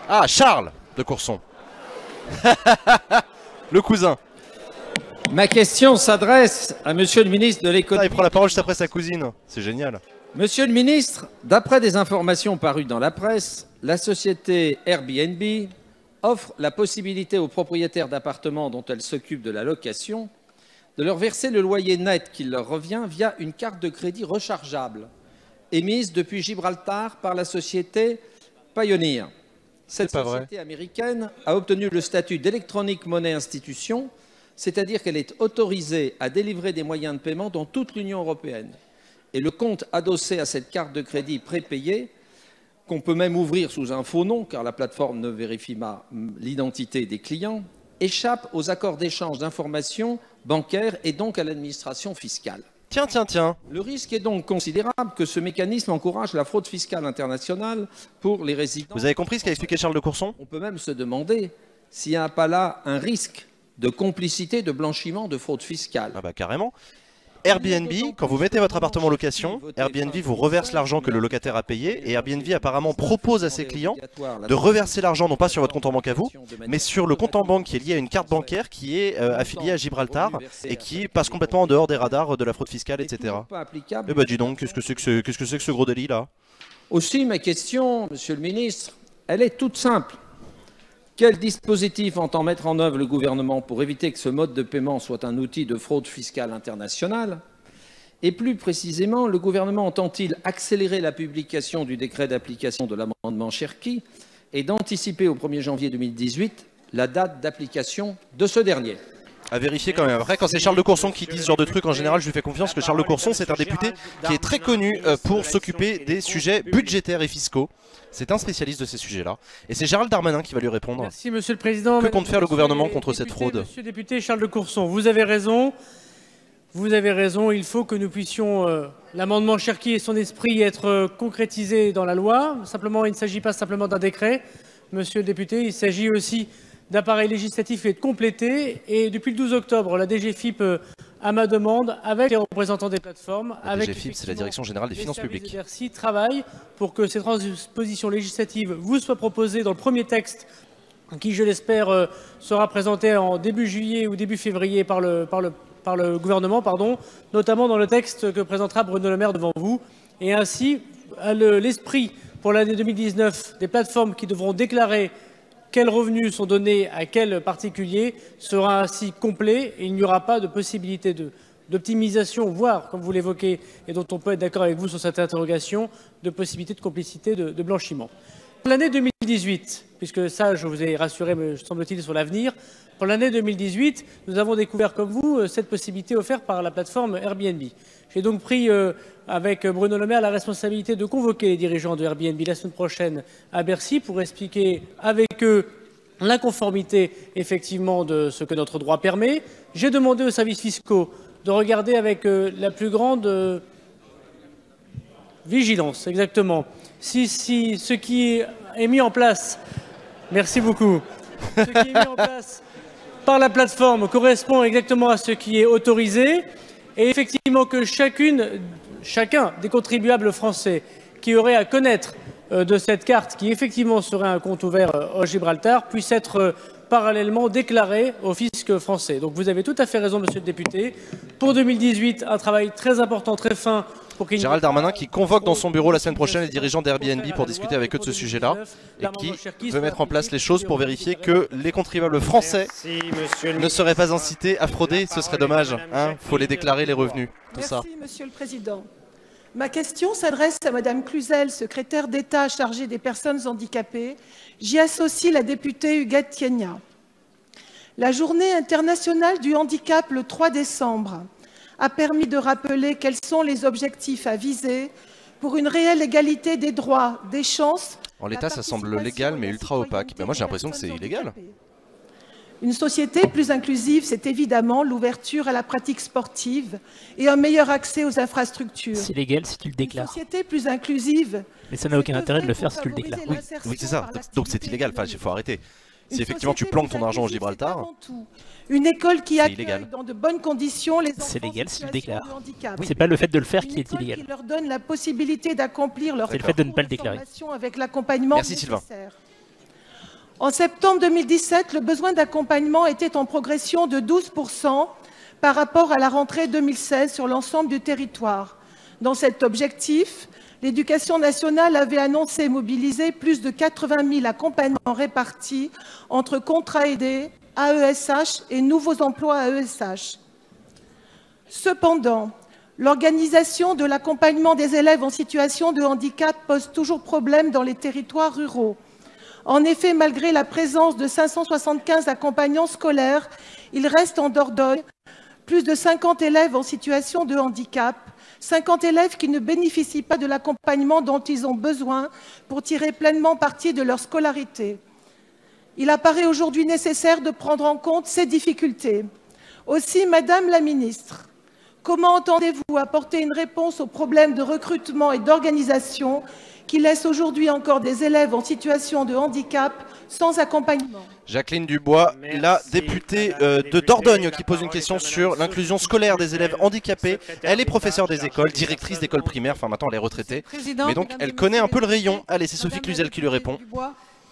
Ah, Charles de Courson. Le cousin. Ma question s'adresse à Monsieur le ministre de l'économie. Il prend la parole juste après sa cousine. C'est génial. Monsieur le ministre, d'après des informations parues dans la presse, la société Airbnb offre la possibilité aux propriétaires d'appartements dont elle s'occupe de la location de leur verser le loyer net qui leur revient via une carte de crédit rechargeable émise depuis Gibraltar par la société Payoneer. Cette société américaine a obtenu le statut d'Electronic Money Institution, c'est-à-dire qu'elle est autorisée à délivrer des moyens de paiement dans toute l'Union européenne. Et le compte adossé à cette carte de crédit prépayée, qu'on peut même ouvrir sous un faux nom, car la plateforme ne vérifie pas l'identité des clients, échappe aux accords d'échange d'informations bancaires et donc à l'administration fiscale. Tiens. Le risque est donc considérable que ce mécanisme encourage la fraude fiscale internationale pour les résidents. Vous avez compris ce qu'a expliqué Charles de Courson? On peut même se demander s'il n'y a pas là un risque de complicité de blanchiment de fraude fiscale. Ah bah carrément. Airbnb, quand vous mettez votre appartement en location, Airbnb vous reverse l'argent que le locataire a payé et Airbnb apparemment propose à ses clients de reverser l'argent non pas sur votre compte en banque à vous, mais sur le compte en banque qui est lié à une carte bancaire qui est affiliée à Gibraltar et qui passe complètement en dehors des radars de la fraude fiscale, etc. Eh bah dis donc, qu'est-ce que c'est que ce gros délit là? Aussi, ma question, Monsieur le ministre, elle est toute simple. Quel dispositif entend mettre en œuvre le gouvernement pour éviter que ce mode de paiement soit un outil de fraude fiscale internationale? Et plus précisément, le gouvernement entend-il accélérer la publication du décret d'application de l'amendement Cherki et d'anticiper au 1er janvier 2018 la date d'application de ce dernier? À vérifier quand même. Après, quand c'est Charles de Courson qui dit ce genre de trucs, en général, je lui fais confiance que Charles de Courson, c'est un député qui est très connu pour s'occuper des sujets budgétaires et fiscaux. C'est un spécialiste de ces sujets-là. Et c'est Gérald Darmanin qui va lui répondre. Merci, Monsieur le Président. Que compte faire le gouvernement contre cette fraude? Monsieur le député Charles de Courson, vous avez raison. Vous avez raison, il faut que nous puissions, l'amendement Cherki et son esprit, être concrétisé dans la loi. Simplement, il ne s'agit pas simplement d'un décret. Monsieur le député, il s'agit aussi d'appareil législatif et de compléter. Et depuis le 12 octobre, la DGFiP, à ma demande, avec les représentants des plateformes, la DGFiP, c'est la Direction Générale des Finances Publiques. Bercy travaille pour que ces transpositions législatives vous soient proposées dans le premier texte qui, je l'espère, sera présenté en début juillet ou début février par le gouvernement, notamment dans le texte que présentera Bruno Le Maire devant vous. Et ainsi, l'esprit pour l'année 2019 des plateformes qui devront déclarer quels revenus sont donnés à quel particulier sera ainsi complet et il n'y aura pas de possibilité d'optimisation, voire, comme vous l'évoquez, et dont on peut être d'accord avec vous sur cette interrogation, de possibilité de complicité de blanchiment. Pour l'année 2018, puisque ça, je vous ai rassuré, me semble-t-il, sur l'avenir, pour l'année 2018, nous avons découvert, comme vous, cette possibilité offerte par la plateforme Airbnb. J'ai donc pris, avec Bruno Le Maire, la responsabilité de convoquer les dirigeants de Airbnb la semaine prochaine à Bercy pour expliquer avec eux l'inconformité, effectivement, de ce que notre droit permet. J'ai demandé aux services fiscaux de regarder avec la plus grande vigilance, exactement, si ce qui est mis en place, merci beaucoup, ce qui est mis en place par la plateforme correspond exactement à ce qui est autorisé et effectivement que chacun des contribuables français qui aurait à connaître de cette carte qui effectivement serait un compte ouvert au Gibraltar puisse être parallèlement déclaré au fisc français. Donc vous avez tout à fait raison, monsieur le député. Pour 2018, un travail très important, très fin. Gérald Darmanin qui convoque dans son bureau la semaine prochaine les dirigeants d'Airbnb pour discuter avec eux de ce sujet-là et qui veut mettre en place les choses pour vérifier que les contribuables français ne seraient pas incités à frauder. Ce serait dommage. Il faut les déclarer, les revenus, tout ça. Merci, Monsieur le Président. Ma question s'adresse à Madame Cluzel, secrétaire d'État chargée des personnes handicapées. J'y associe la députée Huguette Thiénat. La journée internationale du handicap le 3 décembre a permis de rappeler quels sont les objectifs à viser pour une réelle égalité des droits, des chances. En l'état, ça semble légal, mais ultra opaque. Ben moi, j'ai l'impression que c'est illégal. Une société plus inclusive, c'est évidemment l'ouverture à la pratique sportive et un meilleur accès aux infrastructures. C'est légal si tu le déclares. Une société plus inclusive. Mais ça n'a aucun intérêt de le faire si tu le déclares. Oui, c'est ça. Donc c'est illégal. Enfin, il faut arrêter. Si effectivement tu planques ton argent au Gibraltar, une école qui accueille illégal. dans de bonnes conditions les enfants c'est légal si tu le déclares. de handicap. C'est pas le fait de le faire qui est illégal. Qui leur donne la possibilité d'accomplir leur C'est le fait de ne pas le déclarer. avec l'accompagnement Merci Sylvain. En septembre 2017, le besoin d'accompagnement était en progression de 12% par rapport à la rentrée 2016 sur l'ensemble du territoire. Dans cet objectif, l'Éducation nationale avait annoncé mobiliser plus de 80 000 accompagnements répartis entre contrats aidés, AESH et nouveaux emplois AESH. Cependant, l'organisation de l'accompagnement des élèves en situation de handicap pose toujours problème dans les territoires ruraux. En effet, malgré la présence de 575 accompagnants scolaires, il reste en Dordogne plus de 50 élèves en situation de handicap, 50 élèves qui ne bénéficient pas de l'accompagnement dont ils ont besoin pour tirer pleinement parti de leur scolarité. Il apparaît aujourd'hui nécessaire de prendre en compte ces difficultés. Aussi, Madame la Ministre, comment entendez-vous apporter une réponse aux problèmes de recrutement et d'organisation qui laissent aujourd'hui encore des élèves en situation de handicap sans accompagnement? Jacqueline Dubois, la députée de Dordogne, qui pose une question sur l'inclusion scolaire des élèves handicapés. Elle est professeure des écoles, directrice d'école primaire, enfin maintenant elle est retraitée. Mais donc elle connaît un peu le rayon. Allez, c'est Sophie Cluzel qui lui répond.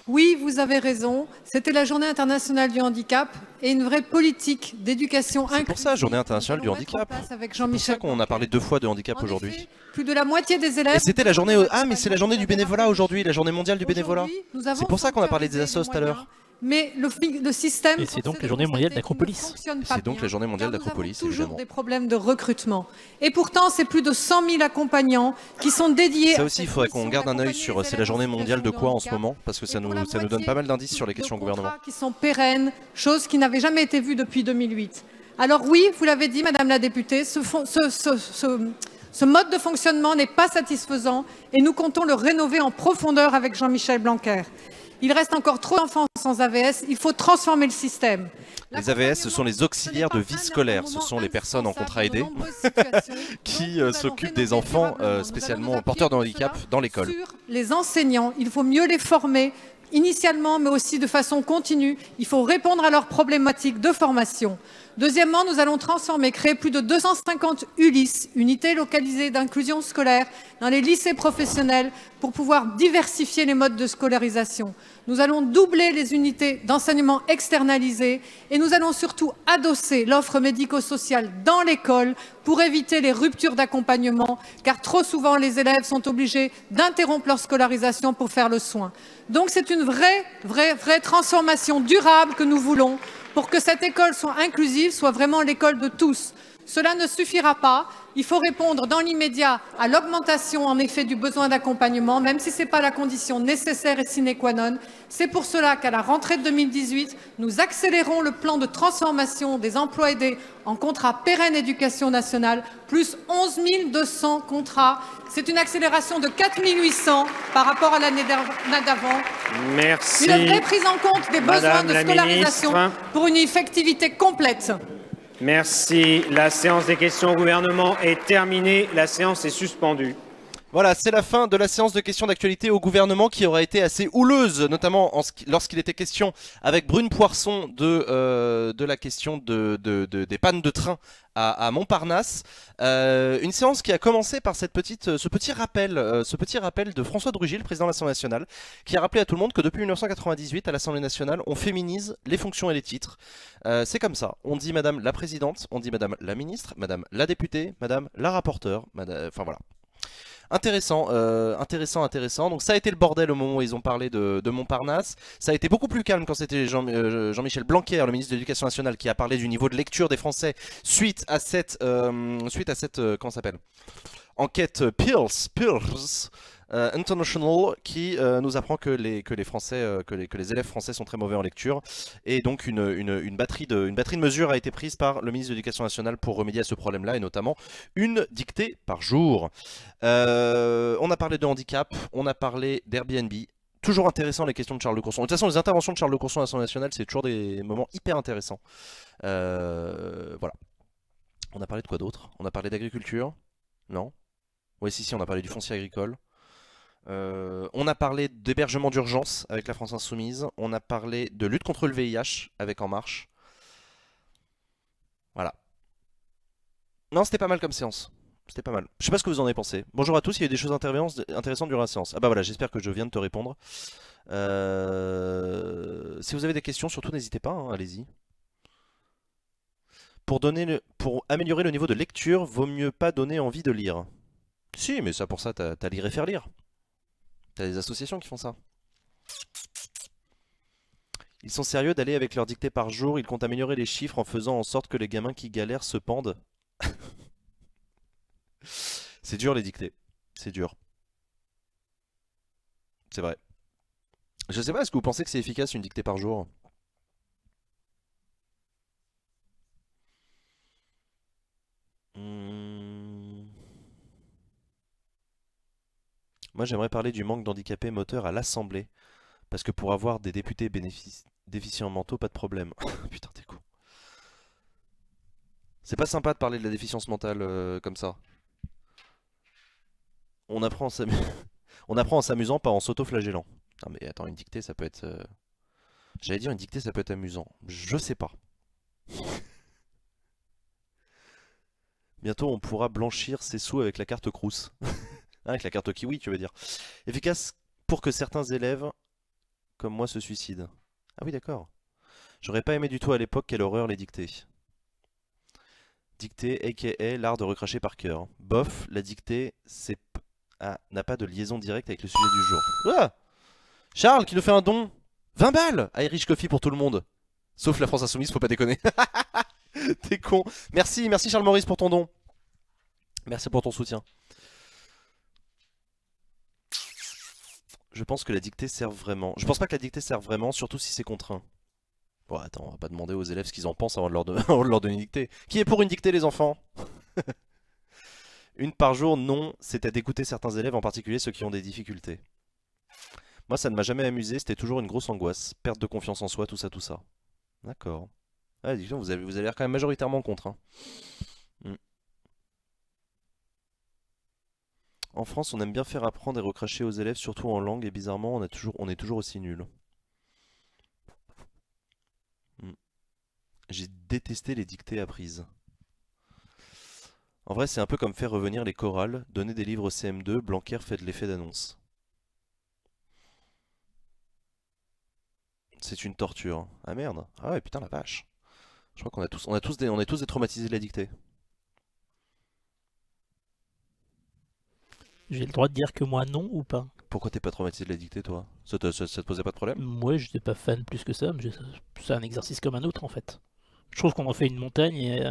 Oui, vous avez raison. C'était la Journée internationale du handicap et une vraie politique d'éducation inclusive. C'est pour ça, Journée internationale du handicap. C'est pour ça qu'on a parlé 2 fois de handicap aujourd'hui. Plus de la moitié des élèves... Et c'était la journée... Ah, mais c'est la journée du bénévolat aujourd'hui, la journée mondiale du bénévolat. C'est pour ça qu'on a parlé des assos tout à l'heure. Mais le système... Et c'est donc la journée mondiale d'Acropolis. C'est donc la journée mondiale d'Acropolis, évidemment. Toujours des problèmes de recrutement. Et pourtant, c'est plus de 100 000 accompagnants qui sont dédiés... Ça aussi, il faudrait qu'on garde un œil sur... C'est la journée mondiale de quoi en ce moment? Parce que ça nous donne pas mal d'indices sur les questions au gouvernement. Qui sont pérennes, chose qui n'avait jamais été vue depuis 2008. Alors oui, vous l'avez dit, Madame la députée, ce mode de fonctionnement n'est pas satisfaisant et nous comptons le rénover en profondeur avec Jean-Michel Blanquer. Il reste encore trop d'enfants sans AVS, il faut transformer le système. Les AVS, ce sont les auxiliaires de vie scolaire, ce sont les personnes en contrat aidé qui s'occupent des enfants spécialement porteurs de handicap dans l'école. Sur les enseignants, il faut mieux les former, initialement mais aussi de façon continue. Il faut répondre à leurs problématiques de formation. Deuxièmement, nous allons créer plus de 250 ULIS, unités localisées d'inclusion scolaire, dans les lycées professionnels pour pouvoir diversifier les modes de scolarisation. Nous allons doubler les unités d'enseignement externalisées et nous allons surtout adosser l'offre médico-sociale dans l'école pour éviter les ruptures d'accompagnement, car trop souvent les élèves sont obligés d'interrompre leur scolarisation pour faire le soin. Donc c'est une vraie transformation durable que nous voulons pour que cette école soit inclusive, soit vraiment l'école de tous. Cela ne suffira pas. Il faut répondre dans l'immédiat à l'augmentation en effet du besoin d'accompagnement, même si ce n'est pas la condition nécessaire et sine qua non. C'est pour cela qu'à la rentrée de 2018, nous accélérons le plan de transformation des emplois aidés en contrats pérennes éducation nationale, plus 11 200 contrats. C'est une accélération de 4 800 par rapport à l'année d'avant. Merci. Une vraie prise en compte des besoins de scolarisation pour une effectivité complète. Merci. La séance des questions au gouvernement est terminée. La séance est suspendue. Voilà, c'est la fin de la séance de questions d'actualité au gouvernement qui aura été assez houleuse, notamment lorsqu'il était question avec Brune Poirson de la question des pannes de train à Montparnasse. Une séance qui a commencé par ce petit rappel de François de Rugy, le président de l'Assemblée nationale, qui a rappelé à tout le monde que depuis 1998 à l'Assemblée nationale, on féminise les fonctions et les titres. C'est comme ça. On dit Madame la Présidente, on dit Madame la Ministre, Madame la Députée, Madame la Rapporteure, enfin voilà. Intéressant. Donc ça a été le bordel au moment où ils ont parlé de Montparnasse. Ça a été beaucoup plus calme quand c'était Jean-Michel Blanquer, le ministre de l'Éducation nationale, qui a parlé du niveau de lecture des Français suite à cette comment ça s'appelle, enquête Peirce. International qui nous apprend que les élèves français sont très mauvais en lecture, et donc une batterie de mesures a été prise par le ministre de l'Éducation nationale pour remédier à ce problème-là, et notamment une dictée par jour. On a parlé de handicap, on a parlé d'Airbnb. Toujours intéressant les questions de Charles Lecourson. De toute façon, les interventions de Charles Lecourson à l'Assemblée nationale, c'est toujours des moments hyper intéressants. Voilà. On a parlé de quoi d'autre? On a parlé d'agriculture? Non? Oui, si, on a parlé du foncier agricole. On a parlé d'hébergement d'urgence avec la France Insoumise. On a parlé de lutte contre le VIH avec En Marche. Voilà. Non, c'était pas mal comme séance. C'était pas mal. Je sais pas ce que vous en avez pensé. Bonjour à tous, il y a eu des choses intéressantes durant la séance. Ah bah voilà, j'espère que je viens de te répondre. Si vous avez des questions, surtout n'hésitez pas, hein, allez-y. Pour améliorer le niveau de lecture, vaut mieux pas donner envie de lire. Si, mais ça pour ça, t'as Lire et Faire Lire. T'as des associations qui font ça. Ils sont sérieux d'aller avec leur dictée par jour, ils comptent améliorer les chiffres en faisant en sorte que les gamins qui galèrent se pendent. C'est dur les dictées, c'est dur. C'est vrai. Je sais pas, est-ce que vous pensez que c'est efficace une dictée par jour? Moi j'aimerais parler du manque d'handicapés moteurs à l'Assemblée. Parce que pour avoir des députés déficients mentaux, pas de problème. Putain, t'es con. C'est pas sympa de parler de la déficience mentale comme ça. On apprend en s'amusant, pas en s'auto-flagellant. Non mais attends, une dictée ça peut être... J'allais dire une dictée ça peut être amusant. Je sais pas. Bientôt on pourra blanchir ses sous avec la carte Crous. Avec la carte Kiwi tu veux dire. Efficace pour que certains élèves comme moi se suicident. Ah oui d'accord. J'aurais pas aimé du tout à l'époque, quelle horreur les dictées. Dictée aka l'art de recracher par cœur. Bof, la dictée n'a pas de liaison directe avec le sujet du jour. Ah Charles qui nous fait un don 20 balles Irish Coffee pour tout le monde. Sauf la France Insoumise, faut pas déconner. T'es con. Merci Charles Maurice pour ton don. Merci pour ton soutien. Je pense que la dictée sert vraiment. Je pense pas que la dictée sert vraiment, surtout si c'est contraint. Bon attends, on va pas demander aux élèves ce qu'ils en pensent avant de leur donner une dictée. Qui est pour une dictée les enfants? Une par jour, non, c'est à d'écouter certains élèves, en particulier ceux qui ont des difficultés. Moi ça ne m'a jamais amusé, c'était toujours une grosse angoisse. Perte de confiance en soi, tout ça. D'accord. Ah, dis donc, vous avez l'air quand même majoritairement contre. Hein. En France, on aime bien faire apprendre et recracher aux élèves, surtout en langue, et bizarrement, on est toujours aussi nuls. J'ai détesté les dictées apprises. En vrai, c'est un peu comme faire revenir les chorales, donner des livres CM2, Blanquer fait de l'effet d'annonce. C'est une torture. Ah merde. Ah ouais, putain la vache. Je crois qu'on est tous détraumatisés de la dictée. J'ai le droit de dire que moi non ou pas? Pourquoi t'es pas traumatisé de la dictée toi? Ça te posait pas de problème? Moi j'étais pas fan plus que ça, mais c'est un exercice comme un autre en fait. Je trouve qu'on en fait une montagne et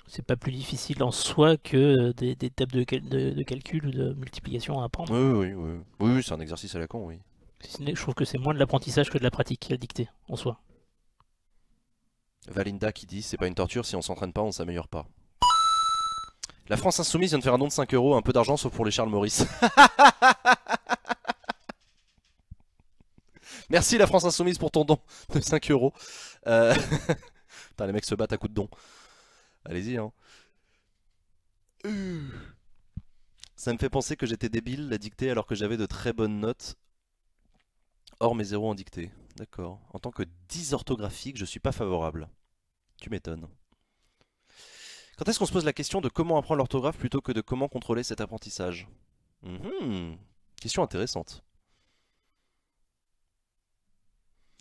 c'est pas plus difficile en soi que des tables de calcul ou de multiplication à apprendre. Oui, c'est un exercice à la con, oui. Je trouve que c'est moins de l'apprentissage que de la pratique, la dictée, en soi. Valinda qui dit, c'est pas une torture, si on s'entraîne pas, on s'améliore pas. La France Insoumise vient de faire un don de 5 €, un peu d'argent sauf pour les Charles Maurice. Merci la France Insoumise pour ton don de 5 €. Putain, les mecs se battent à coups de dons. Allez-y, hein. Ça me fait penser que j'étais débile la dictée alors que j'avais de très bonnes notes. Or mes 0 en dictée. D'accord. En tant que dysorthographique, je suis pas favorable. Tu m'étonnes. Quand est-ce qu'on se pose la question de comment apprendre l'orthographe plutôt que de comment contrôler cet apprentissage? Question intéressante.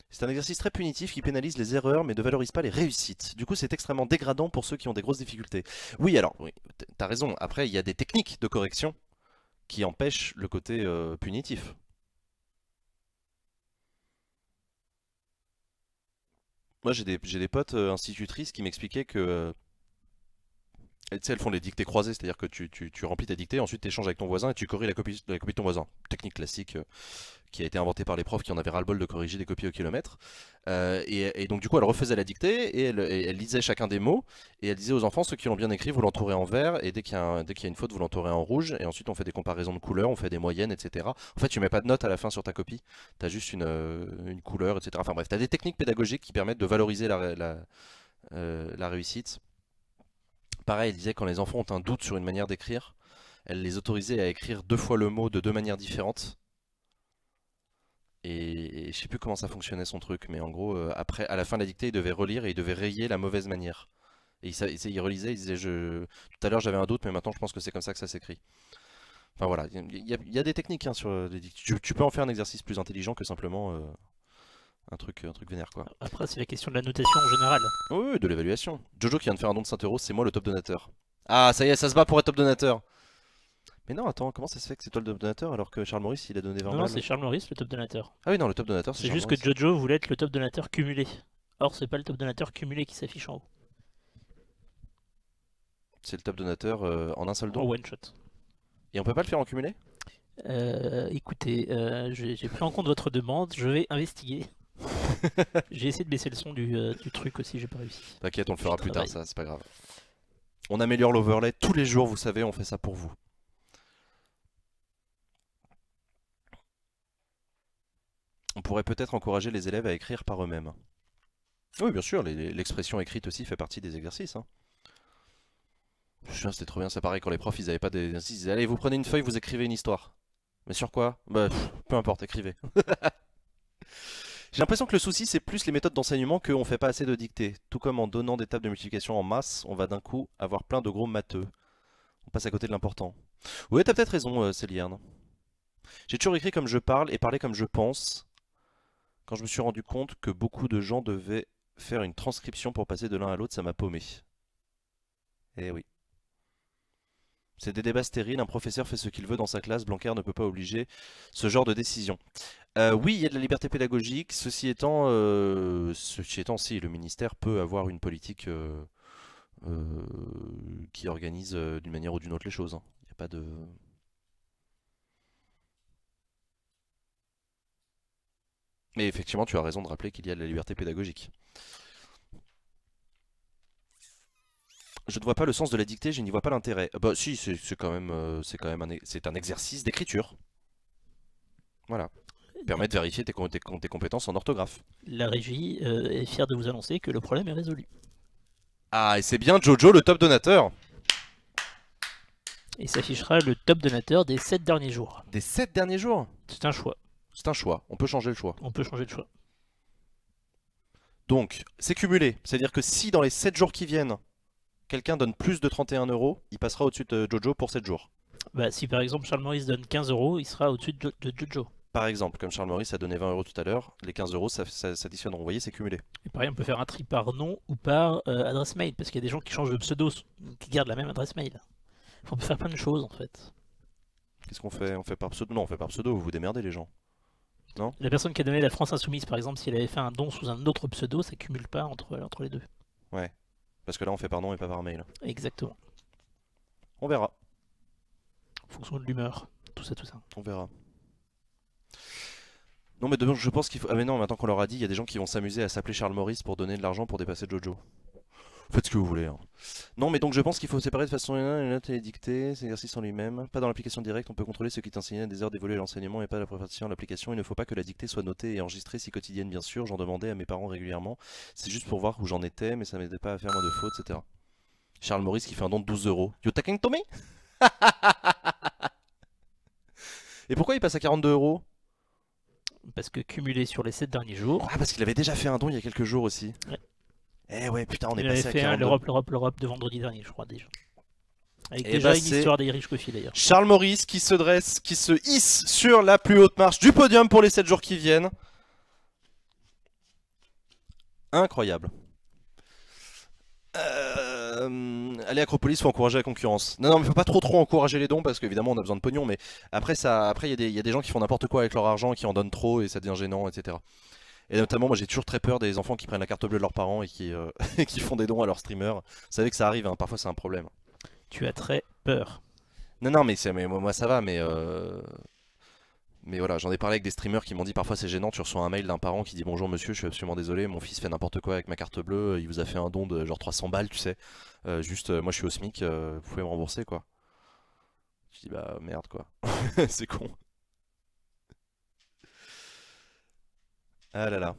C'est un exercice très punitif qui pénalise les erreurs mais ne valorise pas les réussites. Du coup, c'est extrêmement dégradant pour ceux qui ont des grosses difficultés. Oui, alors, oui, t'as raison. Après, il y a des techniques de correction qui empêchent le côté punitif. Moi, j'ai des potes institutrices qui m'expliquaient que Et tu sais, elles font les dictées croisées, c'est-à-dire que tu remplis ta dictée, ensuite tu échanges avec ton voisin et tu corriges la copie de ton voisin. Technique classique qui a été inventée par les profs qui en avaient ras-le-bol de corriger des copies au kilomètre. Et donc du coup, elle refaisait la dictée et elle lisait chacun des mots et elle disait aux enfants, ceux qui l'ont bien écrit, vous l'entourez en vert et dès qu'il y a une faute, vous l'entourez en rouge. Et ensuite, on fait des comparaisons de couleurs, on fait des moyennes, etc. En fait, tu mets pas de notes à la fin sur ta copie, tu as juste une couleur, etc. Enfin bref, tu as des techniques pédagogiques qui permettent de valoriser la réussite. Pareil, elle disait quand les enfants ont un doute sur une manière d'écrire, elle les autorisait à écrire 2 fois le mot de 2 manières différentes. Et je sais plus comment ça fonctionnait son truc, mais en gros, après, à la fin de la dictée, il devait relire et il devait rayer la mauvaise manière. Et il relisait, il disait tout à l'heure j'avais un doute, mais maintenant je pense que c'est comme ça que ça s'écrit. Enfin voilà, il y a des techniques hein, sur les dictées. Tu peux en faire un exercice plus intelligent que simplement un truc vénère quoi. Après, c'est la question de la notation en général. Oui, de l'évaluation. Jojo qui vient de faire un don de 5 €, c'est moi le top donateur. Ah, ça y est, ça se bat pour être top donateur. Mais non, attends, comment ça se fait que c'est toi le top donateur alors que Charles Maurice il a donné 20 balles? Non, c'est Charles Maurice le top donateur. Ah oui, non, le top donateur c'est juste que Jojo voulait être le top donateur cumulé. Or, c'est pas le top donateur cumulé qui s'affiche en haut. C'est le top donateur en un seul don? En one shot. Et on peut pas le faire en cumulé? Écoutez, j'ai pris en compte votre demande, je vais investiguer. J'ai essayé de baisser le son du truc aussi, j'ai pas réussi. T'inquiète, on le fera plus tard, ça, c'est pas grave. On améliore l'overlay tous les jours, vous savez, on fait ça pour vous. On pourrait peut-être encourager les élèves à écrire par eux-mêmes. Oui, bien sûr, l'expression écrite aussi fait partie des exercices. Hein. Je me souviens, c'était trop bien, c'est pareil quand les profs ils avaient pas des exercices, ils disaient allez, vous prenez une feuille, vous écrivez une histoire. Mais sur quoi? Bah, peu importe, écrivez. J'ai l'impression que le souci c'est plus les méthodes d'enseignement qu'on fait pas assez de dictées. Tout comme en donnant des tables de multiplication en masse, on va d'un coup avoir plein de gros matheux. On passe à côté de l'important. Ouais, t'as peut-être raison, Céliane. J'ai toujours écrit comme je parle et parlé comme je pense. Quand je me suis rendu compte que beaucoup de gens devaient faire une transcription pour passer de l'un à l'autre, ça m'a paumé. Eh oui. C'est des débats stériles, un professeur fait ce qu'il veut dans sa classe, Blanquer ne peut pas obliger ce genre de décision. Oui, il y a de la liberté pédagogique, ceci étant, si, le ministère peut avoir une politique qui organise d'une manière ou d'une autre les choses. Il n'y a pas de... Mais effectivement, tu as raison de rappeler qu'il y a de la liberté pédagogique. Je ne vois pas le sens de la dictée, je n'y vois pas l'intérêt. Bah si, c'est quand même un exercice d'écriture. Voilà. Permet de vérifier tes compétences en orthographe. La régie est fière de vous annoncer que le problème est résolu. Ah, et c'est bien Jojo, le top donateur. Et s'affichera le top donateur des 7 derniers jours. Des 7 derniers jours? C'est un choix. C'est un choix, on peut changer le choix. On peut changer le choix. Donc, c'est cumulé. C'est-à-dire que si dans les 7 jours qui viennent, quelqu'un donne plus de 31 €, il passera au-dessus de Jojo pour 7 jours. Bah, si par exemple Charles Maurice donne 15 €, il sera au-dessus de Jojo. Par exemple, comme Charles Maurice a donné 20 € tout à l'heure, les 15 € ça s'additionneront. Vous voyez, c'est cumulé. Et pareil, on peut faire un tri par nom ou par adresse mail, parce qu'il y a des gens qui changent de pseudo, qui gardent la même adresse mail. On peut faire plein de choses en fait. Qu'est-ce qu'on fait? On fait par pseudo? Non, on fait par pseudo, vous vous démerdez les gens. Non? La personne qui a donné la France Insoumise, par exemple, si elle avait fait un don sous un autre pseudo, ça cumule pas entre les deux. Ouais, parce que là on fait par nom et pas par mail. Exactement. On verra. En fonction de l'humeur, tout ça. On verra. Non mais demain je pense qu'il faut... Ah mais non, maintenant qu'on leur a dit, il y a des gens qui vont s'amuser à s'appeler Charles Maurice pour donner de l'argent pour dépasser Jojo. Faites ce que vous voulez. Hein. Non mais donc je pense qu'il faut séparer de façon les notes et les dictées, ces exercices en lui-même. Pas dans l'application directe, on peut contrôler ce qui est enseigné à des heures dévolues à l'enseignement et pas à la préparation de l'application. Il ne faut pas que la dictée soit notée et enregistrée si quotidienne bien sûr. J'en demandais à mes parents régulièrement. C'est juste pour voir où j'en étais, mais ça m'aidait pas à faire moins de fautes, etc. Charles Maurice qui fait un don de 12 €. You taking to me? Et pourquoi il passe à 42 €? Parce que cumulé sur les 7 derniers jours. Ah, parce qu'il avait déjà fait un don il y a quelques jours aussi. Ouais. Eh ouais, putain, on est il passé avait fait à 42. l'Europe de vendredi dernier, je crois déjà. Avec Et déjà bah, une histoire d'Erich Coffey d'ailleurs. Charles Maurice qui se hisse sur la plus haute marche du podium pour les 7 jours qui viennent. Incroyable. Allez, Acropolis, faut encourager la concurrence. Non, mais faut pas trop encourager les dons parce qu'évidemment on a besoin de pognon, mais après il y a des gens qui font n'importe quoi avec leur argent, qui en donnent trop et ça devient gênant, etc. Et notamment, moi j'ai toujours très peur des enfants qui prennent la carte bleue de leurs parents et qui font des dons à leurs streamers. Vous savez que ça arrive, hein, parfois c'est un problème. Tu as très peur. Non, mais moi ça va, mais voilà, j'en ai parlé avec des streamers qui m'ont dit parfois c'est gênant, tu reçois un mail d'un parent qui dit bonjour monsieur, je suis absolument désolé, mon fils fait n'importe quoi avec ma carte bleue, il vous a fait un don de genre 300 balles, tu sais. Moi je suis au SMIC, vous pouvez me rembourser quoi. Je dis bah merde quoi, c'est con. Ah là là.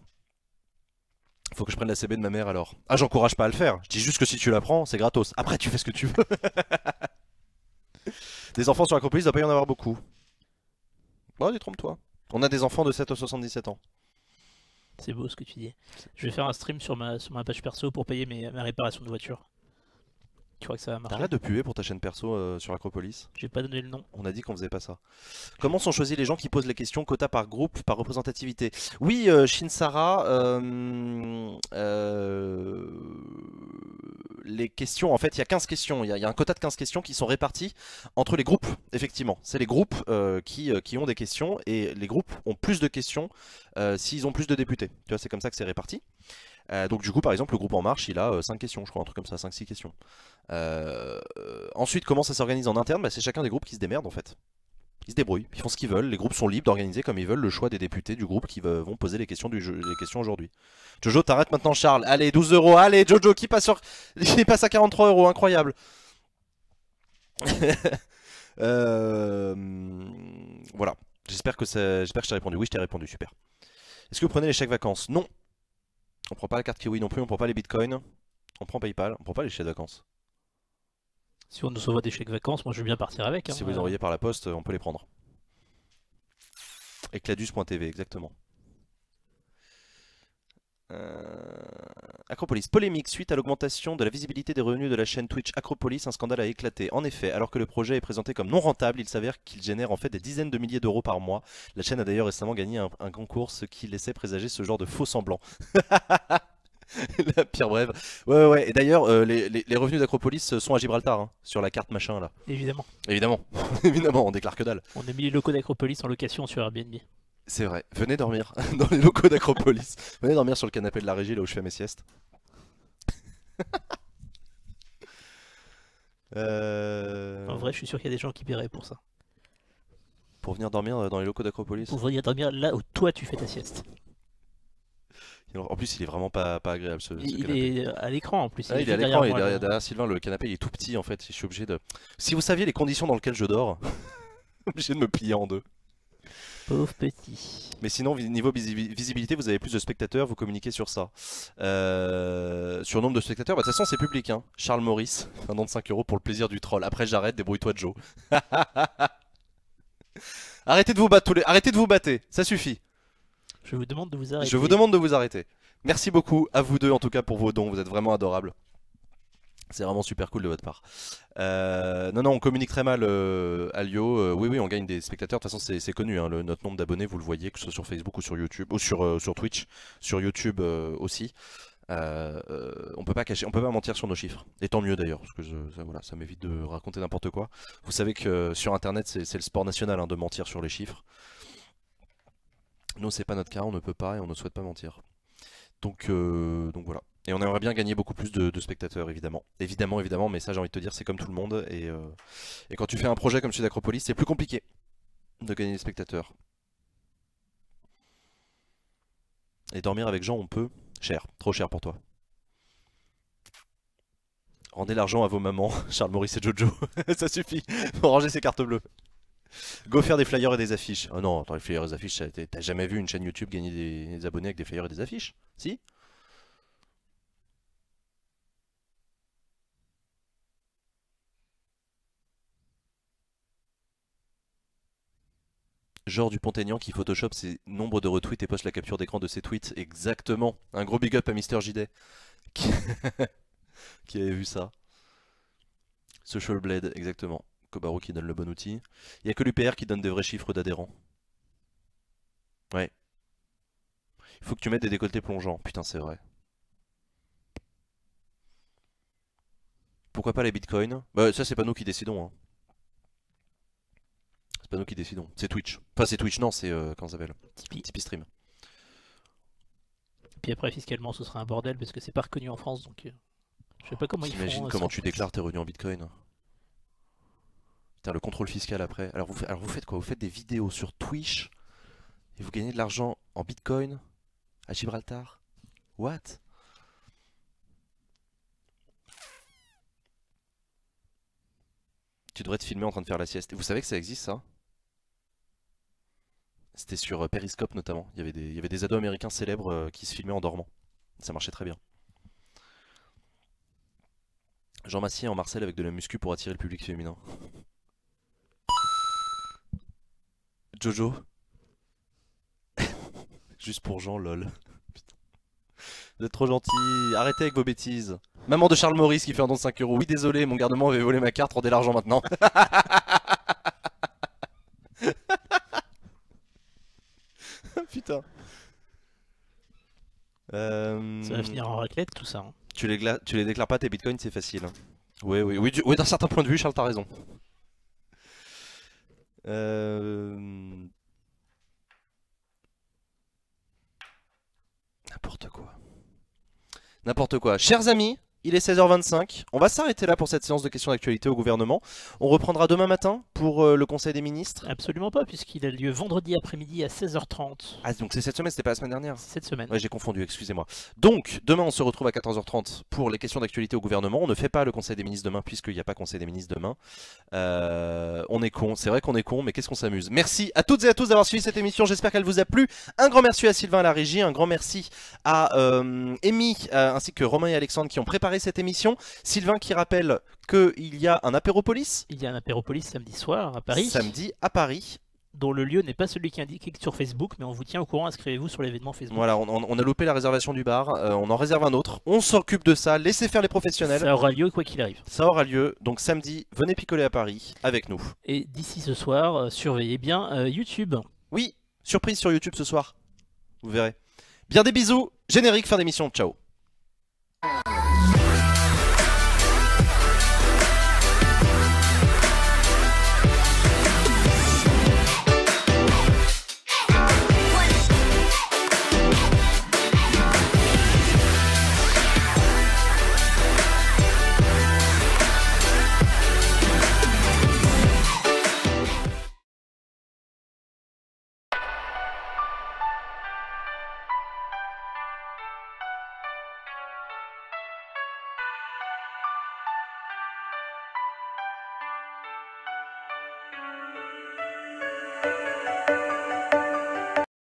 Faut que je prenne la CB de ma mère alors. Ah j'encourage pas à le faire, je dis juste que si tu la prends, c'est gratos. Après tu fais ce que tu veux. Des enfants sur Acropolis, il doit pas y en avoir beaucoup. Bon, détrompe-toi. On a des enfants de 7 à 77 ans. C'est beau ce que tu dis. Je vais faire un stream sur ma page perso pour payer ma réparation de voiture. Tu crois que ça va marcher? T'arrêtes de puer pour ta chaîne perso sur Acropolis. J'ai pas donné le nom. On a dit qu'on faisait pas ça. Comment sont choisis les gens qui posent les questions, quota par groupe, par représentativité? Oui, Shinsara, les questions, en fait, il y a 15 questions. Il y a un quota de 15 questions qui sont réparties entre les groupes, effectivement. C'est les groupes qui ont des questions et les groupes ont plus de questions s'ils ont plus de députés. Tu vois, c'est comme ça que c'est réparti. Donc du coup par exemple le groupe En Marche il a 5 questions je crois, un truc comme ça, 5-6 questions. Ensuite comment ça s'organise en interne, c'est chacun des groupes qui se démerde en fait. Ils se débrouillent, ils font ce qu'ils veulent, les groupes sont libres d'organiser comme ils veulent le choix des députés du groupe qui vont poser les questions aujourd'hui. Jojo t'arrêtes maintenant Charles, allez 12 €, allez Jojo qui passe à 43 €, incroyable. Voilà, j'espère que je t'ai répondu, oui je t'ai répondu, super. Est-ce que vous prenez les chèques vacances? Non. On prend pas la carte Kiwi non plus, on prend pas les bitcoins, on prend PayPal, on prend pas les chèques vacances. Si on nous envoie des chèques vacances, moi je veux bien partir avec. Si vous les envoyez par la poste, on peut les prendre. Ecladus.tv, exactement. Acropolis, polémique suite à l'augmentation de la visibilité des revenus de la chaîne Twitch Acropolis, un scandale a éclaté. En effet, alors que le projet est présenté comme non rentable, il s'avère qu'il génère en fait des dizaines de milliers d'euros par mois. La chaîne a d'ailleurs récemment gagné un concours, ce qui laissait présager ce genre de faux semblants. La pire brève. Ouais. Et d'ailleurs, les revenus d'Acropolis sont à Gibraltar, hein, sur la carte machin là. Évidemment. Évidemment, évidemment, on déclare que dalle. On a mis les locaux d'Acropolis en location sur Airbnb. C'est vrai, venez dormir dans les locaux d'Acropolis. Venez dormir sur le canapé de la régie là où je fais mes siestes. En vrai, je suis sûr qu'il y a des gens qui paieraient pour ça. Pour venir dormir dans les locaux d'Acropolis? Pour venir dormir là où toi tu fais ta sieste. En plus, il est vraiment pas agréable ce il canapé. est à l'écran en plus. Ah, il est à l'écran et derrière Sylvain, le canapé il est tout petit en fait. Je suis obligé de. Si vous saviez les conditions dans lesquelles je dors, obligé de me plier en deux. Pauvre petit. Mais sinon, niveau visibilité, vous avez plus de spectateurs, vous communiquez sur ça. Sur le nombre de spectateurs, de toute façon, c'est public. Hein. Charles Maurice, un don de 5 € pour le plaisir du troll. Après, j'arrête, débrouille-toi, Joe. Arrêtez de vous battre, arrêtez de vous battre, ça suffit. Je vous demande de vous arrêter. Je vous demande de vous arrêter. Merci beaucoup à vous deux, en tout cas, pour vos dons. Vous êtes vraiment adorables. C'est vraiment super cool de votre part. Non, on communique très mal Alio. Oui, on gagne des spectateurs. De toute façon, c'est connu. Hein, notre nombre d'abonnés, vous le voyez, que ce soit sur Facebook ou sur YouTube, ou sur Twitch, sur YouTube aussi. On peut pas cacher, on peut pas mentir sur nos chiffres. Et tant mieux d'ailleurs, parce que ça m'évite de raconter n'importe quoi. Vous savez que sur Internet, c'est le sport national hein, de mentir sur les chiffres. Nous, c'est pas notre cas, on ne peut pas et on ne souhaite pas mentir. Donc voilà. Et on aimerait bien gagner beaucoup plus de spectateurs, évidemment. Évidemment, mais ça, j'ai envie de te dire, c'est comme tout le monde. Et quand tu fais un projet comme celui d'Acropolis, c'est plus compliqué de gagner des spectateurs. Et dormir avec Jean, on peut. Cher, trop cher pour toi. Rendez l'argent à vos mamans, Charles Maurice et Jojo. Ça suffit pour ranger ses cartes bleues. Go faire des flyers et des affiches. Oh non, attends, les flyers et des affiches, t'as jamais vu une chaîne YouTube gagner des abonnés avec des flyers et des affiches? Si? Genre du Pontaignan qui photoshop ses nombres de retweets et poste la capture d'écran de ses tweets. Exactement. Un gros big up à Mister JD qui avait vu ça. Social Blade, exactement. Kobaru qui donne le bon outil. Il n'y a que l'UPR qui donne des vrais chiffres d'adhérents. Ouais. Il faut que tu mettes des décolletés plongeants. Putain, c'est vrai. Pourquoi pas les bitcoins? Bah ça c'est pas nous qui décidons hein. C'est pas nous qui décidons, c'est Twitch. Enfin c'est Twitch, non, c'est comment ça s'appelle? Tipeee Stream. Puis après fiscalement ce sera un bordel parce que c'est pas reconnu en France donc je sais pas comment ils font. T'imagines comment tu déclares tes revenus en bitcoin? Putain, le contrôle fiscal après. Alors vous faites quoi? Vous faites des vidéos sur Twitch et vous gagnez de l'argent en Bitcoin à Gibraltar? What? Tu devrais te filmer en train de faire la sieste. Et vous savez que ça existe, ça? C'était sur Periscope notamment. Il y avait des ados américains célèbres qui se filmaient en dormant. Ça marchait très bien. Jean Massier en Marcel avec de la muscu pour attirer le public féminin. Jojo. Juste pour Jean, lol. Putain. Vous êtes trop gentil. Arrêtez avec vos bêtises. Maman de Charles Maurice qui fait un don de 5 €. Oui, désolé, mon garnement avait volé ma carte. Rendez l'argent maintenant. Putain. Ça va finir en raclette tout ça. Hein. Tu les déclares pas tes bitcoins, c'est facile. Oui, d'un certain point de vue, Charles, t'as raison. N'importe quoi. N'importe quoi. Chers amis, il est 16h25. On va s'arrêter là pour cette séance de questions d'actualité au gouvernement. On reprendra demain matin pour le Conseil des ministres. Absolument pas, puisqu'il a lieu vendredi après-midi à 16h30. Ah, donc c'est cette semaine, c'était pas la semaine dernière? Cette semaine. Ouais, j'ai confondu, excusez-moi. Donc, demain, on se retrouve à 14h30 pour les questions d'actualité au gouvernement. On ne fait pas le Conseil des ministres demain, puisqu'il n'y a pas Conseil des ministres demain. On est con, c'est vrai qu'on est con, mais qu'est-ce qu'on s'amuse. Merci à toutes et à tous d'avoir suivi cette émission, j'espère qu'elle vous a plu. Un grand merci à Sylvain à la régie, un grand merci à Amy, ainsi que Romain et Alexandre qui ont préparé cette émission. Sylvain qui rappelle qu'il y a un apéropolis. Il y a un apéropolis samedi soir à Paris. Samedi à Paris. Dont le lieu n'est pas celui qui est indiqué sur Facebook, mais on vous tient au courant, inscrivez-vous sur l'événement Facebook. Voilà, on a loupé la réservation du bar, on en réserve un autre, on s'occupe de ça, laissez faire les professionnels. Ça aura lieu quoi qu'il arrive. Ça aura lieu, donc samedi, venez picoler à Paris avec nous. Et d'ici ce soir, surveillez bien YouTube. Oui, surprise sur YouTube ce soir, vous verrez. Bien des bisous, générique, fin d'émission, ciao.